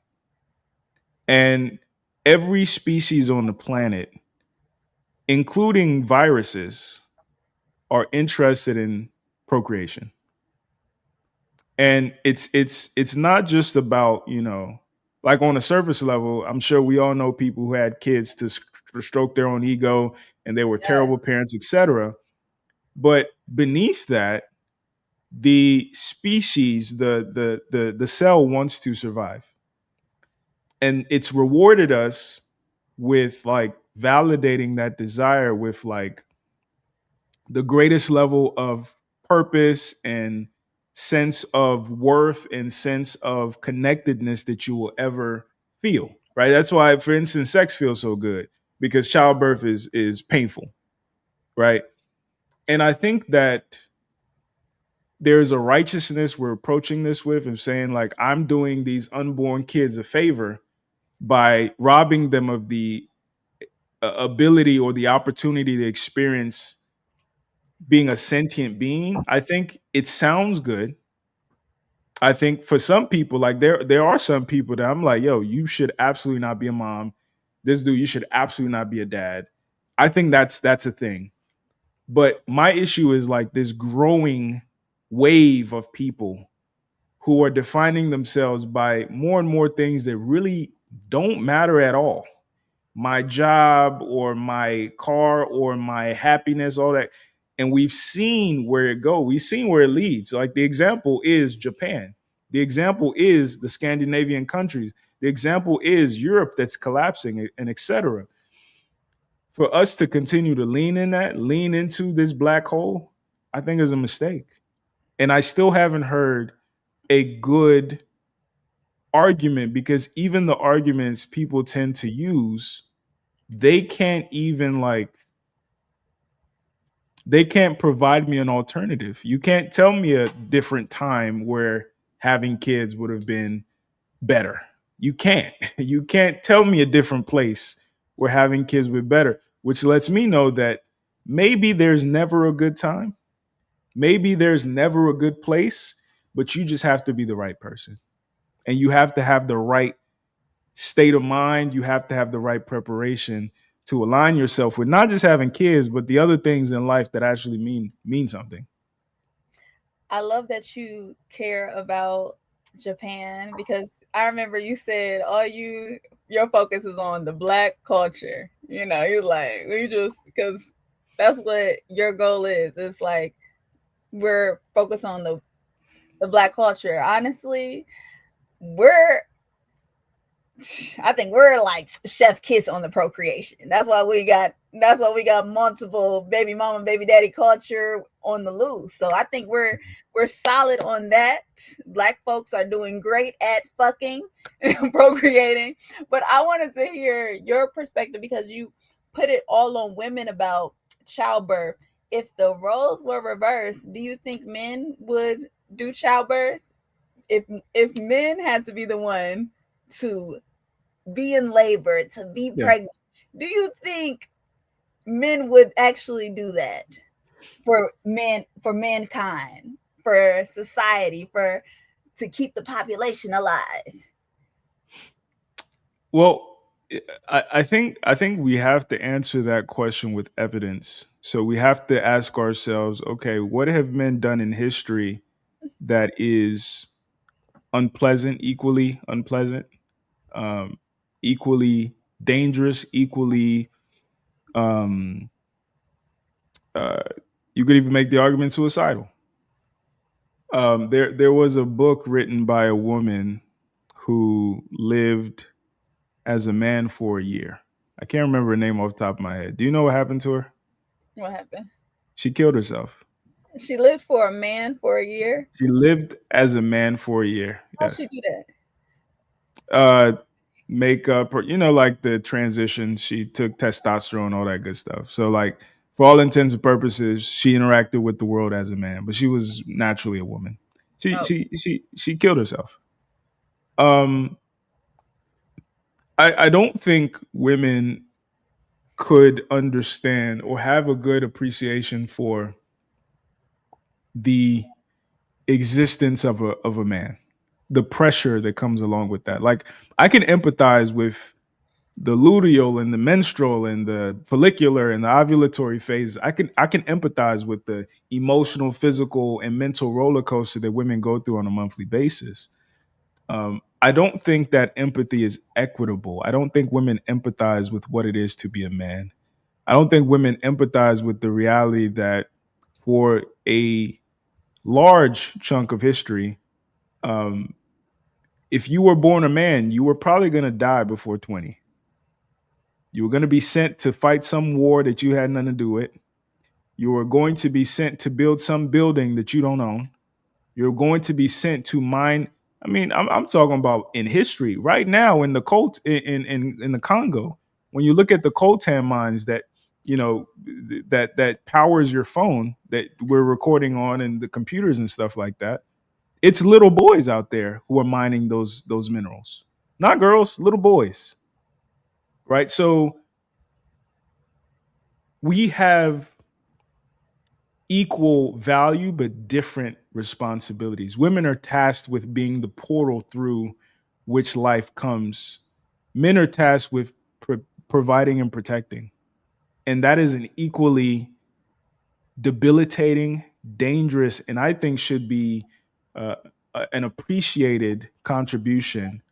And every species on the planet, including viruses, are interested in procreation. And it's not just about, like on a surface level, I'm sure we all know people who had kids to stroke their own ego and they were terrible parents, etc. But beneath that, the species, the cell wants to survive. And it's rewarded us with like validating that desire with like the greatest level of purpose and sense of worth and sense of connectedness that you will ever feel, right? That's why, for instance, sex feels so good, because childbirth is painful, right? And I think that there's a righteousness we're approaching this with, and saying like, I'm doing these unborn kids a favor by robbing them of the ability or the opportunity to experience being a sentient being. I think it sounds good. I think for some people, like there are some people that I'm like, yo, you should absolutely not be a mom. This dude, you should absolutely not be a dad. I think that's a thing. But my issue is like this growing wave of people who are defining themselves by more and more things that really don't matter at all. My job or my car or my happiness, all that. And we've seen where it goes. We've seen where it leads. Like the example is Japan. The example is the Scandinavian countries. The example is Europe that's collapsing, and etc. For us to continue to lean into this black hole, I think is a mistake. And I still haven't heard a good argument, because even the arguments people tend to use, they can't provide me an alternative. You can't tell me a different time where having kids would have been better. You can't. You can't tell me a different place where having kids would be better, which lets me know that maybe there's never a good time. Maybe there's never a good place, but you just have to be the right person. And you have to have the right state of mind. You have to have the right preparation to align yourself with not just having kids, but the other things in life that actually mean something. I love that you care about Japan, because I remember you said your focus is on the black culture. You're like, because that's what your goal is. It's like we're focused on the black culture. Honestly, I think we're like chef kiss on the procreation. That's why we got multiple baby mama, baby daddy culture on the loose. So I think we're solid on that. Black folks are doing great at fucking and procreating. But I wanted to hear your perspective, because you put it all on women about childbirth. If the roles were reversed, do you think men would do childbirth? If men had to be the one to be in labor, to be pregnant, do you think men would actually do that for mankind, for society, to keep the population alive? Well, I think we have to answer that question with evidence. So we have to ask ourselves, okay, what have men done in history that is equally unpleasant, equally dangerous, equally you could even make the argument suicidal. There was a book written by a woman who lived as a man for a year. I can't remember her name off the top of my head. Do you know what happened to her? What happened? She killed herself. She lived for a man for a year? She lived as a man for a year. How'd she do that? Makeup, or like the transition. She took testosterone, all that good stuff. So like, for all intents and purposes, she interacted with the world as a man, but she was naturally a woman. She killed herself. I don't think women could understand or have a good appreciation for the existence of a man, the pressure that comes along with that. Like, I can empathize with the luteal and the menstrual and the follicular and the ovulatory phase. I can empathize with the emotional, physical, and mental roller coaster that women go through on a monthly basis. I don't think that empathy is equitable. I don't think women empathize with what it is to be a man. I don't think women empathize with the reality that for a large chunk of history, if you were born a man, you were probably going to die before 20. You were going to be sent to fight some war that you had nothing to do with. You were going to be sent to build some building that you don't own. You're going to be sent to mine. I mean, I'm talking about in history right now in the in the Congo. When you look at the coltan mines that that powers your phone that we're recording on and the computers and stuff like that, it's little boys out there who are mining those minerals, not girls, little boys. Right. So we have equal value, but different responsibilities. Women are tasked with being the portal through which life comes. Men are tasked with providing and protecting. And that is an equally debilitating, dangerous, and I think should be an appreciated contribution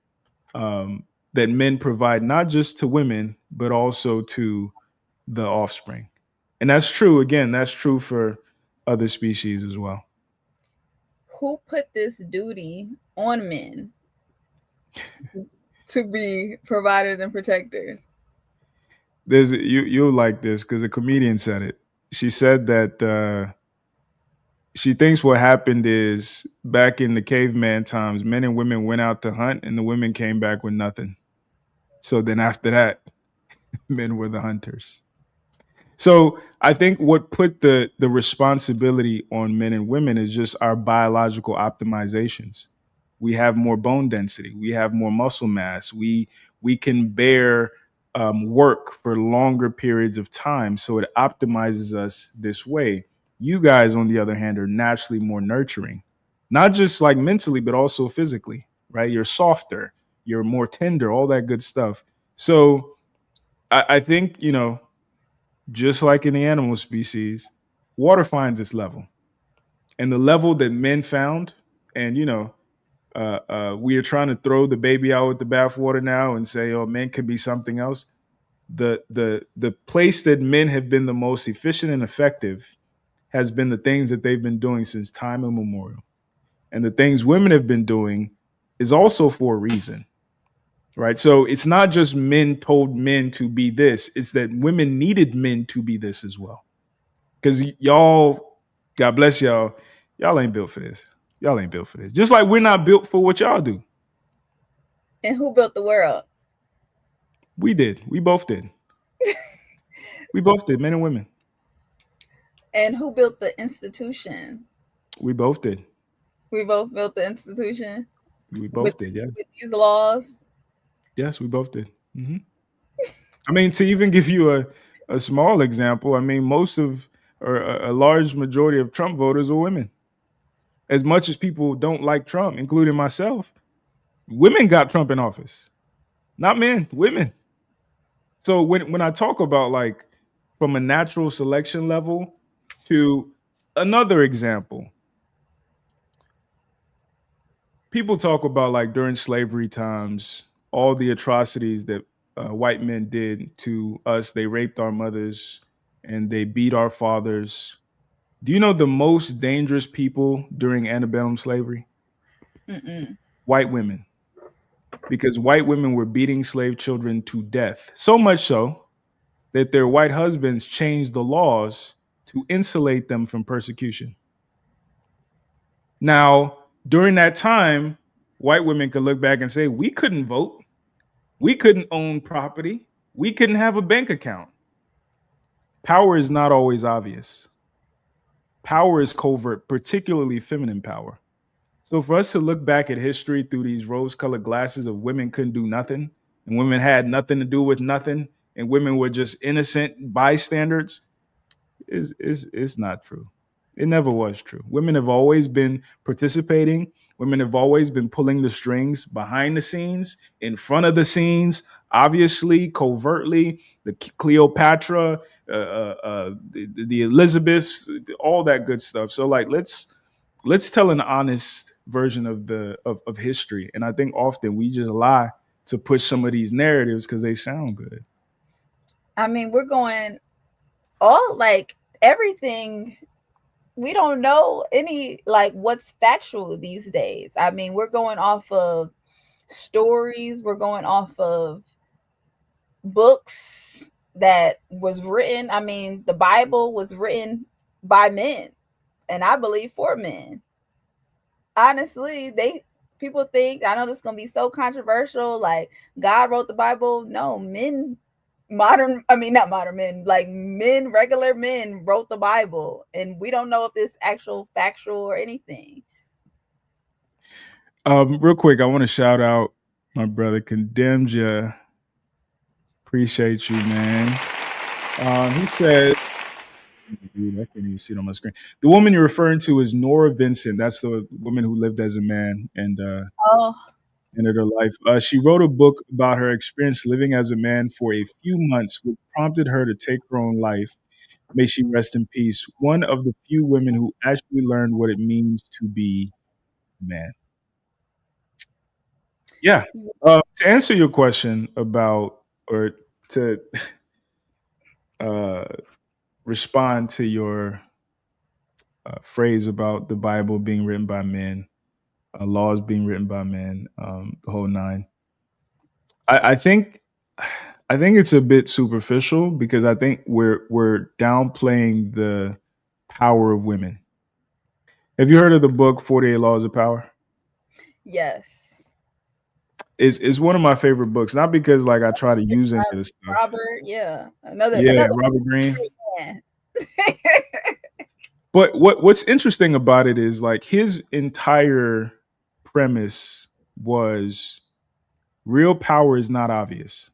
that men provide, not just to women, but also to the offspring. And that's true. Again, that's true for other species as well. Who put this duty on men to be providers and protectors? You'll like this because a comedian said it. She said that she thinks what happened is back in the caveman times, men and women went out to hunt and the women came back with nothing. So then after that, men were the hunters. So I think what put the responsibility on men and women is just our biological optimizations. We have more bone density. We have more muscle mass. We can bear work for longer periods of time. So it optimizes us this way. You guys, on the other hand, are naturally more nurturing, not just like mentally, but also physically, right? You're softer, you're more tender, all that good stuff. So I think, just like in the animal species, water finds its level. And the level that men found, and, we are trying to throw the baby out with the bathwater now and say, oh, men could be something else. The place that men have been the most efficient and effective has been the things that they've been doing since time immemorial. And the things women have been doing is also for a reason. Right. So it's not just men told men to be this. It's that women needed men to be this as well. Because y'all, God bless y'all, y'all ain't built for this. Y'all ain't built for this. Just like we're not built for what y'all do. And who built the world? We did. We both did. We both did, men and women. And who built the institution? We both did. We both built the institution? We both did, yes. With these laws? Yes, we both did. Mm-hmm. I mean, to even give you a small example, I mean, a large majority of Trump voters are women. As much as people don't like Trump, including myself, women got Trump in office. Not men, women. So when I talk about like from a natural selection level to another example, people talk about like during slavery times, all the atrocities that white men did to us. They raped our mothers and they beat our fathers. Do you know the most dangerous people during antebellum slavery? Mm-mm. White women. Because white women were beating slave children to death. So much so that their white husbands changed the laws to insulate them from persecution. Now, during that time, white women could look back and say, we couldn't vote. We couldn't own property. We couldn't have a bank account. Power is not always obvious. Power is covert, particularly feminine power. So for us to look back at history through these rose-colored glasses of women couldn't do nothing, and women had nothing to do with nothing, and women were just innocent bystanders, is not true. It never was true. Women have always been participating. Women have always been pulling the strings behind the scenes, in front of the scenes, obviously, covertly. The Cleopatra, the Elizabeths, all that good stuff. So, like, let's tell an honest version of history. And I think often we just lie to push some of these narratives because they sound good. I mean, we're going all like everything. We don't know any like what's factual these days. I mean, we're going off of stories, we're going off of books that was written. I mean, the Bible was written by men, and I believe for men. Honestly, people think, I know this is gonna be so controversial, like God wrote the Bible. No, men, not modern men, like men, regular men wrote the Bible, and we don't know if this actual factual or anything. Real quick, I want to shout out my brother Condemned Ya. Appreciate you, man. He said, dude, I can't even see it on my screen. The woman you're referring to is Nora Vincent. That's the woman who lived as a man and ended her life. She wrote a book about her experience living as a man for a few months, which prompted her to take her own life. May she rest in peace. One of the few women who actually learned what it means to be a man. Yeah. To answer your question about, or to respond to your phrase about the Bible being written by men, laws being written by men, the whole nine. I think it's a bit superficial because I think we're downplaying the power of women. Have you heard of the book 48 Laws of Power? Yes. It's one of my favorite books, not because like I try to use any of this stuff. Robert Greene. But what's interesting about it is like his entire premise was real power is not obvious.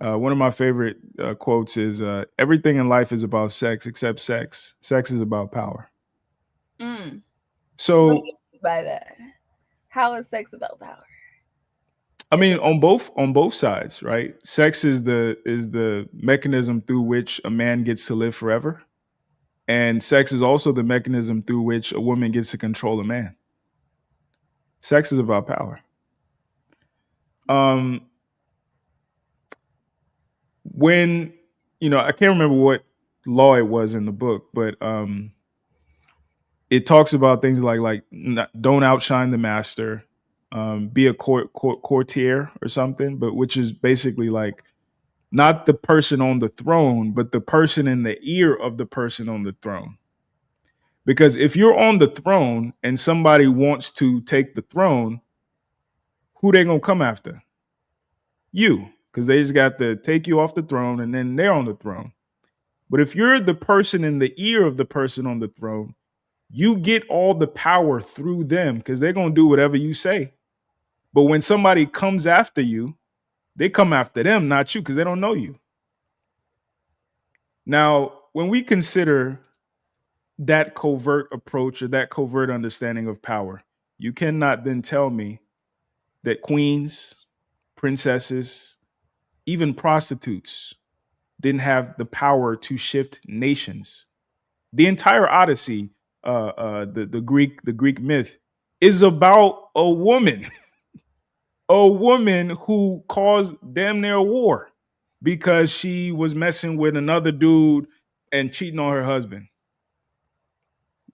One of my favorite quotes is everything in life is about sex except sex. Sex is about power. So what do you mean by that? How is sex about power? I mean, on both sides, right? Sex is the mechanism through which a man gets to live forever. And sex is also the mechanism through which a woman gets to control a man. Sex is about power. When, I can't remember what law it was in the book, but it talks about things like don't outshine the master, be a courtier or something, but which is basically like not the person on the throne, but the person in the ear of the person on the throne. Because if you're on the throne and somebody wants to take the throne, who they gonna come after? You, because they just got to take you off the throne and then they're on the throne. But if you're the person in the ear of the person on the throne, you get all the power through them because they're gonna do whatever you say. But when somebody comes after you, they come after them, not you, because they don't know you. Now, when we consider that covert approach or that covert understanding of power, you cannot then tell me that queens, princesses, even prostitutes didn't have the power to shift nations. The entire Odyssey, the Greek myth, is about a woman. A woman who caused damn near a war because she was messing with another dude and cheating on her husband.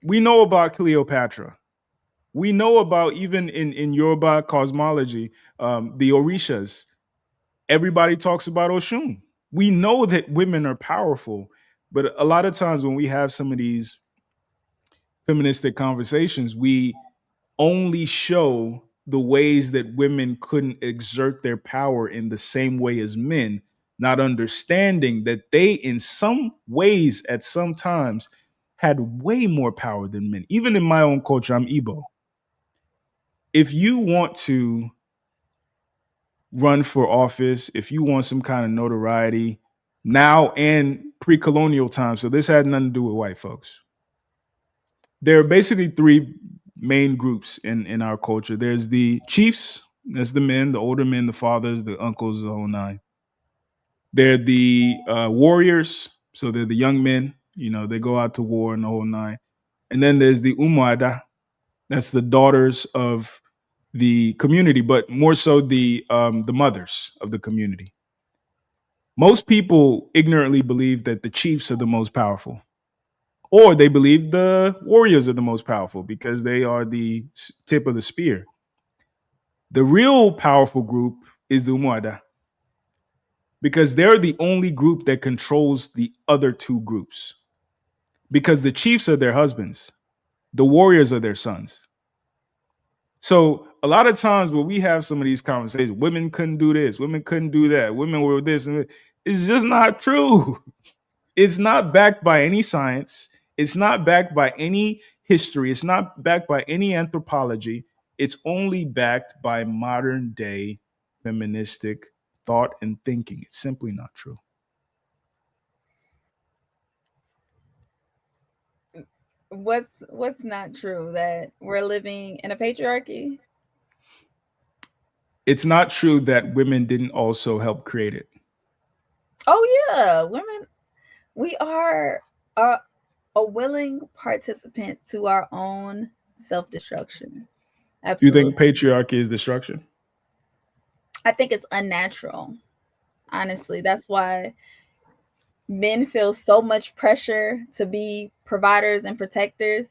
We know about Cleopatra. We know about, even in Yoruba cosmology, the Orishas. Everybody talks about Oshun. We know that women are powerful, but a lot of times when we have some of these feministic conversations, we only show the ways that women couldn't exert their power in the same way as men, not understanding that they, in some ways, at some times, had way more power than men. Even in my own culture, I'm Igbo. If you want to run for office, if you want some kind of notoriety, now and pre-colonial times. So this had nothing to do with white folks. There are basically three main groups in our culture. There's the chiefs, that's the men, the older men, the fathers, the uncles, the whole nine. They're the warriors, so they're the young men. You know, they go out to war and the whole nine. And then there's the umuada, that's the daughters of the community, but more so the mothers of the community. Most people ignorantly believe that the chiefs are the most powerful, or they believe the warriors are the most powerful because they are the tip of the spear. The real powerful group is the umuada, because they're the only group that controls the other two groups. Because the chiefs are their husbands, the warriors are their sons. So a lot of times when we have some of these conversations, women couldn't do this, women couldn't do that, women were this, and it's just not true. It's not backed by any science. It's not backed by any history. It's not backed by any anthropology. It's only backed by modern day feministic thought and thinking. It's simply not true. What's not true? That we're living in a patriarchy? It's not true that women didn't also help create it. Oh yeah, women. We are a willing participant to our own self-destruction. Do you Absolutely. think patriarchy is destruction? I think it's unnatural. Honestly, that's why men feel so much pressure to be providers and protectors.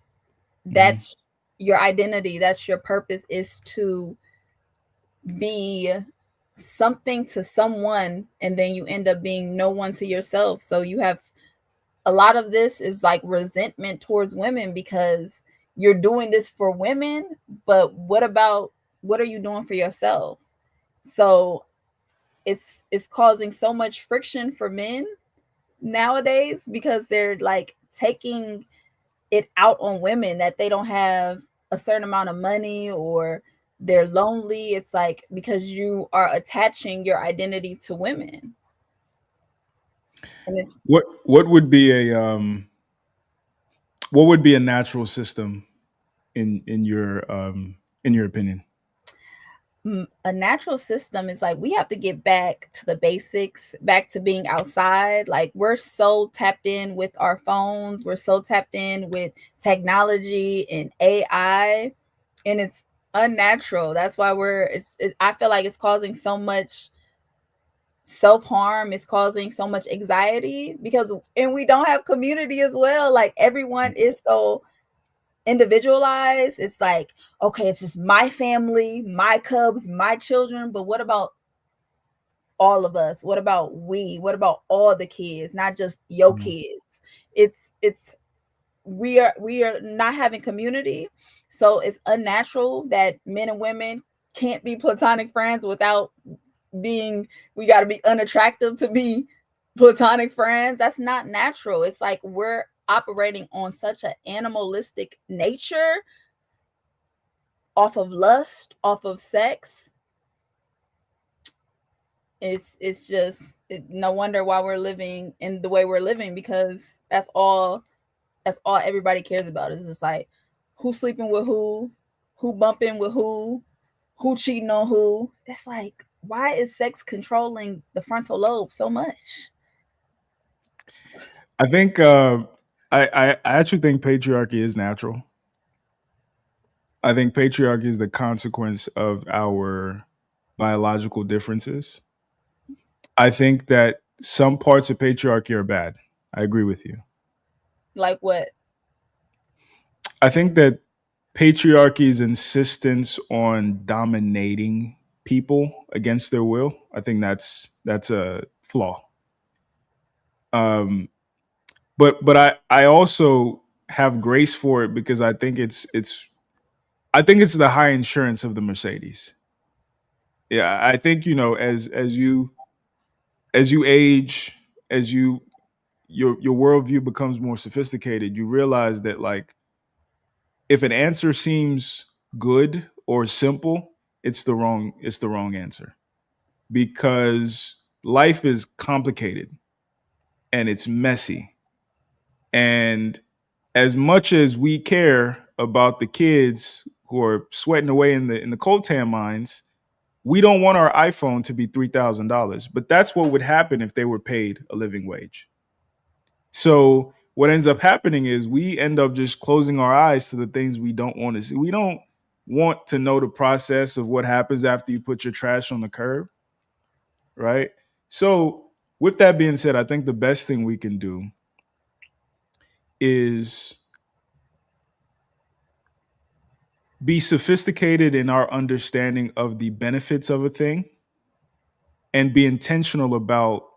That's your identity. That's your purpose, is to be something to someone, and then you end up being no one to yourself. So you have a lot of this is like resentment towards women because you're doing this for women, but what are you doing for yourself? So it's causing so much friction for men nowadays because they're like taking it out on women that they don't have a certain amount of money or they're lonely. It's like because you are attaching your identity to women. And What would be a natural system in your opinion? a natural system is like we have to get back to the basics, back to being outside. Like we're so tapped in with our phones, we're so tapped in with technology and AI, and it's unnatural. That's why I feel like it's causing so much self-harm, it's causing so much anxiety and we don't have community as well. Like everyone is so individualized. It's like, okay, it's just my family, my cubs, my children, but what about all of us? What about what about all the kids, not just your kids? We are not having community. So it's unnatural that men and women can't be platonic friends without we got to be unattractive to be platonic friends. That's not natural. It's like we're operating on such an animalistic nature, off of lust, off of sex. It's just no wonder why we're living in the way we're living, because that's all everybody cares about. Is just like who's sleeping with who bumping with who cheating on who. It's like, why is sex controlling the frontal lobe so much? I think I actually think patriarchy is natural. I think patriarchy is the consequence of our biological differences. I think that some parts of patriarchy are bad. I agree with you. Like what? I think that patriarchy's insistence on dominating people against their will, I think that's a flaw. But I also have grace for it because I think it's the high insurance of the Mercedes. Yeah, I think as you age, as your worldview becomes more sophisticated, you realize that like if an answer seems good or simple, it's the wrong answer, because life is complicated. and it's messy. And as much as we care about the kids who are sweating away in the coltan mines, we don't want our iPhone to be $3,000. But that's what would happen if they were paid a living wage. So what ends up happening is we end up just closing our eyes to the things we don't want to see. We don't want to know the process of what happens after you put your trash on the curb, right? So with that being said, I think the best thing we can do is be sophisticated in our understanding of the benefits of a thing and be intentional about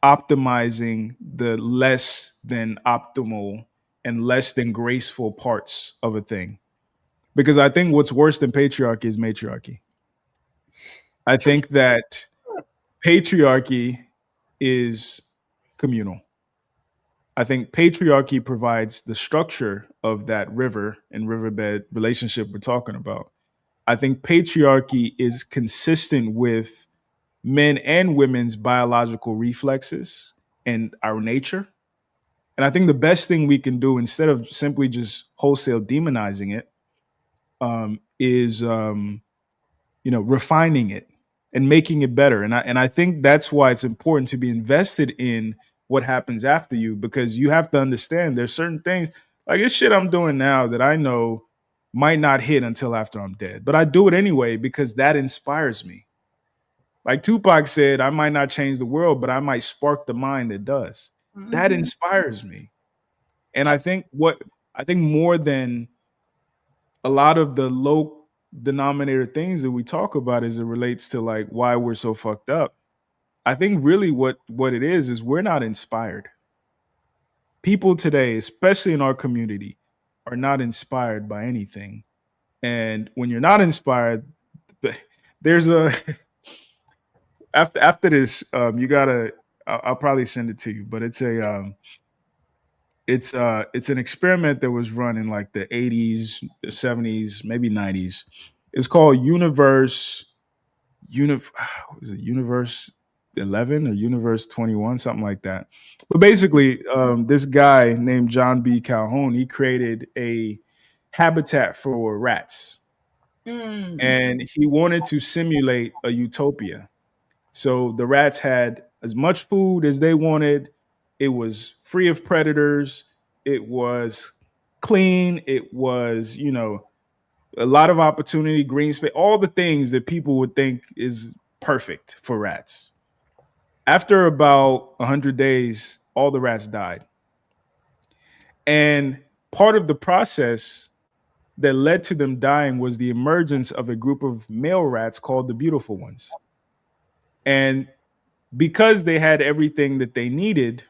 optimizing the less than optimal and less than graceful parts of a thing. Because I think what's worse than patriarchy is matriarchy. I think that patriarchy is communal. I think patriarchy provides the structure of that river and riverbed relationship we're talking about. I think patriarchy is consistent with men and women's biological reflexes and our nature. And I think the best thing we can do, instead of simply just wholesale demonizing it, is refining it and making it better. And I think that's why it's important to be invested in what happens after you, because you have to understand there's certain things like this shit I'm doing now that I know might not hit until after I'm dead, but I do it anyway because that inspires me. Like Tupac said, I might not change the world, but I might spark the mind that does. Mm-hmm. That inspires me. And I think more than a lot of the low denominator things that we talk about as it relates to like why we're so fucked up, I think really what it is we're not inspired. People today, especially in our community, are not inspired by anything. And when you're not inspired, there's a after this, you gotta. I'll probably send it to you, but it's an experiment that was run in like the 80s, 70s, maybe 90s. It's called Universe 11 or Universe 21, something like that. But basically, this guy named John B. Calhoun, he created a habitat for rats. And he wanted to simulate a utopia. So the rats had as much food as they wanted. It was free of predators. It was clean. It was, a lot of opportunity, green space, all the things that people would think is perfect for rats. After about 100 days, all the rats died. And part of the process that led to them dying was the emergence of a group of male rats called the beautiful ones. And because they had everything that they needed,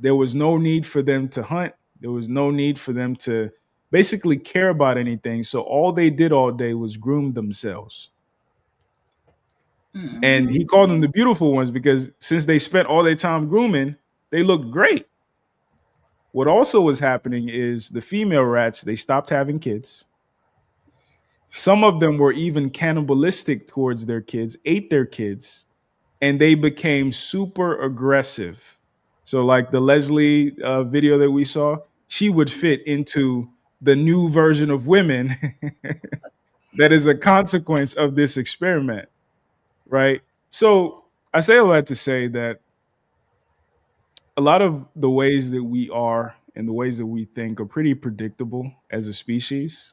there was no need for them to hunt. There was no need for them to basically care about anything. So all they did all day was groom themselves. Mm-hmm. And he called them the beautiful ones because since they spent all their time grooming, they looked great. What also was happening is the female rats, they stopped having kids. Some of them were even cannibalistic towards their kids, ate their kids, and they became super aggressive. So like the Leslie video that we saw, she would fit into the new version of women that is a consequence of this experiment, right? So I say all that to say that a lot of the ways that we are and the ways that we think are pretty predictable as a species,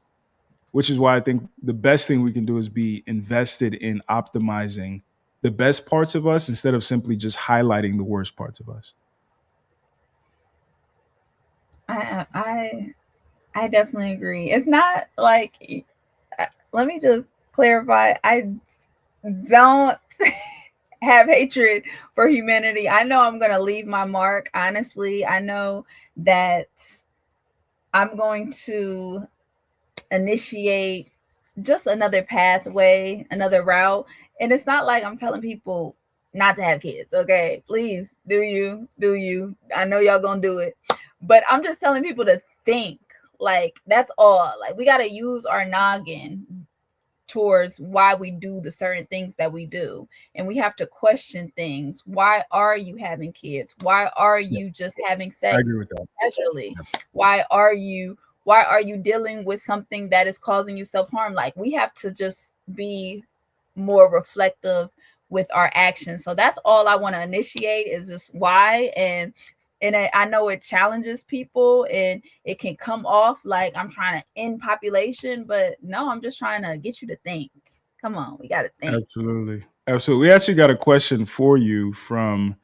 which is why I think the best thing we can do is be invested in optimizing the best parts of us instead of simply just highlighting the worst parts of us. I definitely agree. It's not like, let me just clarify. I don't have hatred for humanity. I know I'm going to leave my mark. Honestly, I know that I'm going to initiate just another pathway, another route. And it's not like I'm telling people not to have kids. Okay, please do you. I know y'all gonna do it. But I'm just telling people to think. Like, that's all. Like, we got to use our noggin. towards why we do the certain things that we do. And we have to question things. Why are you having kids? Why are you just having sex I agree with that. casually? Why are you dealing with something that is causing you self-harm? Like, we have to just be more reflective with our actions. So that's all I want to initiate, is just why. And I know it challenges people and it can come off like I'm trying to end population, but no, I'm just trying to get you to think. Come on, we got to think. Absolutely. We actually got a question for you from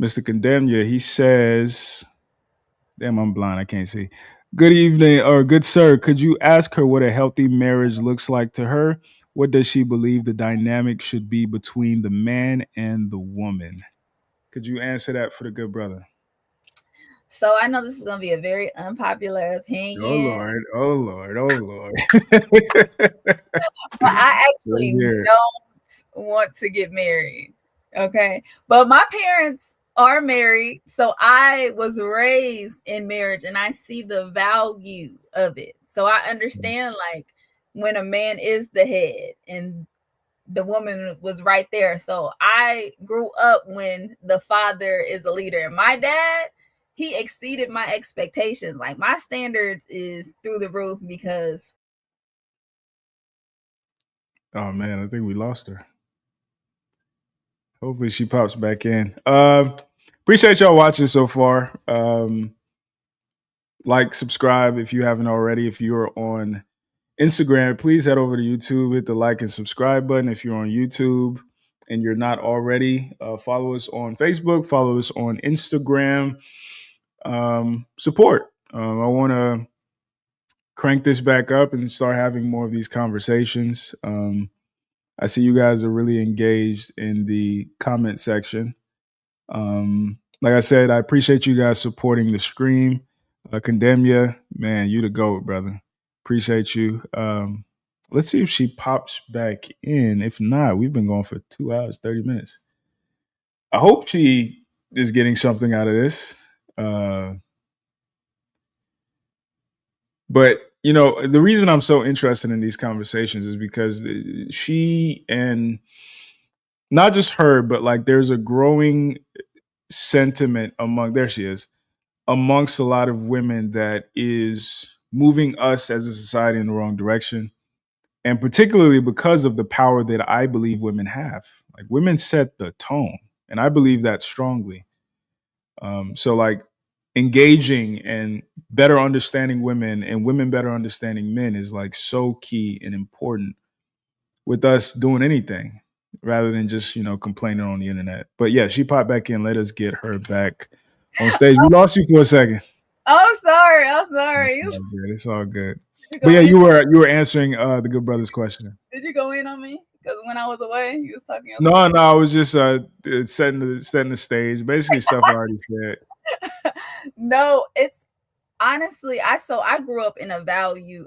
Mr. Condemnia. He says, damn, I'm blind, I can't see. Good evening, or good sir, could you ask her what a healthy marriage looks like to her? What does she believe the dynamic should be between the man and the woman? Could you answer that for the good brother? So I know this is going to be a very unpopular opinion. Oh Lord, oh Lord, oh Lord. But I actually don't want to get married. Okay. But my parents are married. So I was raised in marriage and I see the value of it. So I understand, like, when a man is the head and the woman was right there. So I grew up when the father is a leader. And my dad, he exceeded my expectations. Like, my standards is through the roof because. Oh man, I think we lost her. Hopefully she pops back in. Appreciate y'all watching so far. Like, subscribe if you haven't already. If you're on Instagram, please head over to YouTube, hit the like and subscribe button. If you're on YouTube and you're not already, follow us on Facebook, follow us on Instagram. Support. I want to crank this back up and start having more of these conversations. I see you guys are really engaged in the comment section. Like I said, I appreciate you guys supporting the stream. Condemnia, man, you the GOAT, brother. Appreciate you. Let's see if she pops back in. If not, we've been going for 2 hours, 30 minutes. I hope she is getting something out of this. But, you know, the reason I'm so interested in these conversations is because she, and not just her, but like there's a growing sentiment amongst a lot of women that is moving us as a society in the wrong direction. And particularly because of the power that I believe women have. Like, women set the tone, and I believe that strongly. So like, engaging and better understanding women and women better understanding men is like so key and important with us doing anything rather than just, you know, complaining on the internet. But yeah, she popped back in. Let us get her back on stage. We lost you for a second. I'm sorry. It's all good. But yeah, you were answering the good brother's question. Did you go in on me? Because when I was away, you was talking. No, I was just setting the stage. Basically, stuff I already said. No, it's honestly, I grew up in a value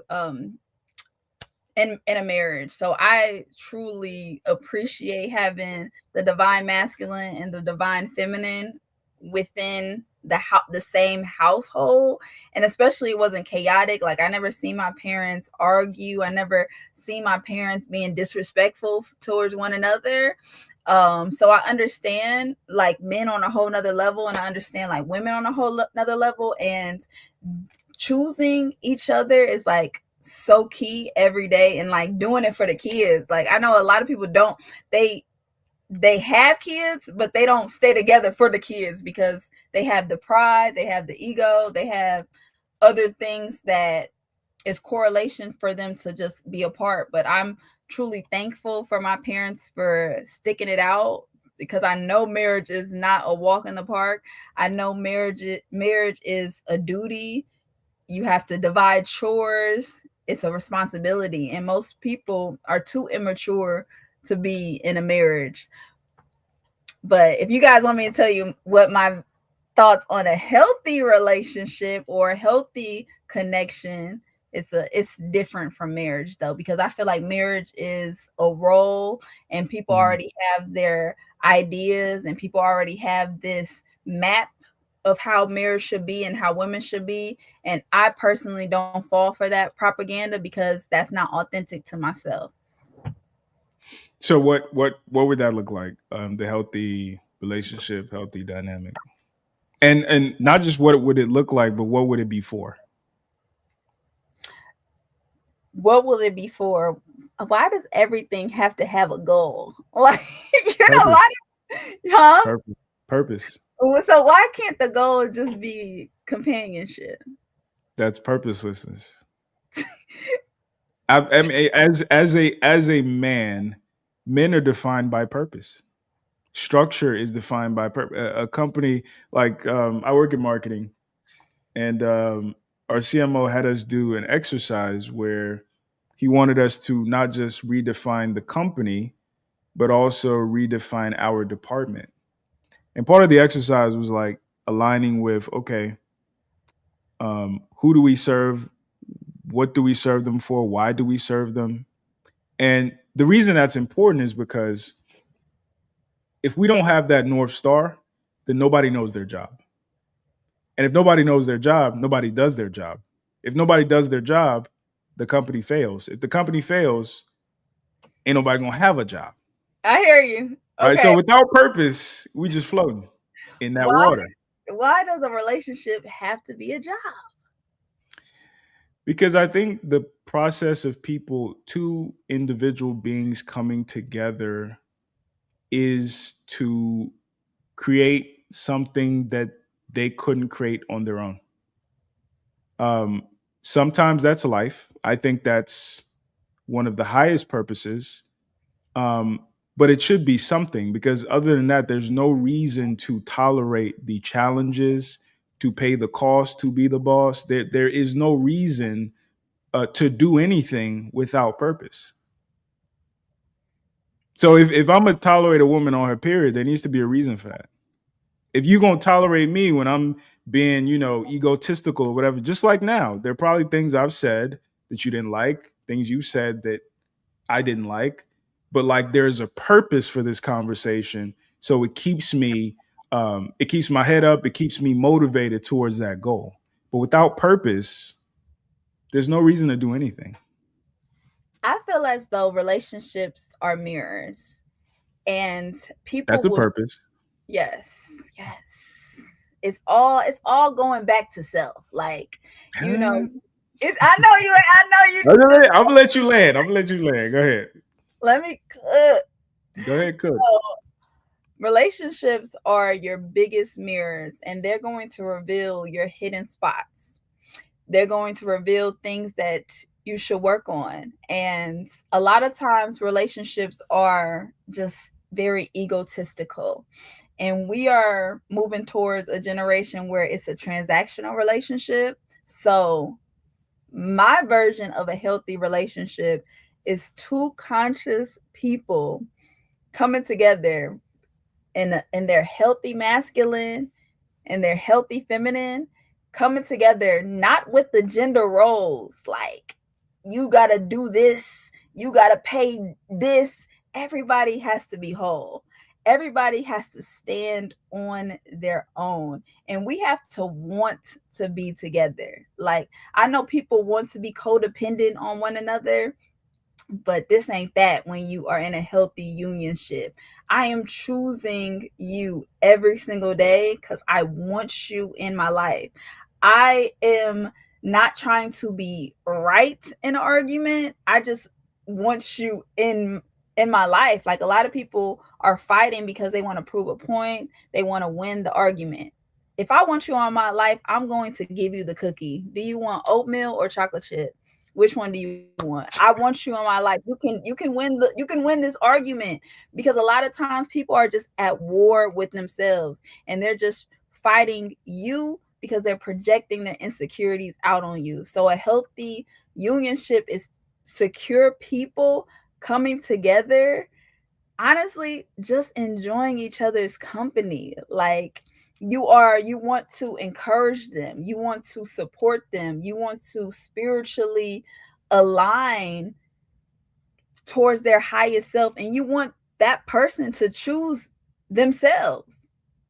in a marriage. So I truly appreciate having the divine masculine and the divine feminine within the same household. And especially it wasn't chaotic. Like, I never seen my parents argue. I never seen my parents being disrespectful towards one another. So I understand like men on a whole nother level, and I understand like women on a whole nother level, and choosing each other is like so key every day, and like doing it for the kids. Like, I know a lot of people don't, they have kids, but they don't stay together for the kids because they have the pride, they have the ego, they have other things that is correlation for them to just be apart. But I'm truly thankful for my parents for sticking it out, because I know marriage is not a walk in the park. I know marriage is a duty. You have to divide chores. It's a responsibility. And most people are too immature to be in a marriage. But if you guys want me to tell you what my thoughts on a healthy relationship or a healthy connection, it's different from marriage though, because I feel like marriage is a role, and people already have their ideas, and people already have this map of how marriage should be and how women should be. And I personally don't fall for that propaganda because that's not authentic to myself. So what would that look like? The healthy relationship, healthy dynamic, and not just what would it look like, but what would it be for? What will it be for? Why does everything have to have a goal? Like, you know, why? Huh? Purpose. So why can't the goal just be companionship? That's purposelessness. I mean, as a man, men are defined by purpose. Structure is defined by purpose. A company like I work in marketing, and our CMO had us do an exercise where he wanted us to not just redefine the company, but also redefine our department. And part of the exercise was like aligning with, okay, who do we serve? What do we serve them for? Why do we serve them? And the reason that's important is because if we don't have that North Star, then nobody knows their job. And if nobody knows their job, nobody does their job. If nobody does their job, the company fails. If the company fails, ain't nobody gonna have a job. I hear you. Okay. All right. So without purpose, we just floating in that water. Why does a relationship have to be a job? Because I think the process of two individual beings coming together is to create something that they couldn't create on their own. Sometimes that's life. I think that's one of the highest purposes. But it should be something, because other than that, there's no reason to tolerate the challenges, to pay the cost, to be the boss. There is no reason to do anything without purpose. So if I'm gonna tolerate a woman on her period, there needs to be a reason for that. If you're gonna tolerate me when I'm being, egotistical or whatever, just like now, there are probably things I've said that you didn't like, things you said that I didn't like, but like there's a purpose for this conversation. So it keeps me, it keeps my head up, it keeps me motivated towards that goal. But without purpose, there's no reason to do anything. I feel as though relationships are mirrors, and people. That's a purpose. Yes. It's all going back to self. Like, I know you. I'm gonna let you land. Go ahead. Let me cook. Go ahead, cook. So, relationships are your biggest mirrors, and they're going to reveal your hidden spots. They're going to reveal things that you should work on. And a lot of times relationships are just very egotistical. And we are moving towards a generation where it's a transactional relationship. So my version of a healthy relationship is two conscious people coming together in their healthy masculine and their healthy feminine, coming together, not with the gender roles, like you got to do this, you got to pay this. Everybody has to be whole. Everybody has to stand on their own, and we have to want to be together. Like, I know people want to be codependent on one another, but this ain't that when you are in a healthy unionship. I am choosing you every single day because I want you in my life. I am not trying to be right in an argument. I just want you in my life. Like, a lot of people are fighting because they want to prove a point. They want to win the argument. If I want you on my life, I'm going to give you the cookie. Do you want oatmeal or chocolate chip? Which one do you want? I want you in my life. You can win this argument, because a lot of times people are just at war with themselves, and they're just fighting you because they're projecting their insecurities out on you. So a healthy unionship is secure people coming together, honestly, just enjoying each other's company. Like, you want to encourage them, you want to support them, you want to spiritually align towards their highest self, and you want that person to choose themselves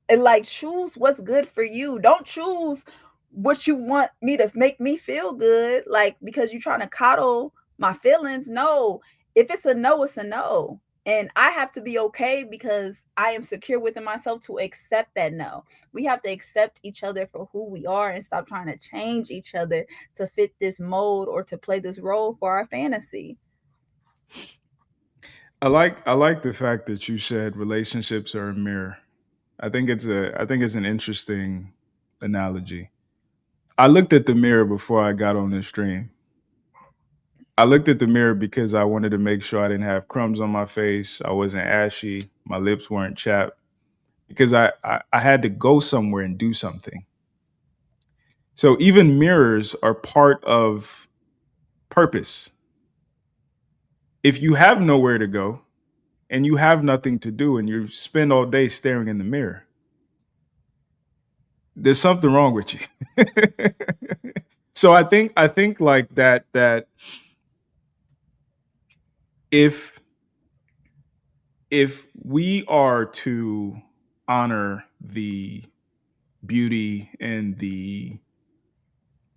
and like choose what's good for you. Don't choose what you want me to make me feel good, like because you're trying to coddle my feelings. No, if it's a no, it's a no. And I have to be okay because I am secure within myself to accept that no. We have to accept each other for who we are and stop trying to change each other to fit this mold or to play this role for our fantasy. I like the fact that you said relationships are a mirror. I think it's an interesting analogy. I looked at the mirror before I got on this stream. I looked at the mirror because I wanted to make sure I didn't have crumbs on my face. I wasn't ashy. My lips weren't chapped. Because I had to go somewhere and do something. So even mirrors are part of purpose. If you have nowhere to go and you have nothing to do and you spend all day staring in the mirror, there's something wrong with you. So I think like that if we are to honor the beauty and the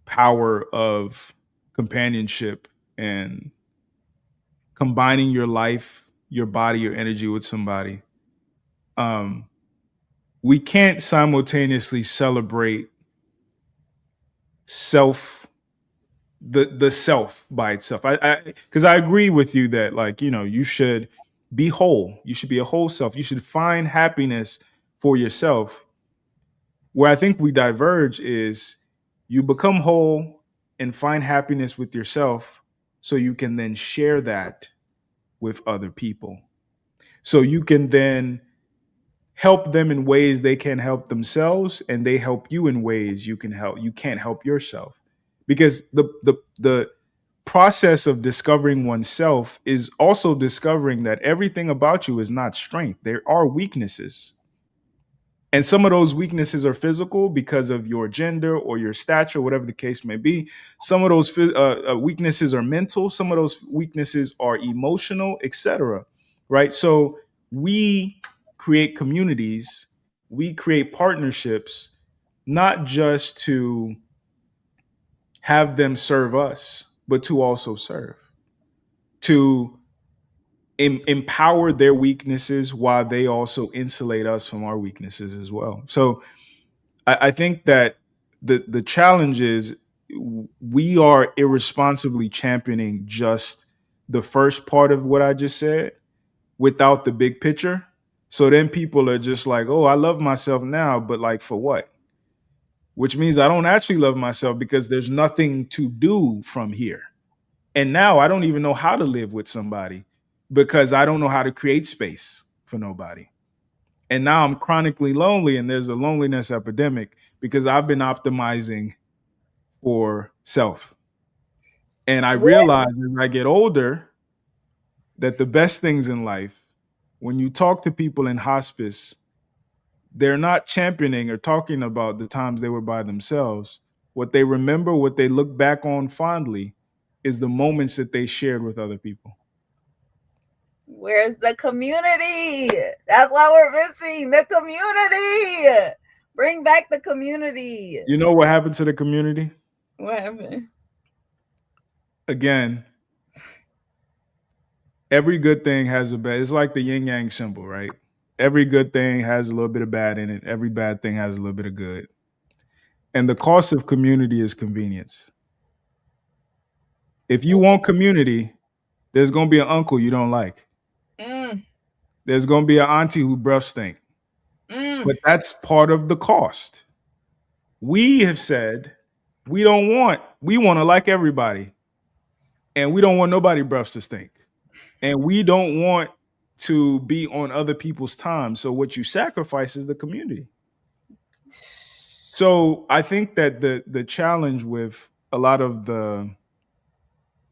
power of companionship and combining your life, your body, your energy with somebody, we can't simultaneously celebrate the self by itself. Because I agree with you that, like, you should be whole. You should be a whole self. You should find happiness for yourself. Where I think we diverge is you become whole and find happiness with yourself so you can then share that with other people. So you can then help them in ways they can help themselves, and they help you in ways you can't help yourself. Because the process of discovering oneself is also discovering that everything about you is not strength. There are weaknesses. And some of those weaknesses are physical because of your gender or your stature, whatever the case may be. Some of those weaknesses are mental. Some of those weaknesses are emotional, etc. Right? So we create communities, we create partnerships, not just to have them serve us, but to also serve, to empower their weaknesses while they also insulate us from our weaknesses as well. So I think that the challenge is we are irresponsibly championing just the first part of what I just said without the big picture. So then people are just like, oh, I love myself now, but like for what? Which means I don't actually love myself because there's nothing to do from here. And now I don't even know how to live with somebody because I don't know how to create space for nobody. And now I'm chronically lonely, and there's a loneliness epidemic because I've been optimizing for self. And I realize as I get older that the best things in life, when you talk to people in hospice, they're not championing or talking about the times they were by themselves. What they remember, what they look back on fondly, is the moments that they shared with other people. Where's the community? That's why we're missing the community. Bring back the community. You know what happened to the community? What happened? Again, every good thing has a bad. It's like the yin yang symbol, right? Every good thing has a little bit of bad in it. Every bad thing has a little bit of good. And the cost of community is convenience. If you want community, there's going to be an uncle you don't like. There's going to be an auntie who breath stink. But that's part of the cost. We have said we want to like everybody. And we don't want nobody breaths to stink. And we don't want to be on other people's time. So what you sacrifice is the community. So I think that the challenge with a lot of and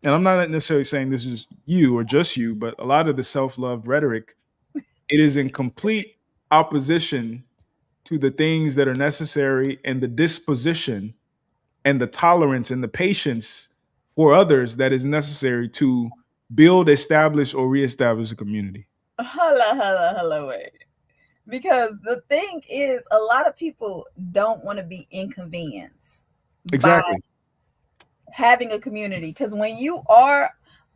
I'm not necessarily saying this is you or just you, but a lot of the self-love rhetoric, it is in complete opposition to the things that are necessary and the disposition and the tolerance and the patience for others that is necessary to build, establish, or reestablish a community. Hello, wait. Because the thing is, a lot of people don't want to be inconvenienced. Exactly. By having a community. Because when you are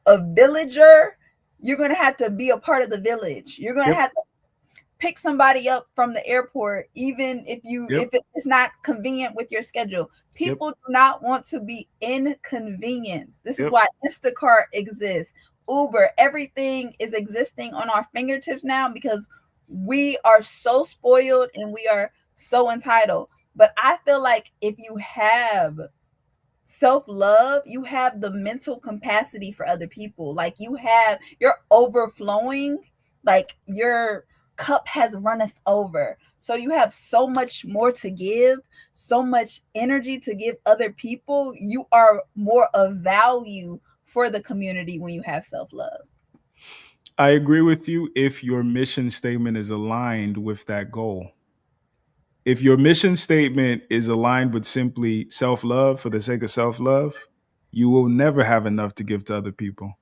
a villager, you're going to have to be a part of the village. You're going to have to pick somebody up from the airport, even if it's not convenient with your schedule. People do not want to be inconvenienced. This is why Instacart exists. Uber, everything is existing on our fingertips now because we are so spoiled and we are so entitled. But I feel like if you have self-love, you have the mental capacity for other people. Like you're overflowing, like your cup has runneth over. So you have so much more to give, so much energy to give other people. You are more of value for the community when you have self-love. I agree with you if your mission statement is aligned with that goal. If your mission statement is aligned with simply self-love for the sake of self-love, you will never have enough to give to other people.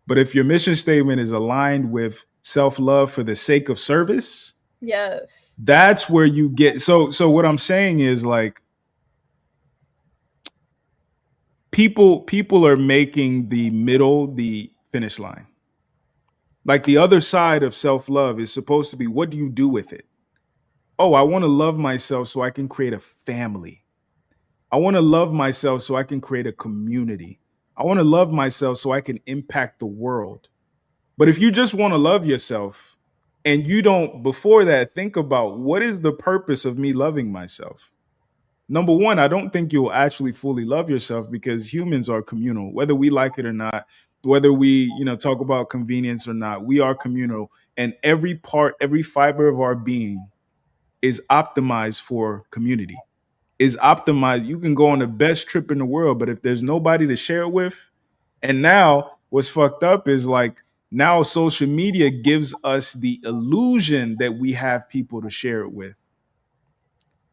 But if your mission statement is aligned with self-love for the sake of service, yes, that's where you get. So what I'm saying is, like, people are making the middle the finish line. Like, the other side of self-love is supposed to be, what do you do with it? Oh, I want to love myself so I can create a family. I want to love myself so I can create a community. I want to love myself so I can impact the world. But if you just want to love yourself and you don't, before that, think about what is the purpose of me loving myself? Number one, I don't think you'll actually fully love yourself because humans are communal, whether we like it or not, whether we, talk about convenience or not, we are communal. And every fiber of our being is optimized for community, is optimized. You can go on the best trip in the world, but if there's nobody to share it with, and now what's fucked up is, like, now social media gives us the illusion that we have people to share it with.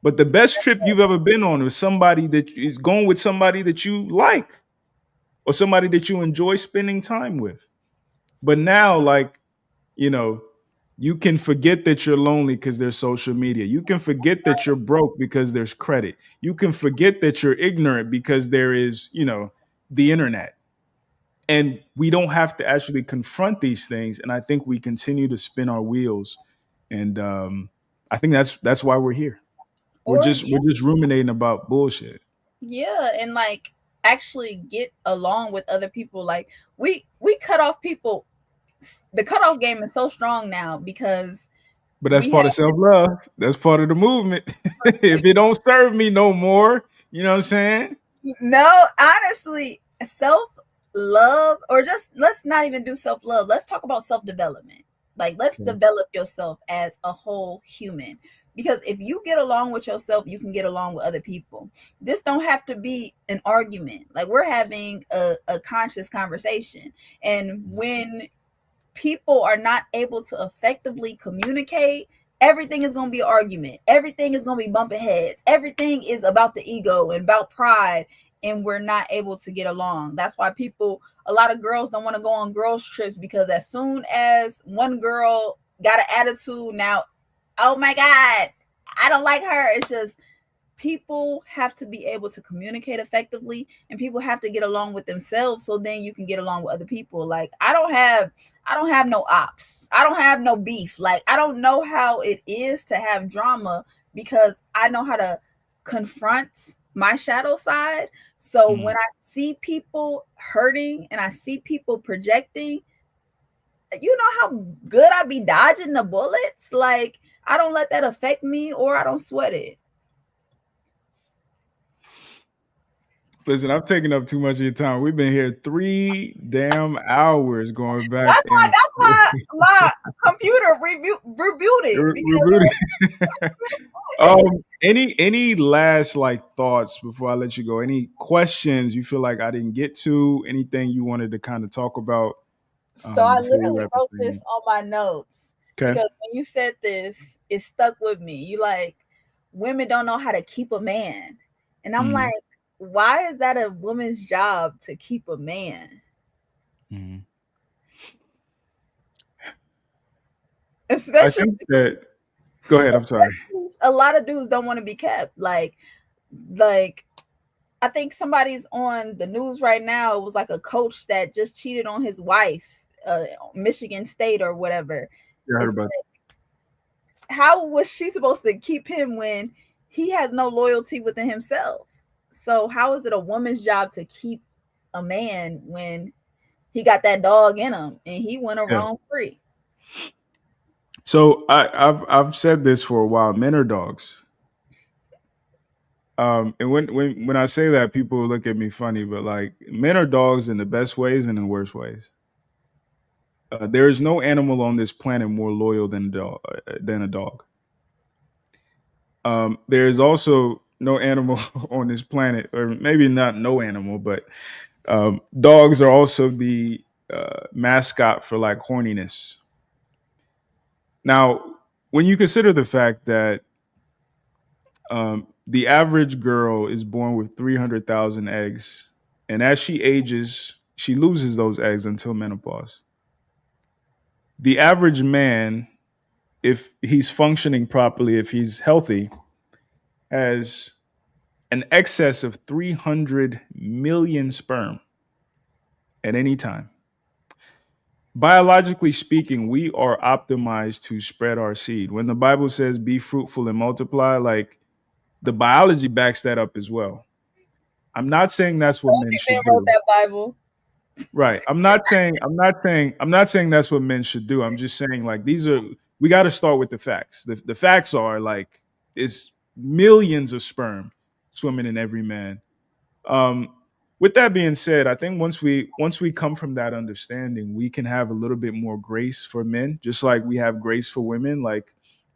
But the best trip you've ever been on is somebody that is going with somebody that you like or somebody that you enjoy spending time with. But now, like, you can forget that you're lonely because there's social media. You can forget that you're broke because there's credit. You can forget that you're ignorant because there is, the internet. And we don't have to actually confront these things. And I think we continue to spin our wheels. And I think that's why we're here. We're just ruminating about bullshit. Yeah, and like actually get along with other people. Like we cut off people. The cutoff game is so strong now because. But that's part of self-love. That's part of the movement. If it don't serve me no more, you know what I'm saying? No, honestly, self-love, or just let's not even do self-love. Let's talk about self-development. Like, let's develop yourself as a whole human. Because if you get along with yourself, you can get along with other people. This don't have to be an argument. Like, we're having a conscious conversation. And when people are not able to effectively communicate, everything is going to be an argument. Everything is going to be bumping heads. Everything is about the ego and about pride. And we're not able to get along. That's why a lot of girls don't want to go on girls' trips, because as soon as one girl got an attitude, now, oh my God, I don't like her. It's just, people have to be able to communicate effectively, and people have to get along with themselves, so then you can get along with other people. Like, I don't have no ops. I don't have no beef. Like, I don't know how it is to have drama, because I know how to confront my shadow side. So when I see people hurting and I see people projecting, you know how good I be dodging the bullets? Like, I don't let that affect me, or I don't sweat it. Listen, I've taken up too much of your time. We've been here 3 damn hours going back. That's why my computer rebooted. Any last thoughts before I let you go? Any questions you feel like I didn't get to? Anything you wanted to kind of talk about? So I literally wrote this on my notes. Okay. Because when you said this, it stuck with me. You like, women don't know how to keep a man. And I'm like, why is that a woman's job to keep a man? Especially, go ahead. I'm sorry. A lot of dudes don't want to be kept. Like I think somebody's on the news right now. It was like a coach that just cheated on his wife, Michigan State or whatever. Yeah, I heard It's about like, how was she supposed to keep him when he has no loyalty within himself? So how is it a woman's job to keep a man when he got that dog in him and he went a Yeah. wrong free? So I've said this for a while. Men are dogs. And when I say that, people look at me funny, but like, men are dogs in the best ways and in the worst ways. There is no animal on this planet more loyal than a dog. There is also no animal on this planet, or maybe not no animal, but dogs are also the mascot for like horniness. Now, when you consider the fact that the average girl is born with 300,000 eggs, and as she ages, she loses those eggs until menopause. The average man, if he's functioning properly, if he's healthy, has an excess of 300 million sperm at any time. Biologically speaking, we are optimized to spread our seed. When the Bible says be fruitful and multiply, like, the biology backs that up as well. I'm not saying that's what men should wrote do. that Bible. Right. I'm not saying that's what men should do. I'm just saying, like, we got to start with the facts. The facts are, like, it's millions of sperm swimming in every man. With that being said, I think once we come from that understanding, we can have a little bit more grace for men, just like we have grace for women. Like,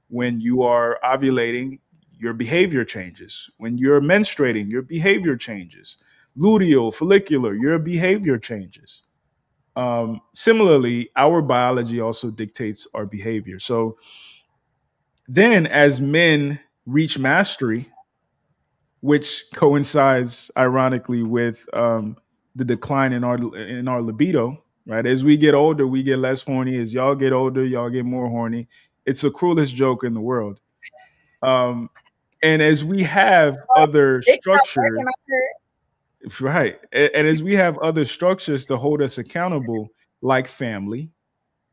when you are ovulating, your behavior changes. When you're menstruating, your behavior changes. Luteal, follicular, your behavior changes. Similarly, our biology also dictates our behavior. So then, as men reach mastery, which coincides ironically with the decline in our libido, right? As we get older, we get less horny. As y'all get older, y'all get more horny. It's the cruelest joke in the world. And as we have other structures, right, and as we have other structures to hold us accountable, like family,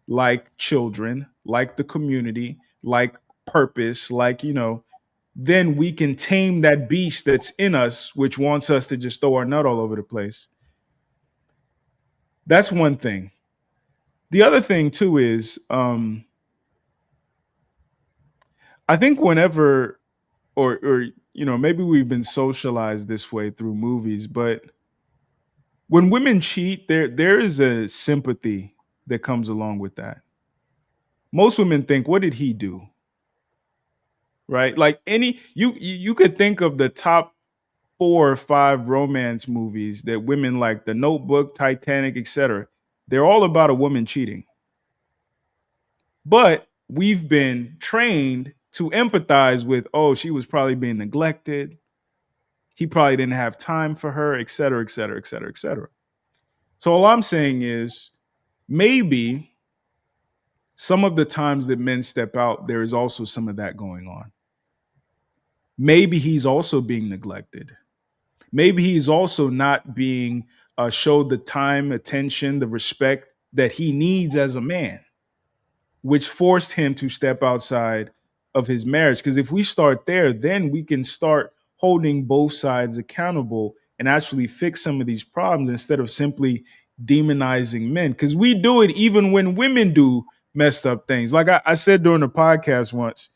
like children, like the community, like purpose, like, then we can tame that beast that's in us, which wants us to just throw our nut all over the place. That's one thing. The other thing too is, I think whenever, or maybe we've been socialized this way through movies, but when women cheat, there is a sympathy that comes along with that. Most women think, what did he do? Right? Like, you could think of the top 4 or 5 romance movies that women like, The Notebook, Titanic, etc. They're all about a woman cheating. But we've been trained to empathize with, oh, she was probably being neglected. He probably didn't have time for her, et cetera, et cetera, et cetera, et cetera. So all I'm saying is, maybe some of the times that men step out, there is also some of that going on. Maybe he's also being neglected. Maybe he's also not being showed the time, attention, the respect that he needs as a man, which forced him to step outside of his marriage. Because if we start there, then we can start holding both sides accountable and actually fix some of these problems instead of simply demonizing men. Because we do it even when women do messed up things. Like I said during the podcast once,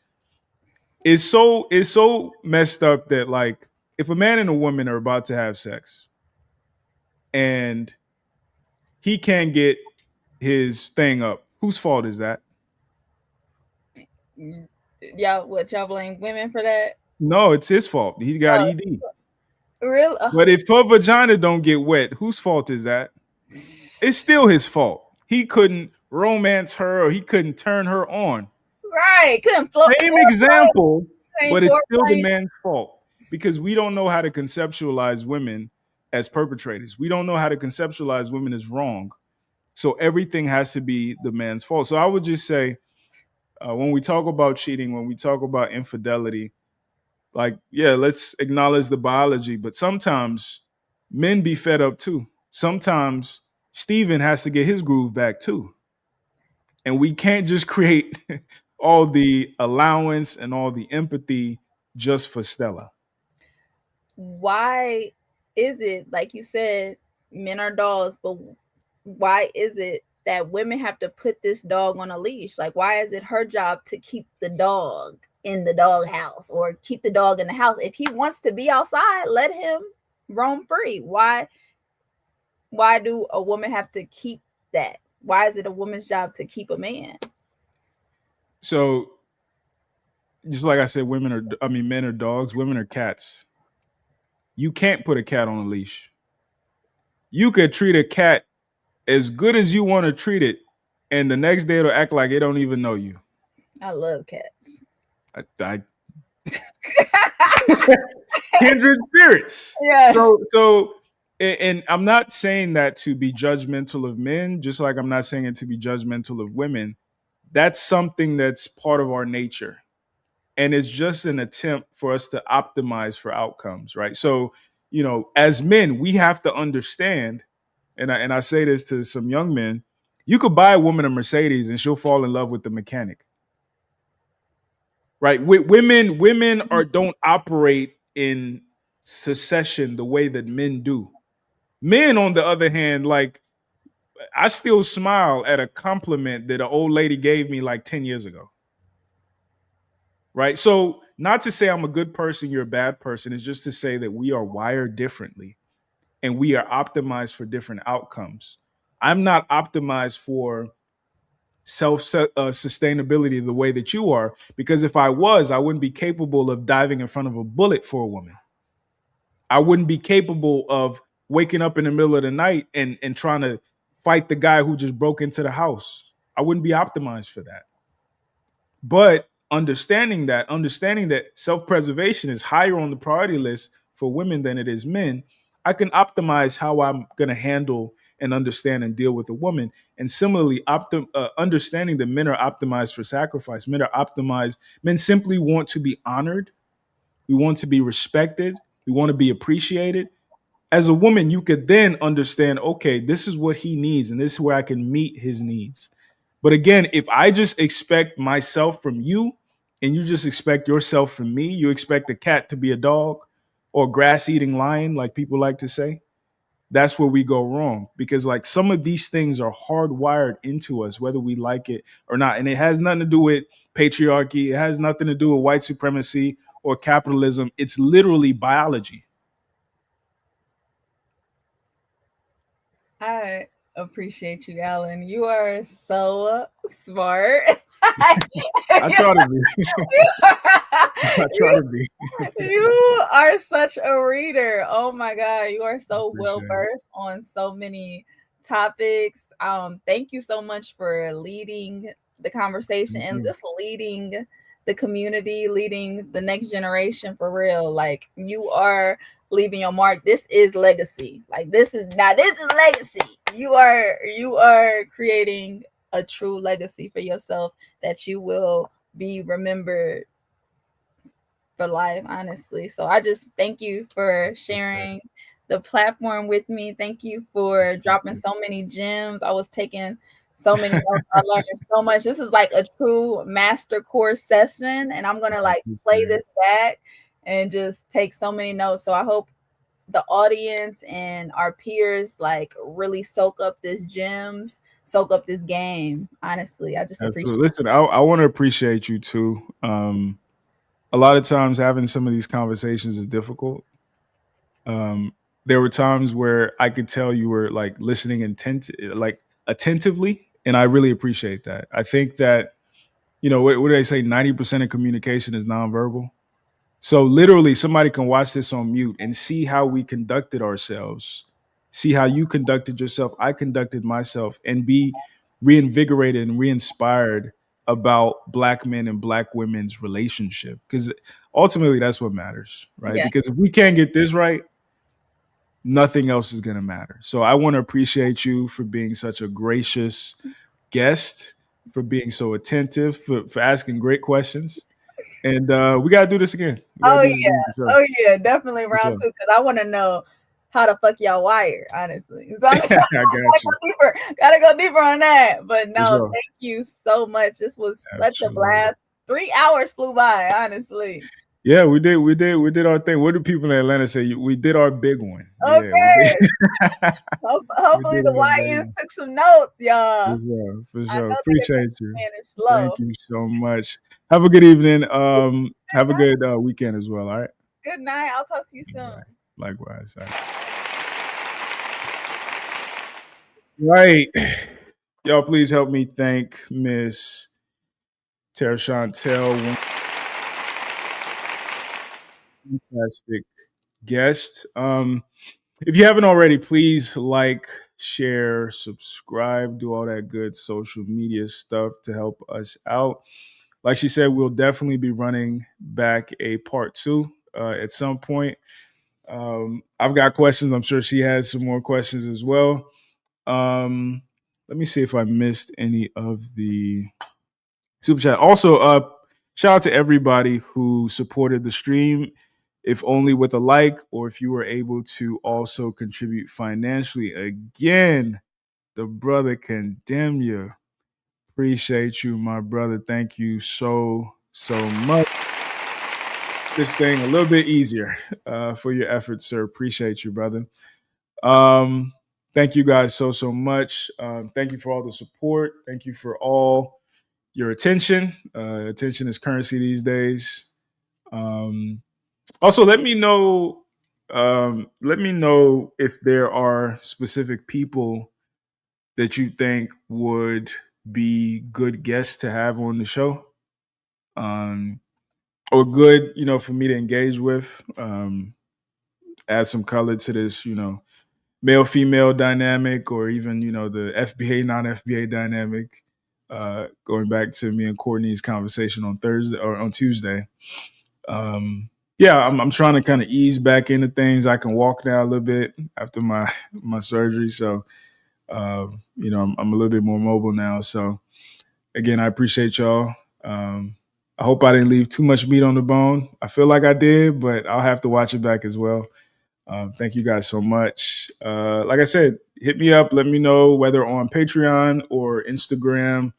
it's so messed up that, like, if a man and a woman are about to have sex and he can't get his thing up, whose fault is that? Y'all blame women for that? No, it's his fault. He's got ED. Really? But if her vagina don't get wet, whose fault is that? It's still his fault. He couldn't romance her, or he couldn't turn her on. Right. Couldn't float. Same example, but it's still the foreplay. man's fault because we don't know how to conceptualize women as perpetrators. We don't know how to conceptualize women as wrong. So everything has to be the man's fault. So I would just say, when we talk about cheating, when we talk about infidelity, like, yeah, let's acknowledge the biology, but sometimes men be fed up too. Sometimes Steven has to get his groove back too. And we can't just create all the allowance and all the empathy just for Stella. Why is it, like you said, men are dogs, but why is it that women have to put this dog on a leash? Like, why is it her job to keep the dog in the dog house or keep the dog in the house? If he wants to be outside, let him roam free. Why do a woman have to keep that? Why is it a woman's job to keep a man? So just like I said, men are dogs, women are cats. You can't put a cat on a leash. You could treat a cat as good as you want to treat it, and the next day it'll act like it don't even know you. I love cats. Kindred spirits. Yeah. So and I'm not saying that to be judgmental of men, just like I'm not saying it to be judgmental of women. That's something that's part of our nature. And it's just an attempt for us to optimize for outcomes, right? So, as men, we have to understand, and I say this to some young men, you could buy a woman a Mercedes and she'll fall in love with the mechanic. Right? Women don't operate in succession the way that men do. Men, on the other hand, like, I still smile at a compliment that an old lady gave me like 10 years ago. Right? So not to say I'm a good person, you're a bad person. It's just to say that we are wired differently and we are optimized for different outcomes. I'm not optimized for sustainability the way that you are, because if I was, I wouldn't be capable of diving in front of a bullet for a woman. I wouldn't be capable of waking up in the middle of the night and trying to fight the guy who just broke into the house. I wouldn't be optimized for that. But understanding that self-preservation is higher on the priority list for women than it is men, I can optimize how I'm going to handle and understand and deal with a woman. And similarly, understanding that men are optimized for sacrifice. Men simply want to be honored. We want to be respected. We want to be appreciated. As a woman, you could then understand, okay, this is what he needs, and this is where I can meet his needs. But again, if I just expect myself from you and you just expect yourself from me, you expect a cat to be a dog or grass-eating lion, like people like to say, that's where we go wrong. Because like some of these things are hardwired into us, whether we like it or not. And it has nothing to do with patriarchy. It has nothing to do with white supremacy or capitalism. It's literally biology. I appreciate you, Alan. You are so smart. I try to be. I try to be. You are such a reader. Oh my God. You are so well versed on so many topics. Thank you so much for leading the conversation and just leading the community, leading the next generation for real. Like, you are leaving your mark. This is legacy. Like, this is legacy. You are creating a true legacy for yourself that you will be remembered for life, honestly. So I just thank you for sharing the platform with me. Thank you for dropping so many gems. I was taking so many notes. I learned so much. This is like a true master course session, and I'm gonna like play this back and just take so many notes. So I hope the audience and our peers like really soak up these gems, soak up this game. Honestly, I just appreciate it. Listen, I want to appreciate you too. A lot of times having some of these conversations is difficult. There were times where I could tell you were like listening attentively, and I really appreciate that. I think that, what do they say? 90% of communication is nonverbal. So literally somebody can watch this on mute and see how we conducted ourselves, see how you conducted yourself, I conducted myself, and be reinvigorated and re-inspired about Black men and Black women's relationship. Because ultimately that's what matters, right? Yeah. Because if we can't get this right, nothing else is going to matter. So I want to appreciate you for being such a gracious guest, for being so attentive, for asking great questions. And we got to do this again. Oh yeah, definitely round two, because I want to know how the fuck y'all wired, honestly. So I'm I got you. gotta go deeper on that. But no, sure. thank you so much. This was such a Absolutely. blast. 3 hours flew by, honestly. Yeah, we did our thing. What do people in Atlanta say? We did our big one. Okay. Yeah, we did. Hopefully did the our big YNs one. took some notes, y'all. For I sure. know that Appreciate you. man is slow. Thank you so much. Have a good evening. Have a good weekend as well. All right. Good night. I'll talk to you soon. Likewise. All right. Y'all, please help me thank Miss Tara Chantel. Fantastic guest. If you haven't already, please like, share, subscribe, do all that good social media stuff to help us out. Like she said, we'll definitely be running back a part 2 at some point. I've got questions. I'm sure she has some more questions as well. Let me see if I missed any of the super chat. Also, shout out to everybody who supported the stream, if only with a like, or if you were able to also contribute financially. Again, the brother condemn you. Appreciate you, my brother. Thank you so much. This thing a little bit easier for your efforts, sir. Appreciate you, brother. Thank you guys so much. Thank you for all the support. Thank you for all your attention. Attention is currency these days. Also, let me know if there are specific people that you think would be good guests to have on the show, or good, for me to engage with. Add some color to this, male female dynamic, or even the FBA non FBA dynamic. Going back to me and Courtney's conversation on Thursday or on Tuesday. I'm trying to kind of ease back into things. I can walk now a little bit after my surgery, so I'm a little bit more mobile now. So again, I appreciate y'all. I hope I didn't leave too much meat on the bone. I feel like I did, but I'll have to watch it back as well. Thank you guys so much. Like I said, hit me up. Let me know whether on Patreon or Instagram.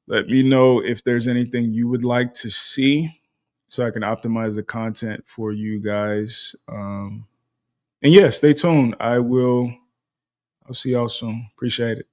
Let me know if there's anything you would like to see so I can optimize the content for you guys. And yeah, stay tuned. I'll see y'all soon. Appreciate it.